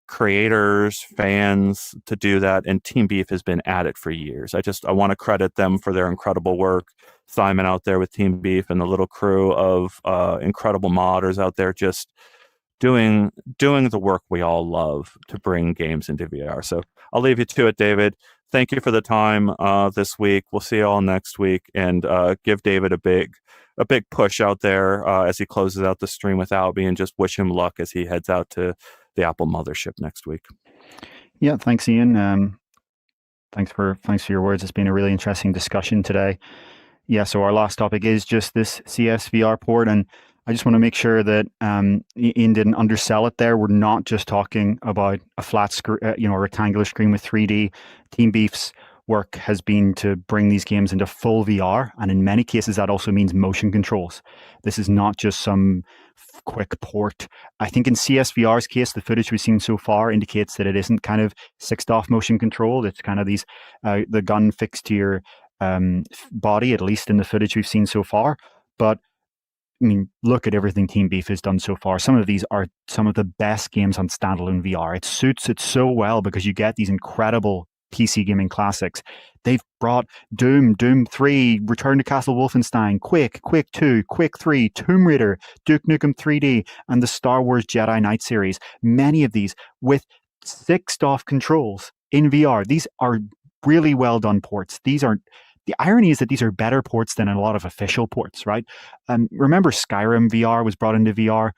creators, fans to do that, and Team Beef has been at it for years. I want to credit them for their incredible work. Simon out there with Team Beef and the little crew of incredible modders out there just doing the work we all love to bring games into VR. So I'll leave you to it, David. Thank you for the time this week. We'll see you all next week, and give David a big push out there as he closes out the stream without me, and just wish him luck as he heads out to the Apple mothership next week. Yeah, thanks, Ian. Thanks for your words. It's been a really interesting discussion today. Yeah, so our last topic is just this CSVR port, and I just want to make sure that Ian didn't undersell it there. We're not just talking about a flat screen, a rectangular screen with 3D. Team Beef's work has been to bring these games into full VR, and in many cases that also means motion controls. This is not just some quick port. I think in CSVR's case, the footage we've seen so far indicates that it isn't kind of sixed off motion controlled. It's kind of these the gun fixed to your body, at least in the footage we've seen so far. But I mean, look at everything Team Beef has done so far. Some of these are some of the best games on standalone VR. It suits it so well because you get these incredible PC gaming classics. They've brought Doom, Doom 3, Return to Castle Wolfenstein, Quake, Quake 2, Quake 3, Tomb Raider, Duke Nukem 3D, and the Star Wars Jedi Knight series. Many of these with 6-DoF controls in VR. These are really well done ports. The irony is that these are better ports than a lot of official ports, right? Remember Skyrim VR was brought into VR?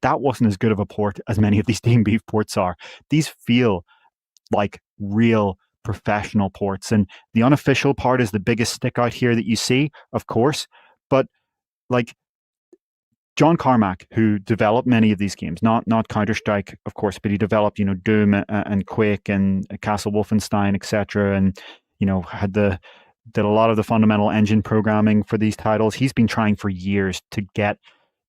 That wasn't as good of a port as many of these Team Beef ports are. These feel like real professional ports. And the unofficial part is the biggest stick out here that you see, of course. But like John Carmack, who developed many of these games, not Counter-Strike, of course, but he developed, Doom and Quake and Castle Wolfenstein, etc. And, did a lot of the fundamental engine programming for these titles. He's been trying for years to get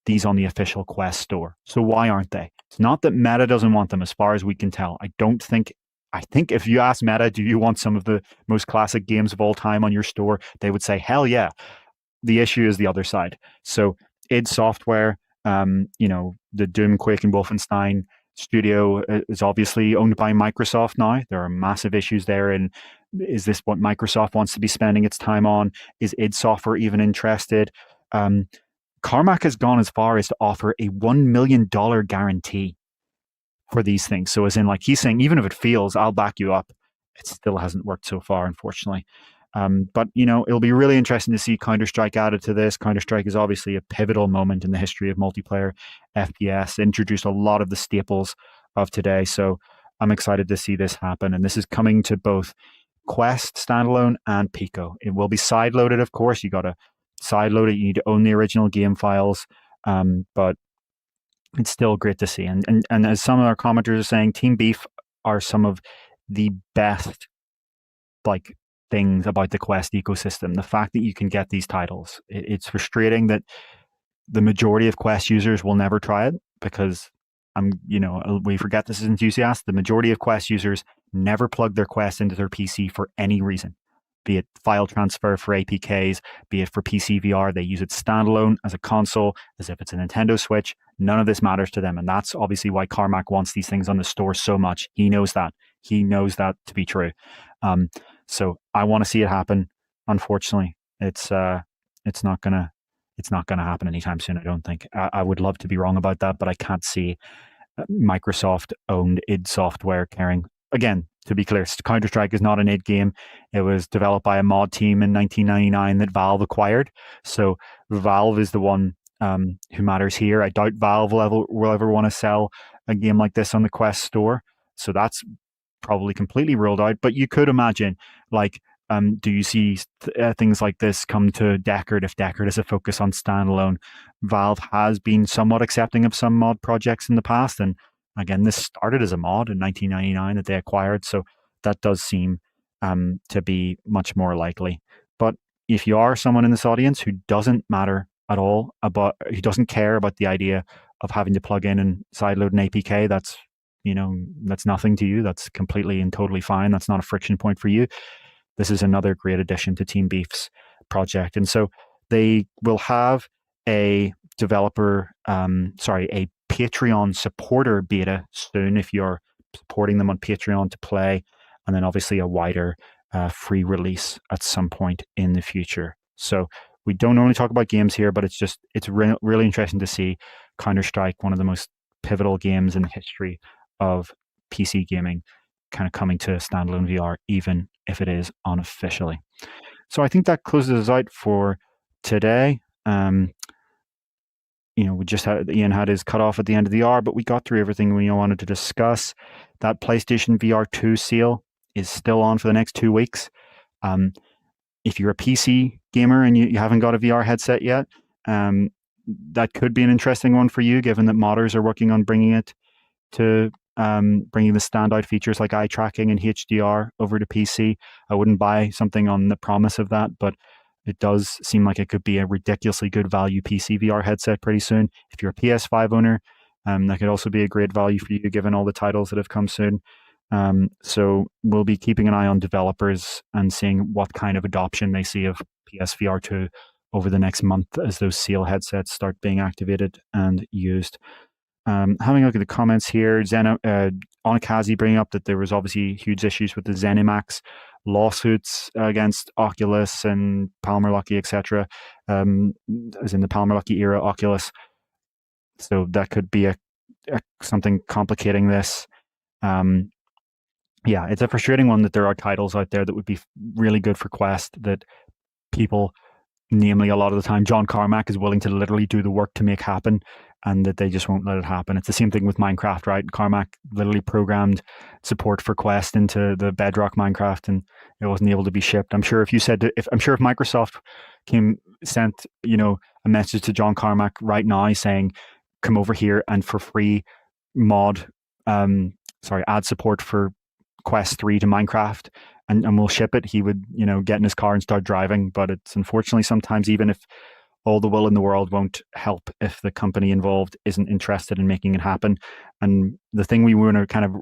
these on the official Quest store. So why aren't they? It's not that Meta doesn't want them, as far as we can tell. I think if you ask Meta, do you want some of the most classic games of all time on your store? They would say, hell yeah. The issue is the other side. So id Software, the Doom, Quake, and Wolfenstein studio is obviously owned by Microsoft now. There are massive issues there. And is this what Microsoft wants to be spending its time on? Is id Software even interested? Carmack has gone as far as to offer a $1 million guarantee for these things. So as in, like, he's saying, even if it fails, I'll back you up. It still hasn't worked so far, unfortunately. But, it'll be really interesting to see Counter-Strike added to this. Counter-Strike is obviously a pivotal moment in the history of multiplayer FPS, introduced a lot of the staples of today. So I'm excited to see this happen. And this is coming to both Quest standalone and Pico. It will be side-loaded, of course. You got to side-load it. You need to own the original game files. But it's still great to see. And as some of our commenters are saying, Team Beef are some of the best, things about the Quest ecosystem. The fact that you can get these titles. It's frustrating that the majority of Quest users will never try it, because we forget this as enthusiasts. The majority of Quest users never plug their Quest into their PC for any reason, be it file transfer for APKs, be it for PC VR. They use it standalone as a console, as if it's a Nintendo Switch. None of this matters to them. And that's obviously why Carmack wants these things on the store so much. He knows that. He knows that to be true. So I want to see it happen. Unfortunately, it's not gonna happen anytime soon, I don't think. I would love to be wrong about that, but I can't see Microsoft owned id Software caring. Again, to be clear, Counter-Strike is not an id game. It was developed by a mod team in 1999 that Valve acquired. So Valve is the one who matters here. I doubt Valve will ever want to sell a game like this on the Quest store. So that's probably completely ruled out. But you could imagine, do you see things like this come to Deckard if Deckard is a focus on standalone? Valve has been somewhat accepting of some mod projects in the past. And again, this started as a mod in 1999 that they acquired. So that does seem to be much more likely. But if you are someone in this audience who doesn't matter at all who doesn't care about the idea of having to plug in and sideload an APK, that's nothing to you. That's completely and totally fine. That's not a friction point for you. This is another great addition to Team Beef's project. And so they will have a a Patreon supporter beta soon if you're supporting them on Patreon to play, and then obviously a wider free release at some point in the future. So we don't only talk about games here, but it's really interesting to see Counter-Strike, one of the most pivotal games in the history of PC gaming, kind of coming to standalone VR, even if it is unofficially. So I think that closes us out for today. We just had Ian had his cutoff at the end of the hour, but we got through everything we wanted to discuss. That PlayStation VR 2 sale is still on for the next 2 weeks. If you're a PC gamer and you haven't got a VR headset yet, that could be an interesting one for you, given that modders are working on bringing it to bringing the standout features like eye tracking and HDR over to PC. I wouldn't buy something on the promise of that, but it does seem like it could be a ridiculously good value PC VR headset pretty soon. If you're a PS5 owner, that could also be a great value for you, given all the titles that have come soon. So we'll be keeping an eye on developers and seeing what kind of adoption they see of PSVR 2 over the next month as those sale headsets start being activated and used. Having a look at the comments here, Onikazi bringing up that there was obviously huge issues with the ZeniMax lawsuits against Oculus and Palmer Luckey, etc., as in the Palmer Luckey era Oculus. So that could be something complicating this. Yeah, it's a frustrating one that there are titles out there that would be really good for Quest that people, namely a lot of the time, John Carmack is willing to literally do the work to make happen, and that they just won't let it happen. It's the same thing with Minecraft, right? Carmack literally programmed support for Quest into the Bedrock Minecraft, and it wasn't able to be shipped. I'm sure if you said, if Microsoft sent a message to John Carmack right now saying, "Come over here and for free add support for Quest 3 to Minecraft, and we'll ship it," he would, get in his car and start driving. But it's unfortunately sometimes, even if all the will in the world, won't help if the company involved isn't interested in making it happen. And the thing we want to kind of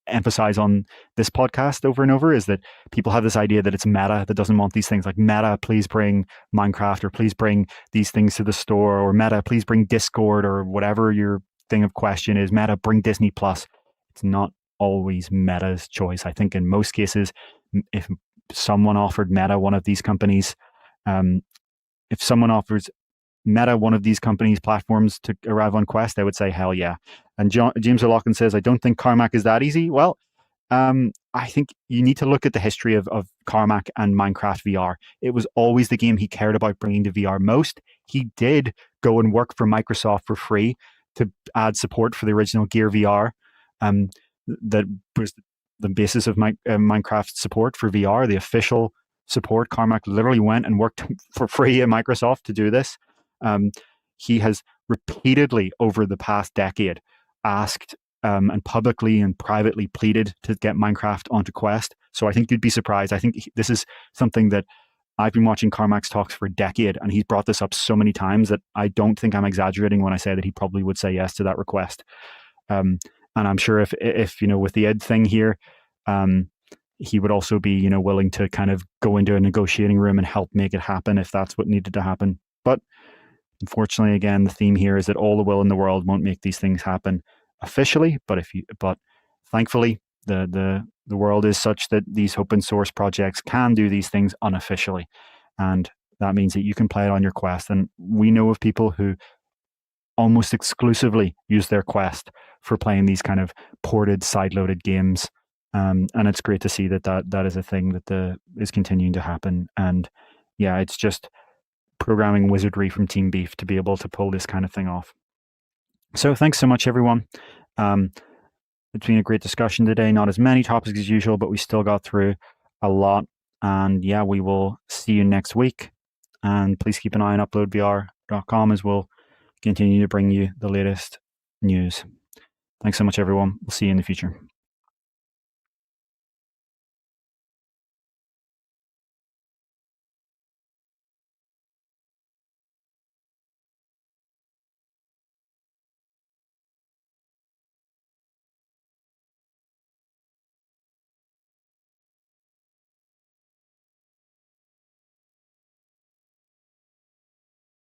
emphasize on this podcast over and over is that people have this idea that it's Meta that doesn't want these things. Like, Meta, please bring Minecraft, or please bring these things to the store, or Meta, please bring Discord, or whatever your thing of question is. Meta, bring Disney Plus. It's not always Meta's choice. I think in most cases, if someone offered Meta one of these companies, if someone offers Meta one of these companies' platforms to arrive on Quest, I would say hell yeah. And James O'Loughlin says, "I don't think Carmack is that easy." Well, I think you need to look at the history of Carmack and Minecraft VR. It was always the game he cared about bringing to VR most. He did go and work for Microsoft for free to add support for the original Gear VR. That was the basis of Minecraft support for VR, the official support. Carmack literally went and worked for free at Microsoft to do this. He has repeatedly over the past decade asked and publicly and privately pleaded to get Minecraft onto Quest. So I think you'd be surprised. I think this is something that I've been watching Carmack's talks for a decade, and he's brought this up so many times that I don't think I'm exaggerating when I say that he probably would say yes to that request. And I'm sure if with the Ed thing here, he would also be willing to kind of go into a negotiating room and help make it happen if that's what needed to happen. But unfortunately, again, the theme here is that all the will in the world won't make these things happen officially. But thankfully, the world is such that these open source projects can do these things unofficially, and that means that you can play it on your Quest. And we know of people who almost exclusively use their Quest for playing these kind of ported, side-loaded games. And it's great to see that is a thing that is continuing to happen. And yeah, it's just programming wizardry from Team Beef to be able to pull this kind of thing off. So thanks so much, everyone. It's been a great discussion today. Not as many topics as usual, but we still got through a lot. And yeah, we will see you next week. And please keep an eye on UploadVR.com as we'll continue to bring you the latest news. Thanks so much, everyone. We'll see you in the future.